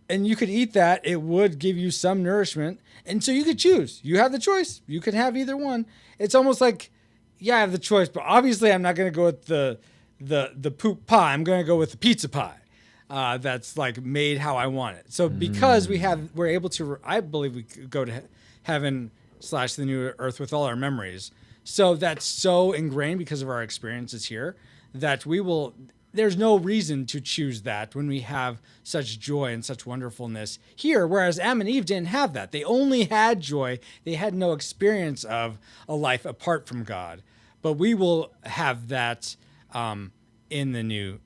and you could eat that. It would give you some nourishment, and so you could choose. You have the choice. You could have either one. It's almost like, yeah, I have the choice, but obviously I'm not going to go with the poop pie. I'm going to go with the pizza pie. That's like made how I want it. So because we're able to, I believe we could go to heaven / the new earth with all our memories. So that's so ingrained because of our experiences here that there's no reason to choose that when we have such joy and such wonderfulness here. Whereas Adam and Eve didn't have that. They only had joy. They had no experience of a life apart from God. But we will have that in the new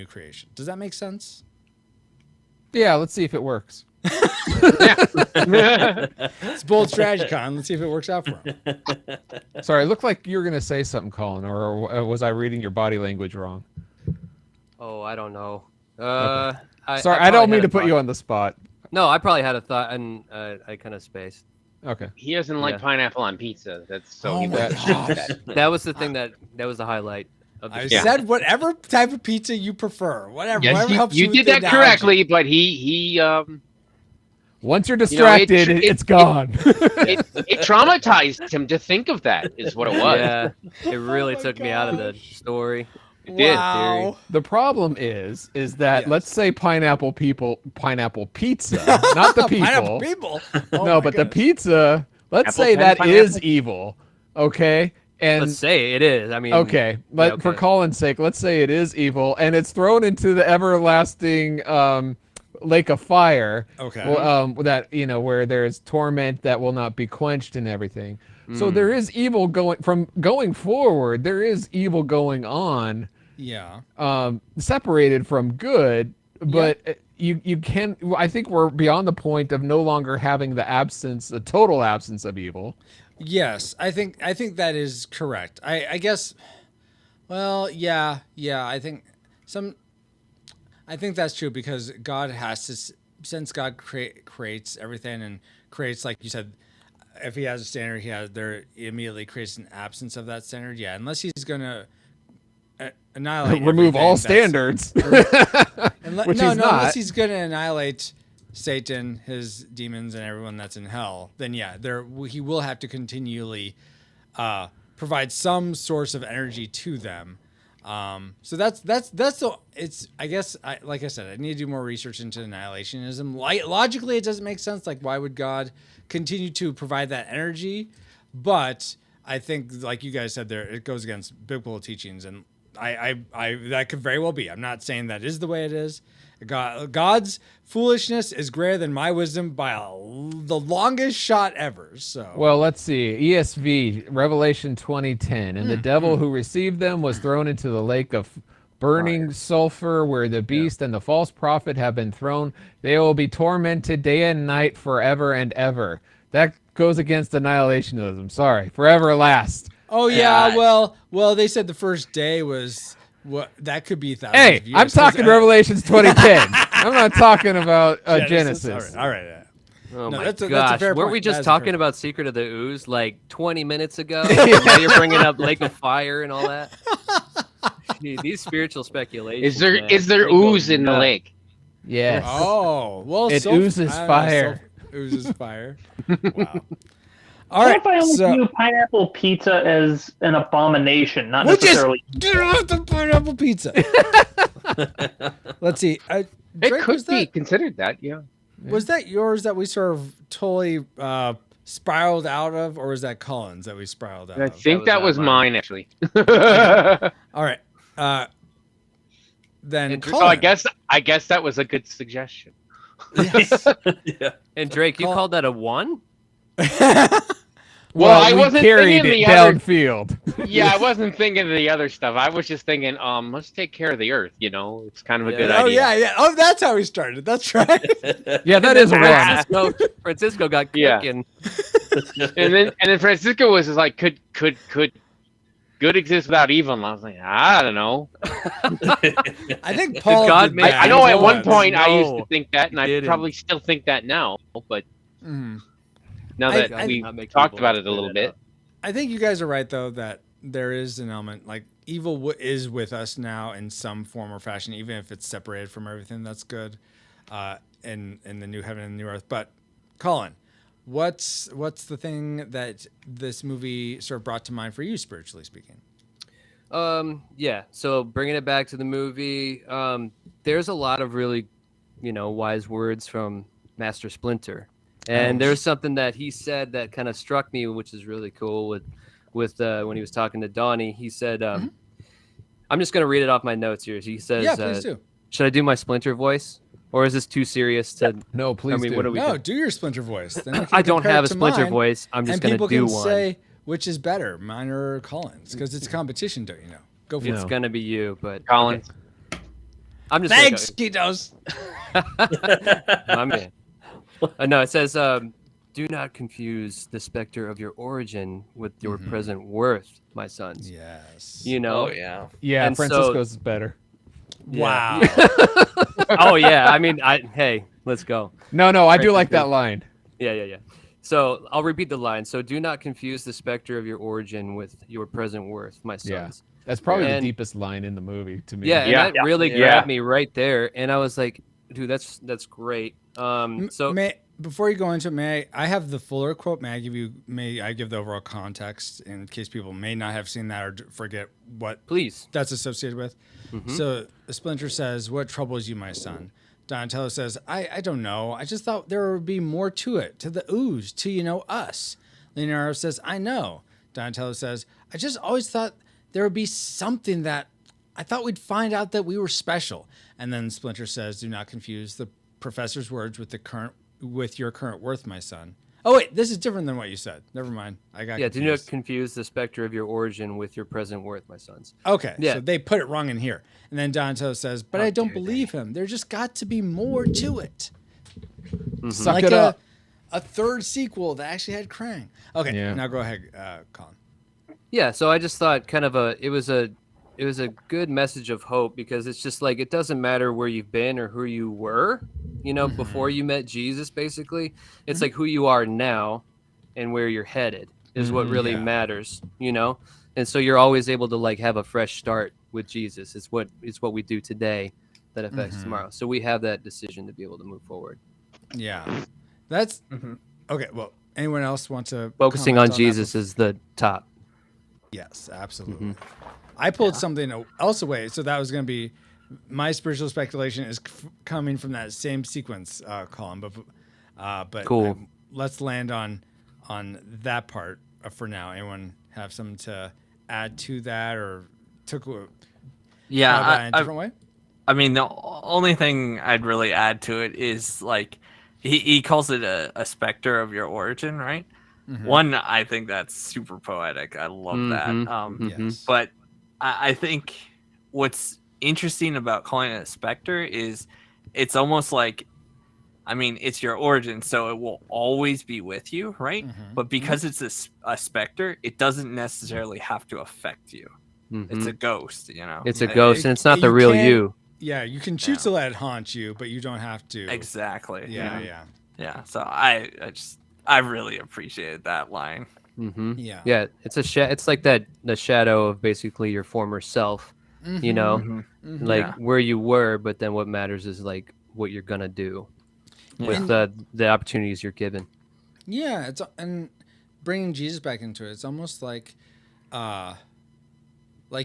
creation. Does that make sense? Yeah, let's see if it works. It's bold strategy, Con. Let's see if it works out for him. Sorry, it looked like you were going to say something, Colin, or was I reading your body language wrong? Oh, I don't know. Okay. Sorry, I don't mean to put you on the spot. No, I probably had a thought, and I kind of spaced. Okay. He doesn't like pineapple on pizza. That's so. Oh my gosh. That was the thing that was the highlight. I said whatever type of pizza you prefer. Whatever. Yes, whatever helps you with did the that analogy. correctly, but he once you're distracted, it's gone. It traumatized him to think of that. Is what it was. Yeah, it really took me out of the story. It did. Wow. The problem is that let's say pineapple pizza, not the people. Pineapple people. Oh no, my but goodness. the pizza. Let's Apple say pen that pineapple? is evil. Okay. And Let's say it is. I mean, okay, but for Colin's sake, let's say it is evil, and it's thrown into the everlasting lake of fire. Okay. That where there's torment that will not be quenched and everything. So there is evil going forward. There is evil going on. Yeah. Separated from good, but you can. I think we're beyond the point of no longer having the total absence of evil. Yes, I think that is correct. I guess. Well, yeah. I think that's true because God has to, since God creates everything and creates, like you said, if He has a standard, He immediately creates an absence of that standard. Yeah, unless He's gonna annihilate, remove all standards. Unless He's gonna annihilate Satan, his demons, and everyone that's in hell, then he will have to continually provide some source of energy to them. So that's I guess like I said, I need to do more research into annihilationism. Logically, it doesn't make sense. Like, why would God continue to provide that energy? But I think, like you guys said there, it goes against biblical teachings, and I that could very well be. I'm not saying that is the way it is. God's foolishness is greater than my wisdom by the longest shot ever. So, well, let's see. ESV, Revelation 20:10, and the devil who received them was thrown into the lake of burning sulfur, where the beast and the false prophet have been thrown. They will be tormented day and night forever and ever. That goes against annihilationism. Sorry, forever last. Oh yeah, well, they said the first day was. What that could be thousands of years. I'm talking Revelations 2010. I'm not talking about Genesis. All right. Oh No, my that's a gosh! fair Weren't point. we That just is a fair talking about Secret of the Ooze like 20 minutes ago? Now you're bringing up Lake of Fire and all that. Gee, these spiritual speculations. Is there ooze in the lake? Yes. Oh well, it oozes fire. Oozes fire. Wow. All What right. if I only So view pineapple pizza as an abomination, not necessarily? Get off the pineapple pizza. Let's see. Drake, It could be considered that, yeah. Was that yours that we sort of totally spiraled out of, or was that Colin's that we spiraled out I of? think that was mine, actually. All right. Then Oh, Colin. I guess that was a good suggestion. Yes. Yeah. And Drake, you called that a 1? Well, I we wasn't carried thinking it the other. downfield. Yeah, I wasn't thinking of the other stuff. I was just thinking, let's take care of the Earth. It's kind of a good Oh idea. yeah. Oh, that's how we started. That's right. Yeah, that is a one. Francisco got Yeah. cooking. and then Francisco was just like, could good exist without evil? And I was like, I don't know. I think Paul. God did make that I know at one once. point I used to No, think that, and I didn't. probably still think that now. But Mhm. now I- that I- we Not make talked evil about it a clear little that bit, up. I think you guys are right though that there is an element like evil is with us now in some form or fashion, even if it's separated from everything. That's good, in the new heaven and new earth. But Colin, what's the thing that this movie sort of brought to mind for you, spiritually speaking? Yeah. So bringing it back to the movie, there's a lot of really, wise words from Master Splinter, and there's something that he said that kind of struck me, which is really cool. With when he was talking to Donnie, he said, "I'm just gonna read it off my notes here." He says, Yeah, please do. Should I do my Splinter voice, or is this too serious to? No, please do. What do we? No, do? do your Splinter voice. Then we can I don't compare have it a to Splinter mine, voice. I'm just and gonna people do can one. say which is better, mine or Colin's, because it's competition, don't you know? Go for It's it. gonna be you, but Collins. okay. I'm just Thanks, Skitos. My man. No, it says, "Do not confuse the specter of your origin with your present worth, my sons." Yes. Oh yeah. Yeah, And Francisco's is better. Wow. Oh yeah. I mean, hey, let's go. No, I do like that line. Yeah. So I'll repeat the line. So do not confuse the specter of your origin with your present worth, my Yeah. sons. That's probably the And- deepest line in the movie to me. Yeah, and Yeah. that really Yeah. grabbed me right there, and I was like, dude, that's great. So Before you go into it, I have the fuller quote? May I give the overall context in case people may not have seen that or forget what please. that's associated with? So Splinter says, "What troubles you, my son?" Donatello says, I don't know. I just thought there would be more to it, to the ooze, to, us. Leonardo says, "I know." Donatello says, "I just always thought there would be something that I thought we'd find out that we were special." And then Splinter says, "Do not confuse the professor's words with your current worth, my son." Oh wait, this is different than what you said. Never mind. I got Yeah, do not confused. confuse the specter of your origin with your present worth, my sons. Okay, Yeah. so they put it wrong in here. And then Donatello says, "But I don't believe him. There just got to be more to it." Suck Like it up. a third sequel that actually had Krang. Okay, Yeah. now go ahead, Colin. Yeah, so I just thought it was a good message of hope, because it's just like, it doesn't matter where you've been or who you were, before you met Jesus, basically. It's like who you are now and where you're headed is what really Yeah. matters, And so you're always able to like have a fresh start with Jesus. It's what we do today that affects tomorrow. So we have that decision to be able to move forward. Yeah, that's okay. Well, anyone else want to Focusing comment on that Jesus is the top. Yes, absolutely. I pulled something else away, so that was going to be my spiritual speculation is coming from that same sequence, Colin. But Cool. Let's land on that part for now. Anyone have something to add to that, or that in a different way? I mean, the only thing I'd really add to it is like he calls it a specter of your origin, right? One, I think that's super poetic. I love that. Yes. But I think what's interesting about calling it a specter is it's almost like, I mean, it's your origin, so it will always be with you, right? But because it's a specter, it doesn't necessarily have to affect you. It's a ghost, It's a ghost, and it's not the real you. Yeah, you can choose to let it haunt you, but you don't have to. Exactly. Yeah. So I really appreciated that line. Yeah. It's it's like the shadow of basically your former self, like where you were, but then what matters is like what you're gonna do with the opportunities you're given. Yeah, and bringing Jesus back into it, it's almost like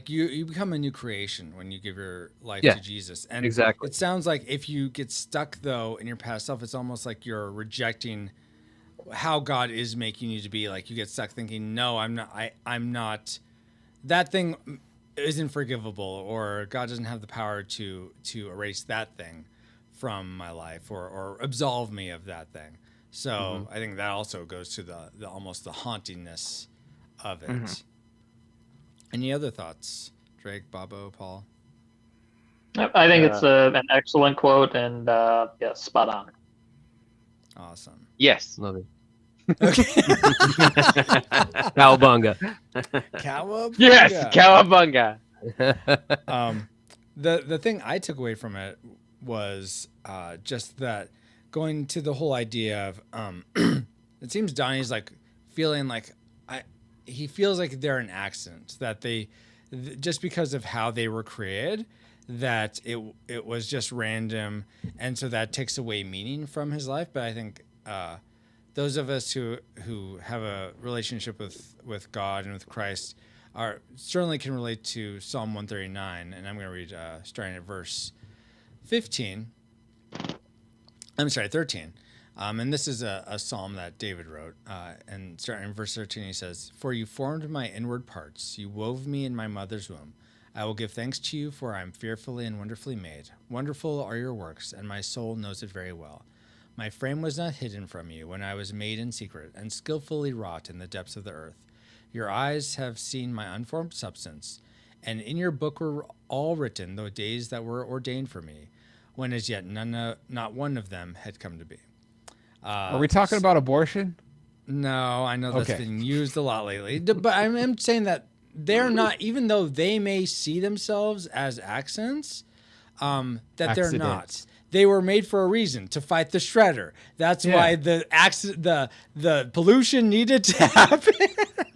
you become a new creation when you give your life to Jesus. And exactly. It sounds like if you get stuck though in your past self, it's almost like you're rejecting how God is making you to be. Like you get stuck thinking, no, I'm not. That thing isn't forgivable, or God doesn't have the power to erase that thing from my life or absolve me of that thing. So I think that also goes to the almost the hauntingness of it. Any other thoughts, Drake, Bobo, Paul? I think it's an excellent quote, and yes, spot on. Awesome. Yes. Love it. Okay. Cowabunga. Cowabunga. Yes, cowabunga. The thing I took away from it was just that going to the whole idea of it seems Donnie's like feeling like he feels like they're an accident, that they just because of how they were created, that it was just random, and so that takes away meaning from his life. But I think those of us who have a relationship with God and with Christ certainly can relate to Psalm 139, and I'm going to read starting at verse 15. I'm sorry, 13. And this is a psalm that David wrote. And starting in verse 13, he says, "For you formed my inward parts. You wove me in my mother's womb. I will give thanks to you, for I am fearfully and wonderfully made. Wonderful are your works, and my soul knows it very well. My frame was not hidden from you when I was made in secret and skillfully wrought in the depths of the earth. Your eyes have seen my unformed substance, and in your book were all written the days that were ordained for me, when as yet not one of them had come to be." Are we talking about abortion? No, I know that's been used a lot lately. But I'm saying that they're not, even though they may see themselves as accents, they're not. They were made for a reason, to fight the shredder. That's why the pollution needed to happen.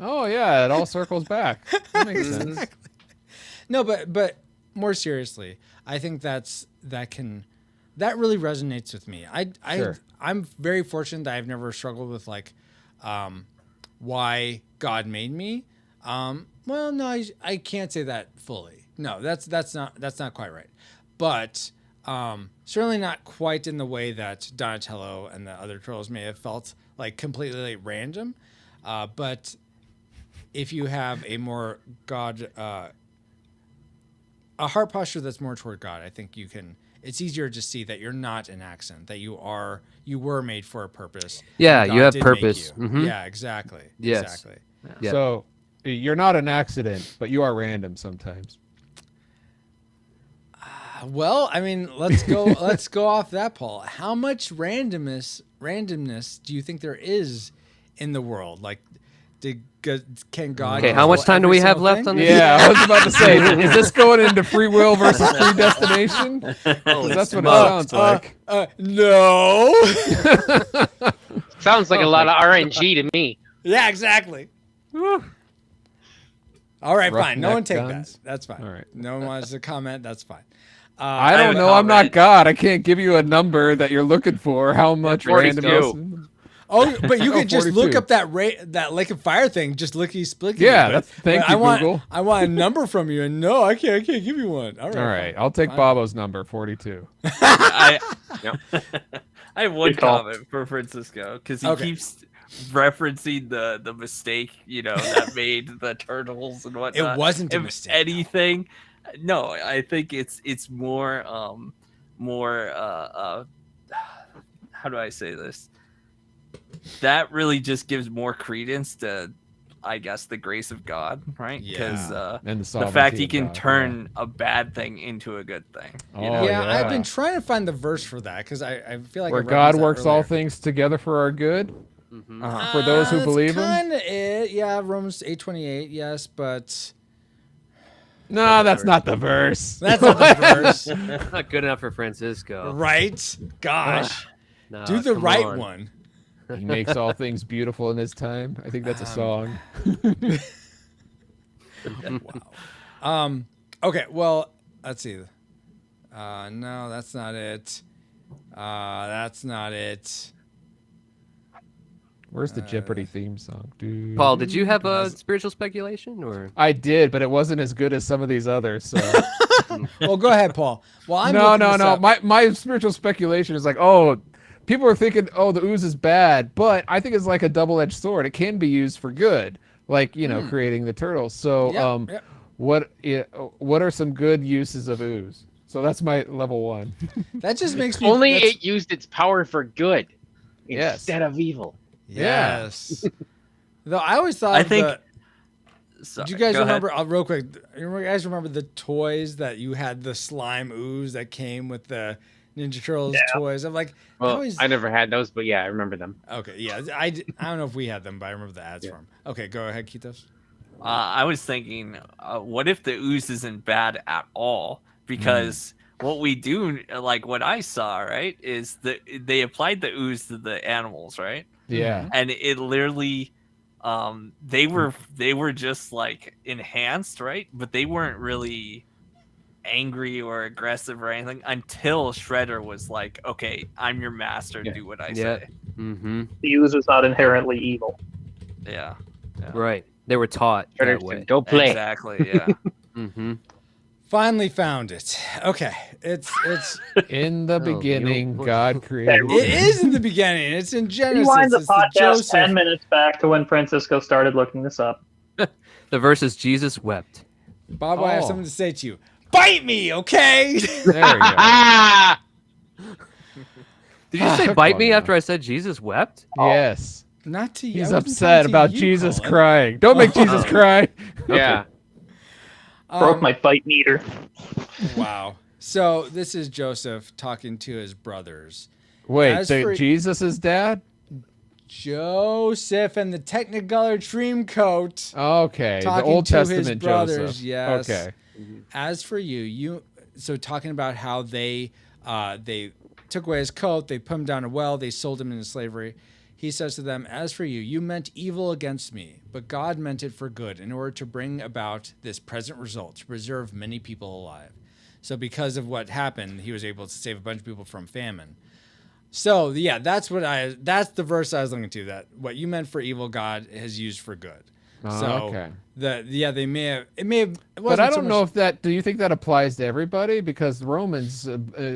Oh yeah, it all circles back. That makes sense. No, but more seriously, I think that really resonates with me. I'm very fortunate that I've never struggled with why God made me. Well, no, I can't say that fully. No, that's not quite right. But certainly not quite in the way that Donatello and the other Turtles may have felt like completely random. But if you have a more a heart posture that's more toward God, I think it's easier to see that you're not an accident, that you were made for a purpose. Yeah, you have purpose. Yeah, exactly. Yes. Exactly. Yeah. So you're not an accident, but you are random sometimes. Well, I mean, let's go off that, Paul. How much randomness do you think there is in the world? Like, can God? Okay, how much time do we have left on this? Yeah, I was about to say, is this going into free will versus predestination? That's what it sounds like. No. Sounds like a lot of RNG to me. Yeah, exactly. All right, fine. No one take guns. that. That's fine. All right. No one wants to comment. That's fine. I don't know. I'm not God. I can't give you a number that you're looking for. How much 42. randomness? Oh, but you can just 42. look up that Lake of Fire thing. Just licky splicky. Yeah, thank you, Google. I want a number from you, and no, I can't give you one. All right. fine. I'll take Bobo's number, 42. I have one comment for Francisco, because he keeps referencing the mistake, that made the Turtles and whatnot. It wasn't a if mistake. Anything. No, I think it's more how do I say this? That really just gives more credence to, I guess, the grace of God, right? Because the fact he can turn a bad thing into a good thing. I've been trying to find the verse for that, because I feel like where God works all things together for our good. For those who believe him. Kind of it. Yeah, Romans 8:28. Yes, but. No, that's not the verse. That's not the verse. Not good enough for Francisco. Right? Gosh. Do the right one. He makes all things beautiful in his time. I think that's a song. Wow. Okay, well, let's see. No, that's not it. That's not it. Where's the Jeopardy theme song? Dude. Paul, did you have a spiritual speculation, or? I did, but it wasn't as good as some of these others. So. Well, go ahead, Paul. Well, No. My spiritual speculation is like, people are thinking, the ooze is bad, but I think it's like a double-edged sword. It can be used for good, like creating the turtles. So, what are some good uses of ooze? So that's my level 1. That just makes me it used its power for good. instead of evil. Yes. Though I always thought I think. Do you guys Go ahead. remember, real quick, you guys remember the toys that you had, the slime ooze that came with the Ninja Turtles toys? I'm like, Well, I never had those, but yeah, I remember them. Okay, yeah. I don't know if we had them, but I remember the ads for them. Okay, go ahead, Kitos. I was thinking, what if the ooze isn't bad at all? Because what we do, like what I saw, right, is that they applied the ooze to the animals, right? Yeah. And it literally, they were just like enhanced, right? But they weren't really angry or aggressive or anything until Shredder was like, "Okay, I'm your master. Do what I say." Mm-hmm. The Ooze was not inherently evil. Yeah. Right. They were taught that way. Go play. Exactly. Yeah. Mm-hmm. Finally found it. Okay, it's In the beginning, God created. it is in the beginning. It's in Genesis. Rewind the It's the podcast Joseph. 10 minutes back to when Francisco started looking this up. The verse is Jesus wept. Bob, I have something to say to you. Bite me, okay? There you go. Did you say bite me after I said Jesus wept? Yes. Not to you. He's upset about Jesus crying. Don't make Jesus cry. Yeah. Broke my bite meter. Wow. So this is Joseph talking to his brothers. Wait, As for- Jesus' dad? Joseph and the Technicolor Dreamcoat. Okay, the talking Old to Testament his brothers. Joseph. Yes. Okay. As for you talking about how they took away his coat, they put him down a well, they sold him into slavery. He says to them, "As for you, you meant evil against me, but God meant it for good in order to bring about this present result, to preserve many people alive." So because of what happened, he was able to save a bunch of people from famine. So yeah, that's the verse I was looking to, that what you meant for evil, God has used for good. Oh, So okay. they may have it But I don't know if that. Do you think that applies to everybody? Because Romans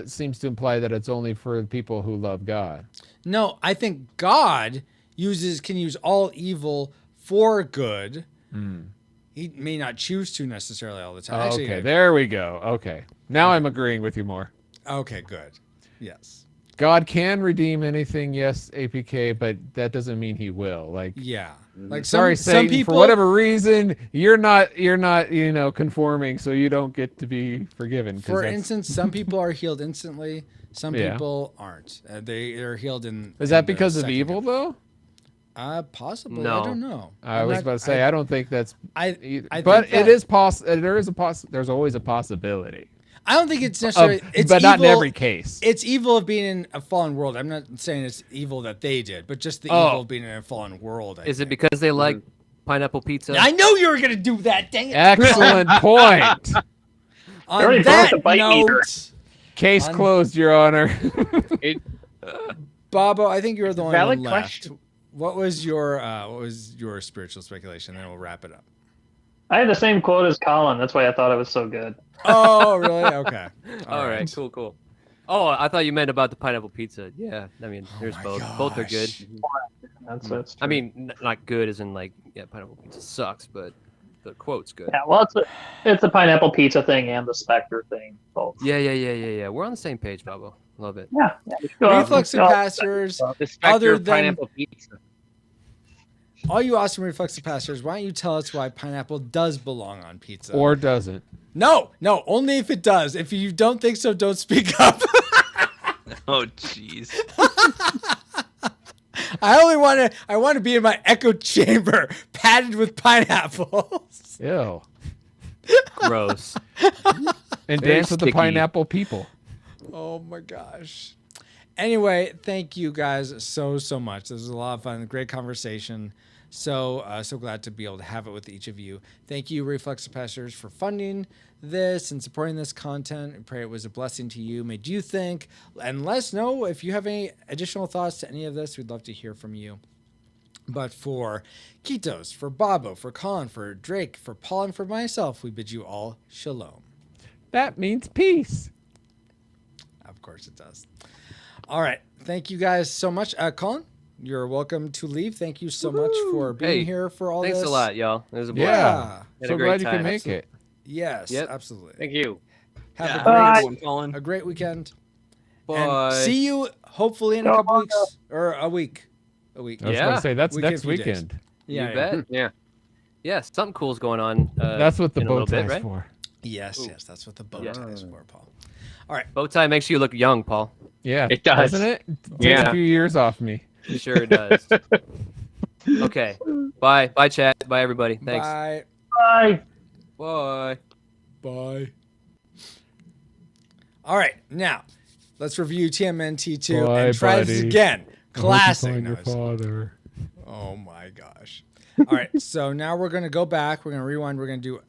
seems to imply that it's only for people who love God. No, I think God can use all evil for good. He may not choose to necessarily all the time. Actually, Okay, there we go. Okay, now I'm agreeing with you more. Okay, good. Yes. God can redeem anything, yes, APK, but that doesn't mean He will. Like, yeah, like sorry, some Satan, people, for whatever reason, you're not, conforming, so you don't get to be forgiven. For instance, some people are healed instantly. Some Yeah. people aren't. They are healed in. Is that in the because of second evil, though? Possibly. No. I don't know. I was about to say I don't think that's. I but think it that- is possible. There is there's always a possibility. I don't think it's necessarily. It's but not in evil- every case. It's evil of being in a fallen world. I'm not saying it's evil that they did, but just the evil of being in a fallen world. Is it because they like pineapple pizza? I know you were gonna do that. Dang it! Excellent point. On already that broke the bite meter. note, Case closed, Your Honor. Bobo, I think you're the only Valid one left. question. What was your spiritual speculation? Then we'll wrap it up. I had the same quote as Colin. That's why I thought it was so good. Oh, really? Okay. All right, cool. Oh, I thought you meant about the pineapple pizza. Yeah, I mean, there's both. Both are good. That's I mean, not good as in like, yeah, pineapple pizza sucks, but the quote's good. Yeah, well, it's a pineapple pizza thing and the Spectre thing. Both. Yeah. We're on the same page, Bobo. Love it. Yeah. Reflex capacitors. The Spectre Other than pineapple pizza. all you awesome reflex capacitors, why don't you tell us why pineapple does belong on pizza? Or doesn't. No, only if it does. If you don't think so, don't speak up. Oh, jeez. I want to be in my echo chamber, padded with pineapples. Ew. Gross. And Very dance with the sticky. pineapple people. Oh my gosh. Anyway, thank you guys so much. This was a lot of fun, great conversation. So glad to be able to have it with each of you. Thank you, Reflex Capacitors, for funding this and supporting this content. I pray it was a blessing to you, made you think. And let us know if you have any additional thoughts to any of this. We'd love to hear from you. But for Kitos, for Bobo, for Colin, for Drake, for Paul, and for myself, we bid you all shalom. That means peace. Of course it does. All right. Thank you guys so much. Colin, you're welcome to leave. Thank you so much for being here for all Thanks this. a lot, y'all. It was a blast. Yeah. Had So a great glad you time. could make it. Yes, Yep. absolutely. Thank you. Have Yeah, a thanks, Colin. great weekend. Bye. And see you hopefully in a couple weeks or a week. A week. I was going to say that's Weekend, next few days. weekend. Yeah, You bet. Yeah. Yeah, something cool's going on. That's what the in a bow little bit, tie's right? for. Yes, that's what the bow tie is for, Paul. All right. Bow tie makes you look young, Paul. Yeah, It does. doesn't it? Takes a few years off me. Sure it does. Okay. Bye. Bye, chat. Bye, everybody. Thanks. Bye. Bye. Bye. Bye. All right, now let's review TMNT 2 Bye, and try this buddy. again. Classic. Find your noise. father. Oh my gosh. All right, so now we're gonna go back. We're gonna rewind. We're gonna do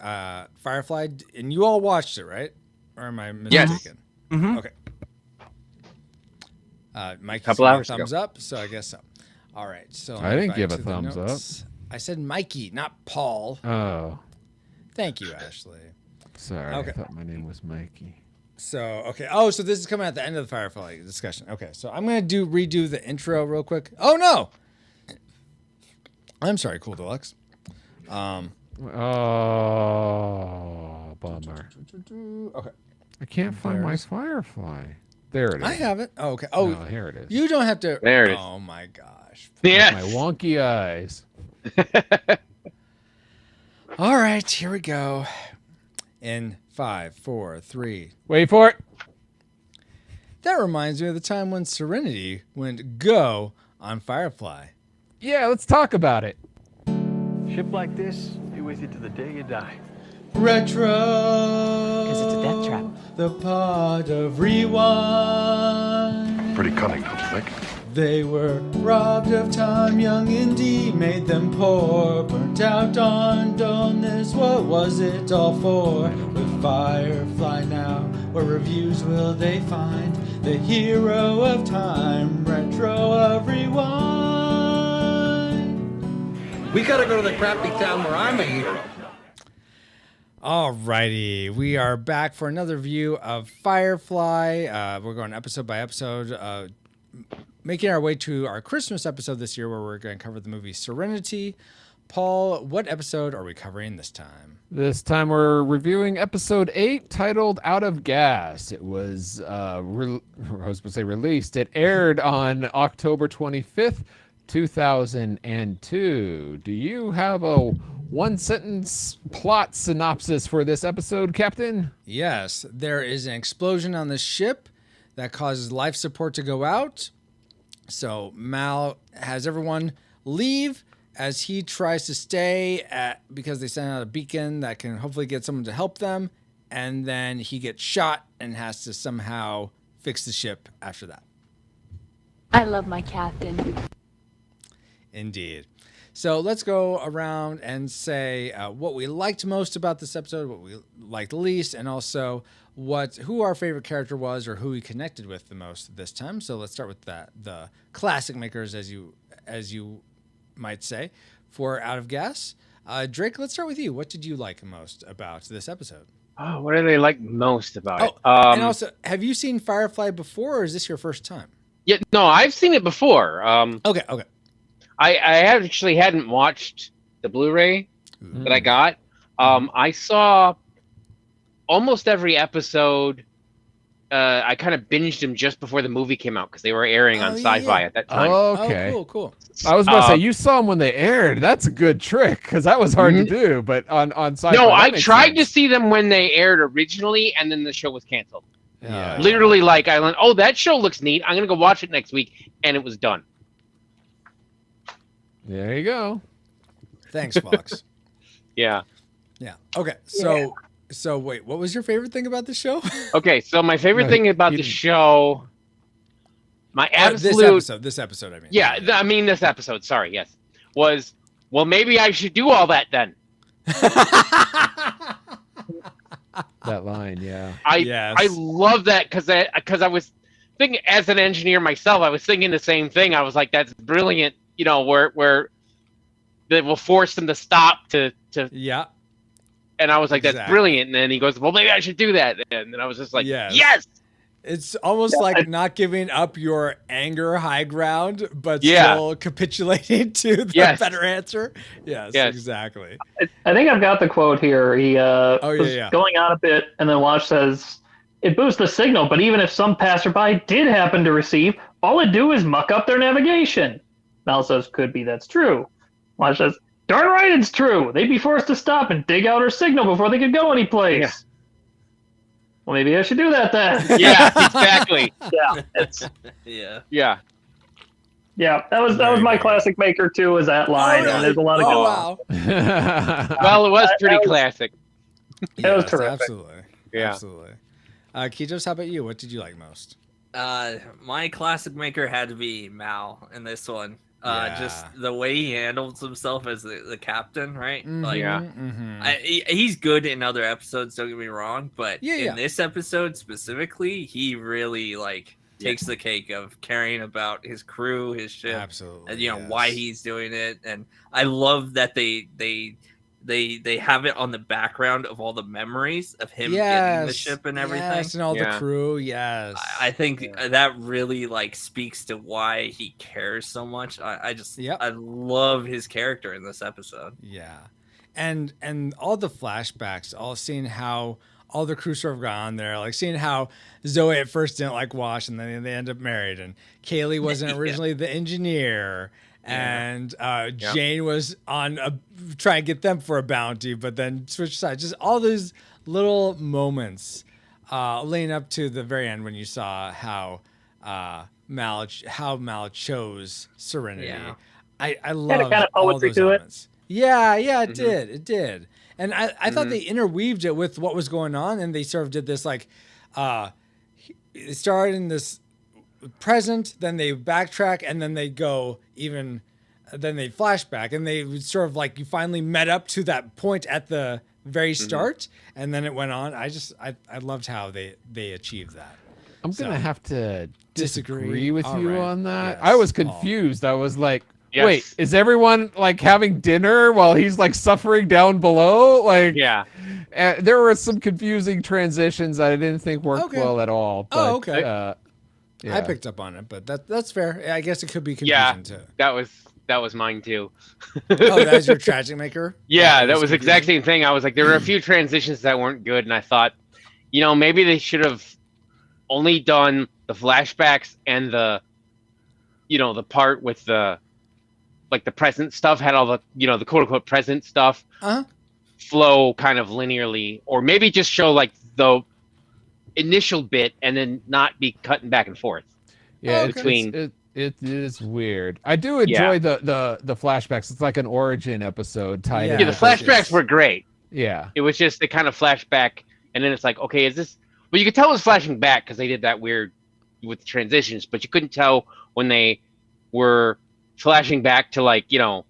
Firefly, and you all watched it, right? Or am I mistaken? Yes. Okay. Mikey's Couple giving a hours ago. thumbs up, so I guess so. All right, so I didn't back give a to the thumbs up. notes. I said Mikey, not Paul. Oh, Thank you, Ashley. sorry. Okay. I thought my name was Mikey. So, okay. Oh, so this is coming at the end of the Firefly discussion. Okay, so I'm going to redo the intro real quick. Oh, no. I'm sorry, Cool Deluxe. Oh, bummer. Okay. I can't find my There's- Firefly. There it is. I have it. Oh, okay. Oh, No, here it is. you don't have to. There it is. Oh, my gosh. Yes. My wonky eyes. All right, here we go. In 5, 4, 3. Wait for it. That reminds me of the time when Serenity went go on Firefly. Yeah, let's talk about it. Ship like this, be with you to the day you die. Retro. Because it's a death trap. The part of rewind. Pretty cunning, don't you think? They were robbed of time, young Indy made them poor. Burnt out on dullness, what was it all for? With Firefly now, what reviews will they find? The hero of time, retro of rewind. We gotta go to the crappy town where I'm a hero. Alrighty, we are back for another view of Firefly. We're going episode by episode, making our way to our Christmas episode this year, where we're going to cover the movie Serenity. Paul, what episode are we covering this time? This time we're reviewing episode 8, titled "Out of Gas." It was, I was going to say released. It aired on October 25th, 2002. Do you have a one-sentence plot synopsis for this episode, Captain? Yes, there is an explosion on the ship that causes life support to go out. So Mal has everyone leave as he tries to stay because they sent out a beacon that can hopefully get someone to help them. And then he gets shot and has to somehow fix the ship after that. I love my captain. Indeed. So let's go around and say what we liked most about this episode, what we liked least, and also who our favorite character was or who we connected with the most this time. So let's start with that. The classic makers, as you might say, for Out of Gas. Drake, let's start with you. What did you like most about this episode? Oh, what do they like most about it? And also, have you seen Firefly before, or is this your first time? Yeah, no, I've seen it before. Okay. I actually hadn't watched the Blu-ray that I got. I saw almost every episode. I kind of binged them just before the movie came out because they were airing on Sci-Fi at that time. Okay. Oh, cool. I was about to say, you saw them when they aired. That's a good trick, because that was hard to do. But on Sci-Fi, No, I that makes tried sense. to see them when they aired originally, and then the show was canceled. Yeah. Literally, like, I went, oh, that show looks neat. I'm going to go watch it next week. And it was done. There you go. Thanks, Fox. Yeah. Yeah. Okay. So wait, what was your favorite thing about the show? Okay, so my favorite thing about the show, my absolute... This episode, I mean. Yeah, this episode, sorry, yes. Was, well, maybe I should do all that then. That line, yeah. I love that because I was thinking, as an engineer myself, I was thinking the same thing. I was like, that's brilliant, where they will force them to stop to yeah. And I was like, that's Exactly. brilliant. And then he goes, well, maybe I should do that. And then I was just like, yes! It's almost like not giving up your anger high ground, but Yeah. still capitulating to the Yes. better answer. Yes, exactly. I think I've got the quote here. He was yeah. going on a bit, and then Wash says, it boosts the signal, but even if some passerby did happen to receive, all it do is muck up their navigation. Mal says, could be that's true. Watch says, darn right it's true. They'd be forced to stop and dig out our signal before they could go anyplace. Yeah. Well, maybe I should do that then. Yeah, exactly. Yeah, Yeah. yeah. That was my classic maker too. Is that line? And there's a lot of good. wow. Well, it was pretty that was- classic. That was terrific. Absolutely. Yeah. Absolutely. Kijos, how about you? What did you like most? My classic maker had to be Mal in this one. Just Yeah. the way he handles himself as the captain, right? Like, Mhm. he's good in other episodes. Don't get me wrong, but Yeah, in yeah. this episode specifically, he really like takes the cake of caring about his crew, his ship, Absolutely. and why he's doing it. And I love that they have it on the background of all the memories of him getting the ship and everything. Yes, and all the crew. Yes. I think that really like speaks to why he cares so much. I love his character in this episode. Yeah, and all the flashbacks, all seeing how all the crew sort of got on there, like seeing how Zoe at first didn't like Wash, and then they end up married, and Kaylee wasn't originally the engineer, and Jane was on trying to get them for a bounty, but then switched sides. Just all those little moments leading up to the very end when you saw how Mal chose Serenity. Yeah. I love kind of all poetry those to it. elements. Yeah, it did. And I thought they interweaved it with what was going on, and they sort of did this like it started in this present, then they backtrack, and then they go then they flashback, and they would sort of like you finally met up to that point at the very start, and then it went on. I loved how they achieved that. I'm gonna have to disagree with All you right. on that. Yes. I was confused. I was like, Yes. wait, is everyone like having dinner while he's like suffering down below? Like, Yeah. there were some confusing transitions that I didn't think worked Okay. well at all. But, Oh, okay. yeah. I picked up on it, but that's fair. I guess it could be Yeah. confusing too. That was mine too. Oh, that was your tragic maker? Yeah, that was the exact same thing. I was like, there were a few transitions that weren't good, and I thought, maybe they should have only done the flashbacks and the part with the present stuff, had all the the quote unquote present stuff flow kind of linearly, or maybe just show like the initial bit and then not be cutting back and forth. Yeah, between. It is weird. I do enjoy the flashbacks. It's like an origin episode tied in. Yeah, the flashbacks were great. Yeah. It was just the kind of flashback, and then it's like, okay, is this? Well, you could tell it was flashing back because they did that weird with the transitions, but you couldn't tell when they were flashing back to like an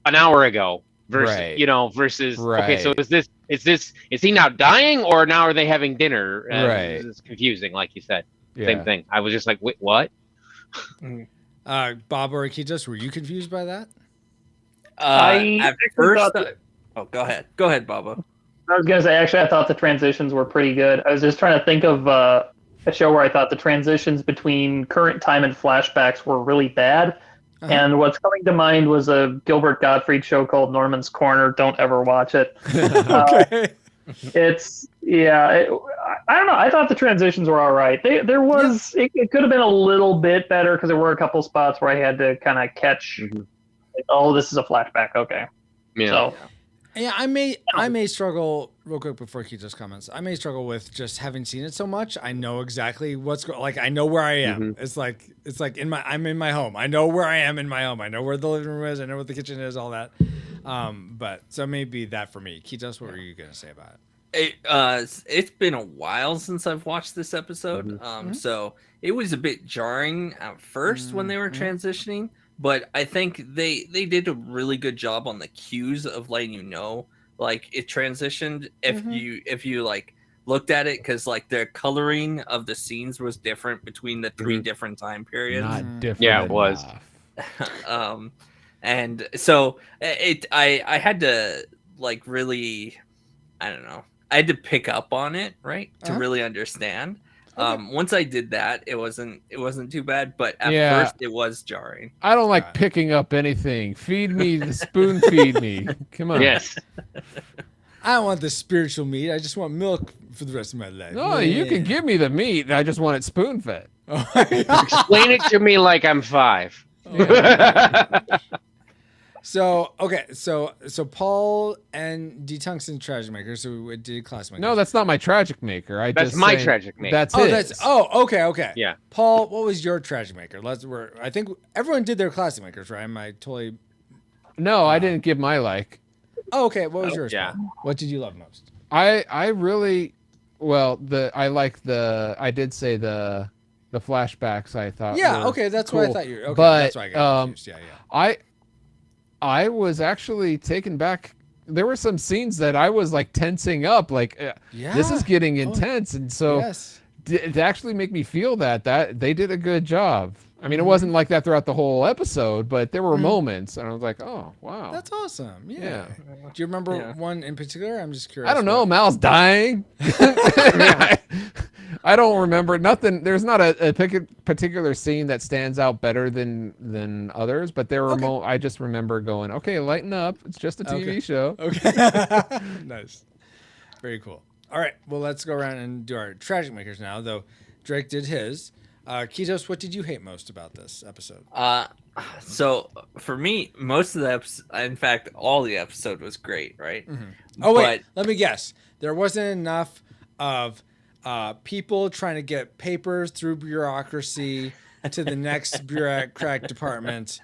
hour ago versus okay, so is he now dying or now are they having dinner? Right. It's confusing, like you said. Yeah. Same thing. I was just like, wait, what? Bob or Akitos, were you confused by that? At first, go ahead. Go ahead, Baba. I was gonna say, actually, I thought the transitions were pretty good. I was just trying to think of a show where I thought the transitions between current time and flashbacks were really bad. And what's coming to mind was a Gilbert Gottfried show called Norman's Corner. Don't ever watch it. Okay. I don't know. I thought the transitions were all right. It could have been a little bit better because there were a couple spots where I had to kind of catch. Like, oh, this is a flashback. Okay. Yeah. So, yeah, I may struggle real quick before Kito's comments. I may struggle with just having seen it so much. I know exactly what's going. Like I know where I am. It's like I'm in my home. I know where I am in my home. I know where the living room is. I know what the kitchen is. All that. But so maybe that for me. Kitos, what were you gonna say about it? It's been a while since I've watched this episode. So it was a bit jarring at first when they were transitioning. But I think they did a really good job on the cues of letting you know, like it transitioned if you like looked at it, because like the coloring of the scenes was different between the three different time periods. Not different. Yeah, it was. And so I had to like really, I don't know, I had to pick up on it to really understand. Once I did that, it wasn't too bad, but at first it was jarring. I don't like picking up anything. Feed me, the spoon feed me. Come on. Yes. I don't want the spiritual meat. I just want milk for the rest of my life. No, you can give me the meat. I just want it spoon fed. Explain it to me like I'm 5. So okay, so Paul and D Tungsten Tragic Maker. So we did Classic Maker. No, that's not my Tragic Maker. That's my Tragic Maker. That's his. Okay. Yeah. Paul, what was your Tragic Maker? I think everyone did their Classic Makers, right? No, I didn't give my like. Oh, okay. What was yours? Yeah. Paul? What did you love most? I really, I did say the flashbacks. I thought. Yeah. were Okay, that's cool. what I thought you. Okay, but that's why I got confused. Yeah. I was actually taken back. There were some scenes that I was like tensing up, like this is getting intense, and so to actually make me feel that they did a good job. I mean, it wasn't like that throughout the whole episode, but there were moments, and I was like, "Oh, wow, that's awesome." Yeah. Do you remember one in particular? I'm just curious. I don't know. Mal's dying. I don't remember nothing. There's not a particular scene that stands out better than others, but there were I just remember going, "Okay, lighten up. It's just a TV show." Okay. Nice. Very cool. All right. Well, let's go around and do our Tragic Makers now. Though Drake did his. Kitos, what did you hate most about this episode? So for me, most of the episode, in fact, all the episode was great, right? Mm-hmm. Oh, wait, let me guess. There wasn't enough of people trying to get papers through bureaucracy to the next bureaucratic department.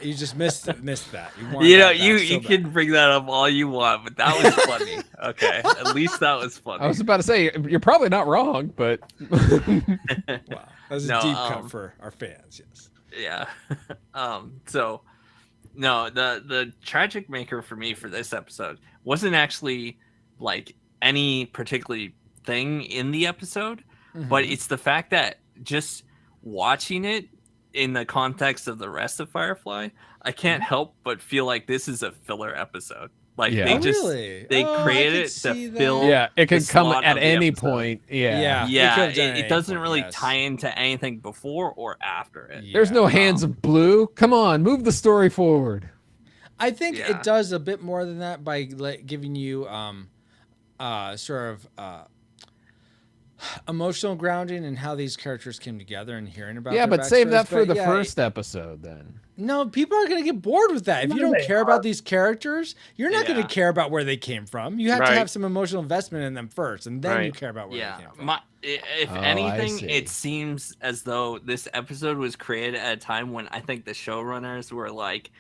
You just missed that. You can bring that up all you want, but that was funny. Okay, at least that was funny. I was about to say you're probably not wrong, but wow, that was a deep cut for our fans. Yes. Yeah. So, no, the Tragic Maker for me for this episode wasn't actually like any particular thing in the episode, but it's the fact that just watching it in the context of the rest of Firefly, I can't help but feel like this is a filler episode. Like they created it to fill. Yeah, it could come at any point. Yeah. It doesn't really tie into anything before or after it. There's no hands of blue. Come on, move the story forward. I think it does a bit more than that by giving you sort of emotional grounding and how these characters came together and hearing about but save that for the first episode then. No, people are going to get bored with that. If you don't care about these characters, you're not going to care about where they came from. You have to have some emotional investment in them first, and then you care about where they came from. If anything, it seems as though this episode was created at a time when I think the showrunners were like,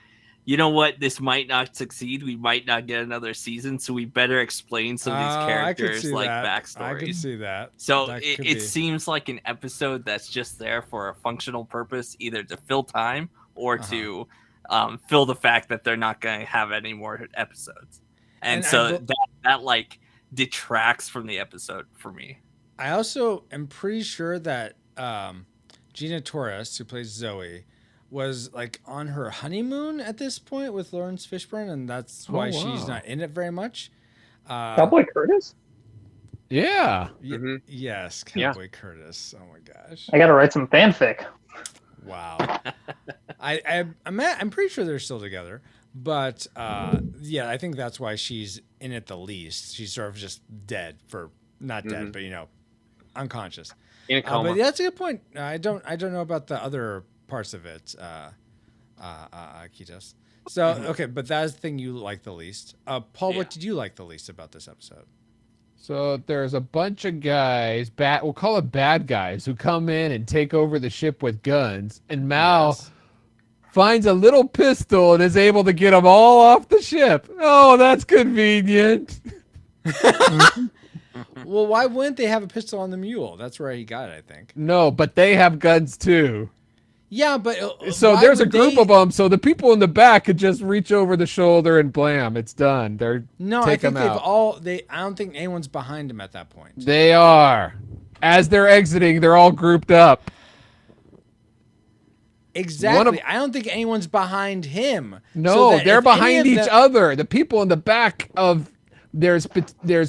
you know what, this might not succeed. We might not get another season, so we better explain some of these characters like backstories. I can see that. So it seems like an episode that's just there for a functional purpose, either to fill time or to fill the fact that they're not going to have any more episodes. And so that like detracts from the episode for me. I also am pretty sure that Gina Torres, who plays Zoe, was like on her honeymoon at this point with Lawrence Fishburne, and that's why she's not in it very much. Cowboy Curtis? Yeah. Yes, Cowboy Curtis. Oh my gosh. I got to write some fanfic. Wow. I'm pretty sure they're still together, but I think that's why she's in it the least. She's sort of just dead not dead, but unconscious. In a coma. But that's a good point. I don't know about the other parts of it, Kitos. So okay, but that's the thing you like the least. Paul, what did you like the least about this episode? So there's a bunch of guys, we'll call it bad guys, who come in and take over the ship with guns, and Mal finds a little pistol and is able to get them all off the ship. Oh, that's convenient. Well, why wouldn't they have a pistol on the mule? That's where he got it, I think. No, but they have guns too. Yeah, but so there's a group of them. So the people in the back could just reach over the shoulder and blam, it's done. I think I don't think anyone's behind him at that point. They are. As they're exiting, they're all grouped up. Exactly. I don't think anyone's behind him. No, they're behind each other. The people in the back of there's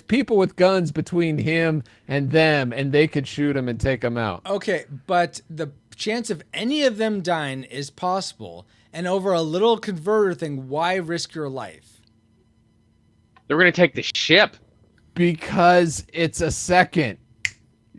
people with guns between him and them, and they could shoot him and take him out. Okay, but the chance of any of them dying is possible, and over a little converter thing, why risk your life? They're gonna take the ship because it's a second.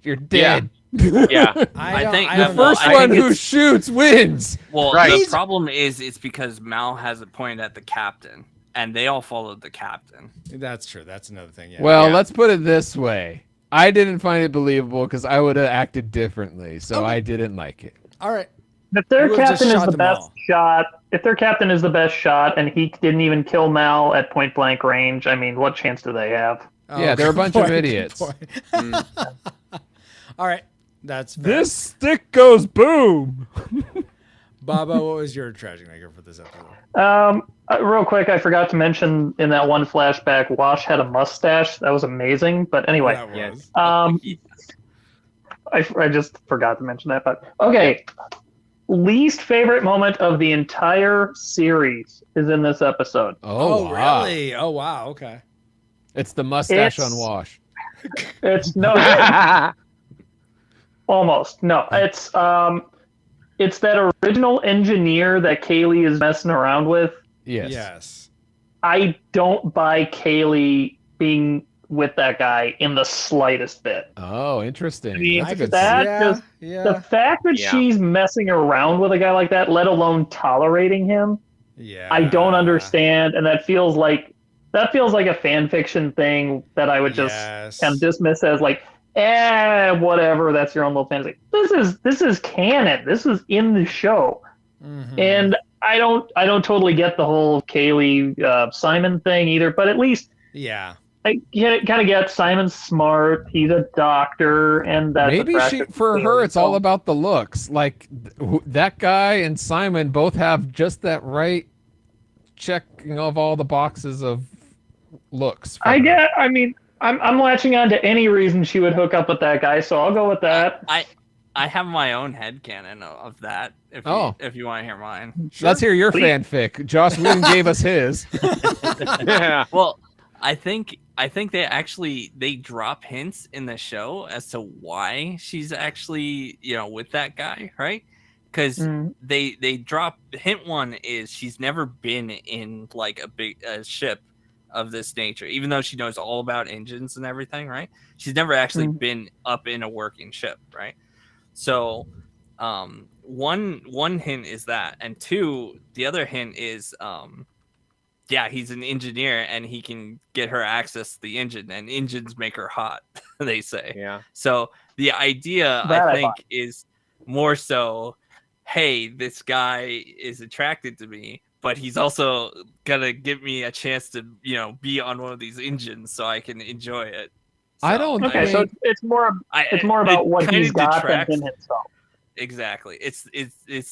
You're dead. Yeah. I think the first one who shoots wins. Well, Right. the problem is it's because Mal has it pointed at the captain, and they all followed the captain. That's true. That's another thing. Yeah. Well, let's put it this way. I didn't find it believable because I would have acted differently, so I didn't like it. All right. If their You would've just captain is shot the them best all. shot, if their captain is the best shot, and he didn't even kill Mal at point blank range, I mean, what chance do they have? Yeah, they're a bunch of idiots. All right. That's fair. This stick goes boom. Baba, what was your tragic maker for this episode? Real quick, I forgot to mention in that one flashback, Wash had a mustache. That was amazing. But anyway, That was. I just forgot to mention that. But okay, least favorite moment of the entire series is in this episode. Oh, wow. Really? Oh, wow. Okay. It's the mustache It's- on Wash. It's no, almost no. It's that original engineer that Kaylee is messing around with. Yes. Yes. I don't buy Kaylee being with that guy in the slightest bit. Oh, interesting. I mean, That's a good that scene. just the fact that Yeah. she's messing around with a guy like that, let alone tolerating him, Yeah. I don't understand, and that feels like a fan fiction thing that I would just kind of dismiss as like, whatever. That's your own little fantasy. This is canon. This is in the show, and I don't totally get the whole Kaylee Simon thing either. But at least Yeah. I kind of get Simon's smart. He's a doctor, and that's Maybe attractive for to her, me. it's all about the looks. Like that guy and Simon both have just that right checking of all the boxes of looks. for her. I mean, I'm latching on to any reason she would hook up with that guy, so I'll go with that. I have my own headcanon of that. If you want to hear mine. Let's hear your fanfic. Joss Whedon gave us his. Yeah. Well, I think they drop hints in the show as to why she's actually with that guy, right? Because they drop hint one is she's never been in like a big ship of this nature, even though she knows all about engines and everything, right? She's never actually been up in a working ship, right? So one hint is that, and two, the other hint is he's an engineer and he can get her access to the engine, and engines make her hot, they say. Yeah. So the idea, That I I think, buy. is more so, hey, this guy is attracted to me, but he's also gonna give me a chance to, be on one of these engines so I can enjoy it. I don't Okay, so think. it's more about what kinda he's got than detracts- him himself. Exactly. It's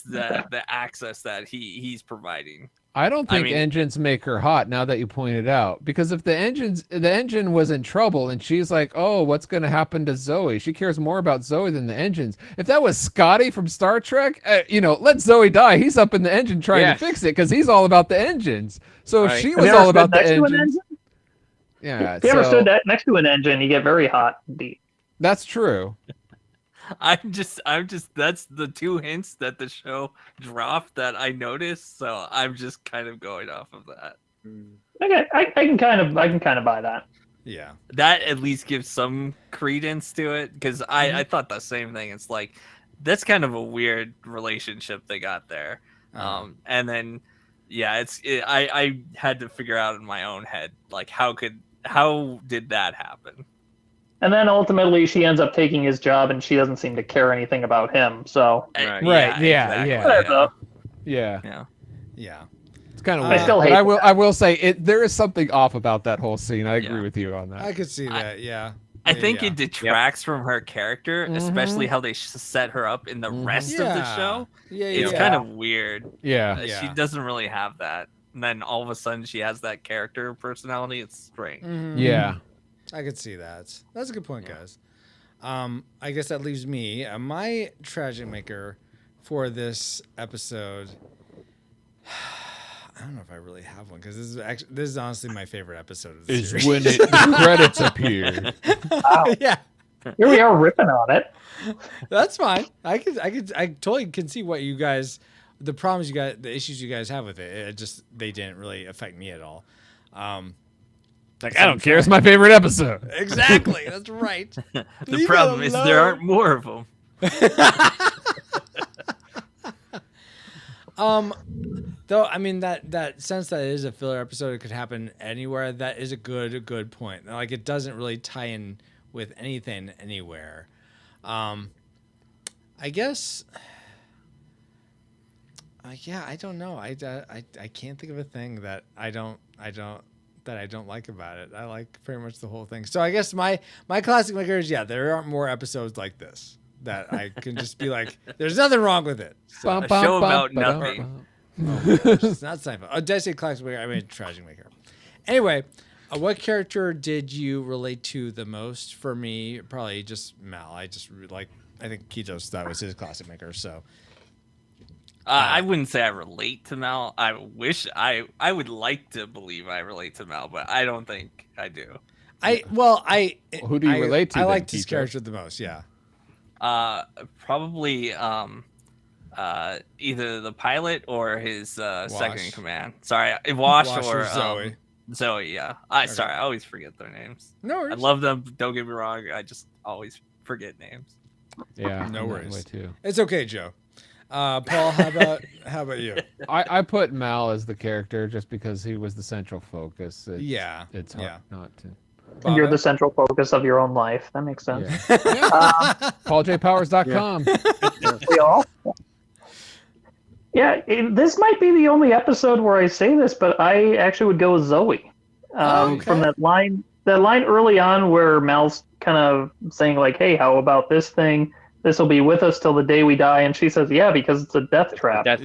the access that he's providing. I don't think mean- engines make her hot now that you point it out. Because if the engine was in trouble and she's like, oh, what's going to happen to Zoe? She cares more about Zoe than the engines. If that was Scotty from Star Trek, let Zoe die. He's up in the engine trying Yes. to fix it because he's all about the engines. So if Right. she Have was you ever all about stood the next to an engines. engine? Yeah, If you ever so stood next to an engine, you get very hot indeed. that's true. I'm just that's the two hints that the show dropped that I noticed, so I'm just kind of going off of that. Okay, I can kind of buy that. Yeah. That at least gives some credence to it, because I thought the same thing. It's like that's kind of a weird relationship they got there. And then I had to figure out in my own head, like how did that happen? And then ultimately, she ends up taking his job, and she doesn't seem to care anything about him. So Right. Yeah. Yeah. It's kind of I weird. still but hate I will say there is something off about that whole scene. I agree Yeah. with you on that. I could see that. Yeah. I think Yeah. it detracts from her character, especially how they set her up in the rest of the Yeah. show. Yeah. It's kind of weird. Yeah. She doesn't really have that. And then all of a sudden she has that character personality. It's strange. Yeah. I could see that. That's a good point, guys. I guess that leaves me. My tragic maker for this episode. I don't know if I really have one because this is honestly my favorite episode of the Is series. when the credits appear. Yeah, here we are ripping on it. that's fine. I totally can see what you guys, the problems you guys, the issues you guys have with it. They didn't really affect me at all. Like, I don't care. It's my favorite episode. Exactly. That's right. The problem is there aren't more of them. Though I mean that sense that it is a filler episode, it could happen anywhere. That is a good point. Like it doesn't really tie in with anything anywhere. I guess. Yeah, I don't know. I can't think of a thing that I don't like about it. I like pretty much the whole thing. So I guess my classic maker is there aren't more episodes like this that I can just be like, there's nothing wrong with it. So, A show about nothing. Oh gosh, it's not Seinfeld. Oh, did I say classic maker? I mean tragic maker. Anyway, what character did you relate to the most? For me, probably just Mal. I think Kitos, that was his classic maker. So. I wouldn't say I relate to Mal. I wish I would like to believe I relate to Mal, but I don't think I do. Who do you relate to? I then, liked his Keith? character the most. Yeah. Probably either the pilot or his second in command. Sorry, Wash or Zoe. Zoe, yeah. Sorry, I always forget their names. No worries. I love them. Don't get me wrong. I just always forget names. Yeah, No I'm that worries. way too. It's okay, Joe. Paul, how about you? I put Mal as the character just because he was the central focus. It's hard not to. And you're the central focus of your own life. That makes sense. Yeah. PaulJPowers.com. We all. Yeah, this might be the only episode where I say this, but I actually would go with Zoe. From that line early on where Mal's kind of saying like, "Hey, how about this thing? This will be with us till the day we die," and she says, "Yeah, because it's a death trap." And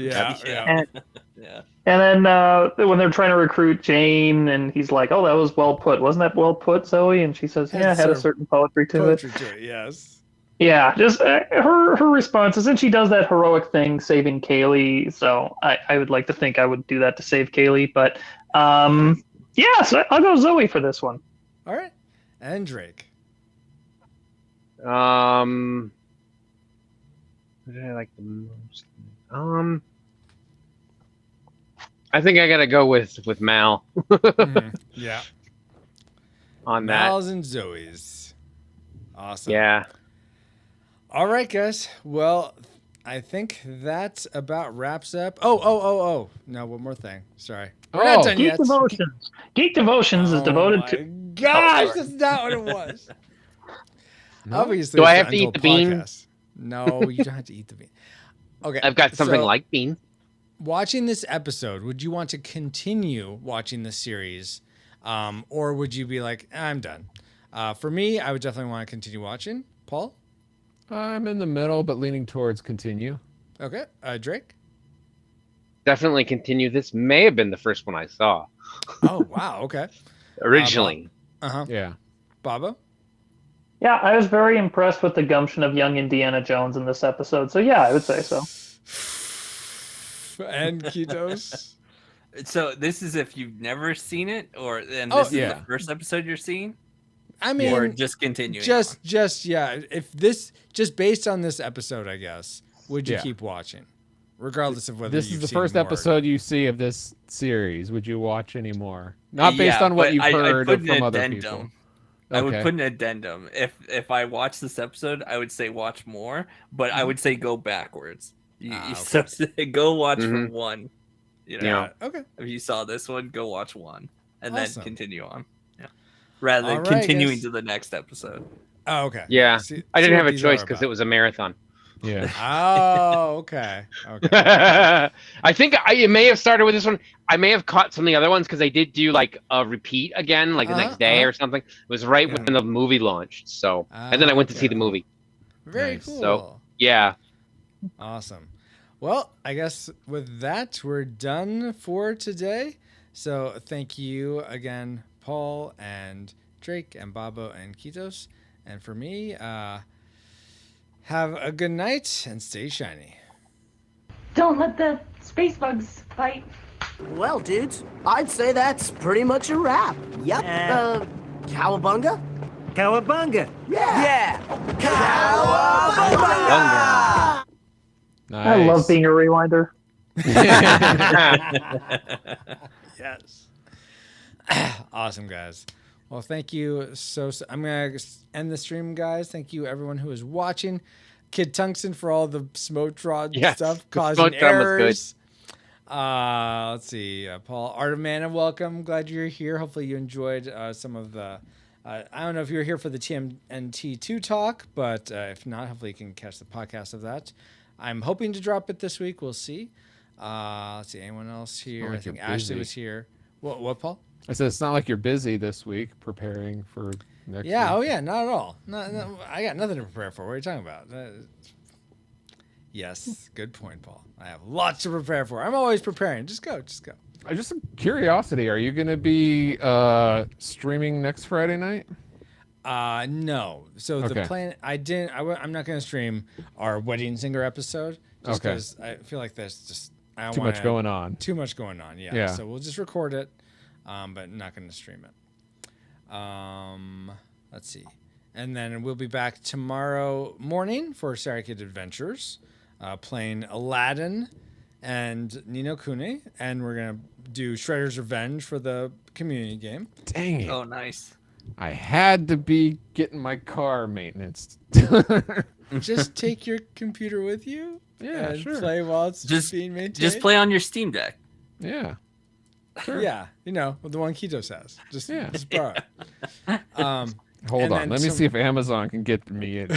then when they're trying to recruit Jane, and he's like, "Oh, that was well put. Wasn't that well put, Zoe?" And she says, "Yeah, it had a certain poetry to it." Yes. Yeah, just her responses, and she does that heroic thing, saving Kaylee. So I would like to think I would do that to save Kaylee, but so I'll go Zoe for this one. All right, and Drake. What did I like the most? I think I gotta go with Mal. Yeah. On that. Mal's and Zoe's. Awesome. Yeah. All right, guys. Well, I think that about wraps up. Oh. No, one more thing. Sorry. We're not done Geek yet. Devotions. Geek Devotions is devoted to. Gosh, that's not what it was. No? Obviously, Do I it's have the to eat Untold the bean? Podcast. No, you don't have to eat the bean. Okay. I've got something so, like bean. Watching this episode, would you want to continue watching the series? Or would you be like, I'm done? For me, I would definitely want to continue watching. Paul? I'm in the middle, but leaning towards continue. Okay. Drake? Definitely continue. This may have been the first one I saw. Oh, wow. Okay. Originally. Yeah. Baba? Yeah, I was very impressed with the gumption of young Indiana Jones in this episode. So yeah, I would say so. And Kitos? So this is if you've never seen it, and Oh, this is yeah. the first episode you're seeing, I mean, or just continuing. just yeah. If this just based on this episode, I guess, would you Yeah. keep watching, regardless of whether This is you've the seen first more? episode you see of this series. Would you watch any more? Not based Yeah, on what but you've heard put an from other addendum. people. I would Okay. put an addendum. If I watch this episode, I would say watch more, but I would say go backwards. So go watch from one. You know, Yeah. Okay. if you saw this one, go watch one, and Awesome. then continue on. Yeah, rather than All right, continuing guys. to the next episode. Oh, okay. Yeah. See I didn't what have a these choice are because about. it was a marathon. Yeah. Oh, okay. Okay. I think I may have started with this one. I may have caught some of the other ones because I did do like a repeat again, like the next day or something. It was right when the movie launched. So, and then I went to see the movie. Very Nice. cool. So, yeah. Awesome. Well, I guess with that, we're done for today. So thank you again, Paul and Drake and Babo and Kitos. And for me, have a good night and stay shiny. Don't let the space bugs fight. Well, dudes, I'd say that's pretty much a wrap. Yep. Cowabunga? Cowabunga. Yeah. Cowabunga. Nice. I love being a rewinder. Yes. Awesome, guys. Well, thank you. So I'm going to end the stream, guys. Thank you, everyone who is watching. Kid Tungsten for all the smoke draw stuff, causing errors. Let's see. Paul, Art of Mana, welcome. Glad you're here. Hopefully you enjoyed some of the... I don't know if you were here for the TMNT 2 talk, but if not, hopefully you can catch the podcast of that. I'm hoping to drop it this week. We'll see. Let's see. Anyone else here? I think Ashley was here. What, Paul? I said it's not like you're busy this week preparing for next week. Oh yeah, not at all. No, I got nothing to prepare for. What are you talking about? Yes, good point, Paul. I have lots to prepare for. I'm always preparing. Just go. Just a curiosity. Are you going to be streaming next Friday night? No. So the plan, I'm not going to stream our Wedding Singer episode just because I feel like there's just too much going on. Too much going on. Yeah. So we'll just record it, but not going to stream it. Let's see. And then we'll be back tomorrow morning for Sarah Kid Adventures, playing Aladdin and Ni no Kuni, and we're going to do Shredder's Revenge for the community game. Dang it. Oh, nice. I had to be getting my car maintenance. Just take your computer with you and play while it's being maintained. Just play on your Steam Deck. Yeah. Sure. Yeah, the one Kitos has. Just borrow it. Hold on. Let me see if Amazon can get me in.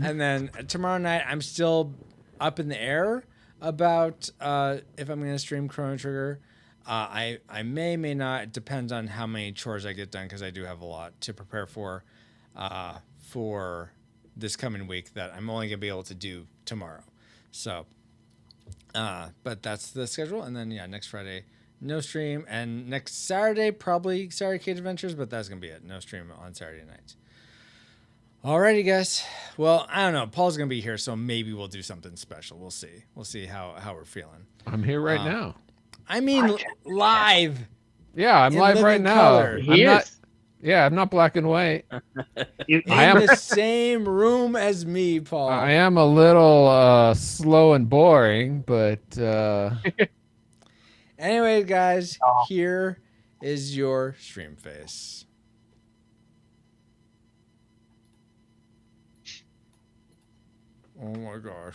And then tomorrow night, I'm still up in the air about if I'm going to stream Chrono Trigger. I may not. It depends on how many chores I get done because I do have a lot to prepare for this coming week that I'm only going to be able to do tomorrow. So, but that's the schedule. And then, next Friday, no stream. And next Saturday, probably Sarah Kate Adventures, but that's going to be it. No stream on Saturday night. Alrighty, guys. Well, I don't know. Paul's going to be here, so maybe we'll do something special. We'll see. We'll see how we're feeling. I'm here right now. I mean, live. Yeah, I'm live right now. I'm not black and white. I am in the same room as me, Paul. I am a little slow and boring, but anyway, guys, here is your stream face. Oh my gosh.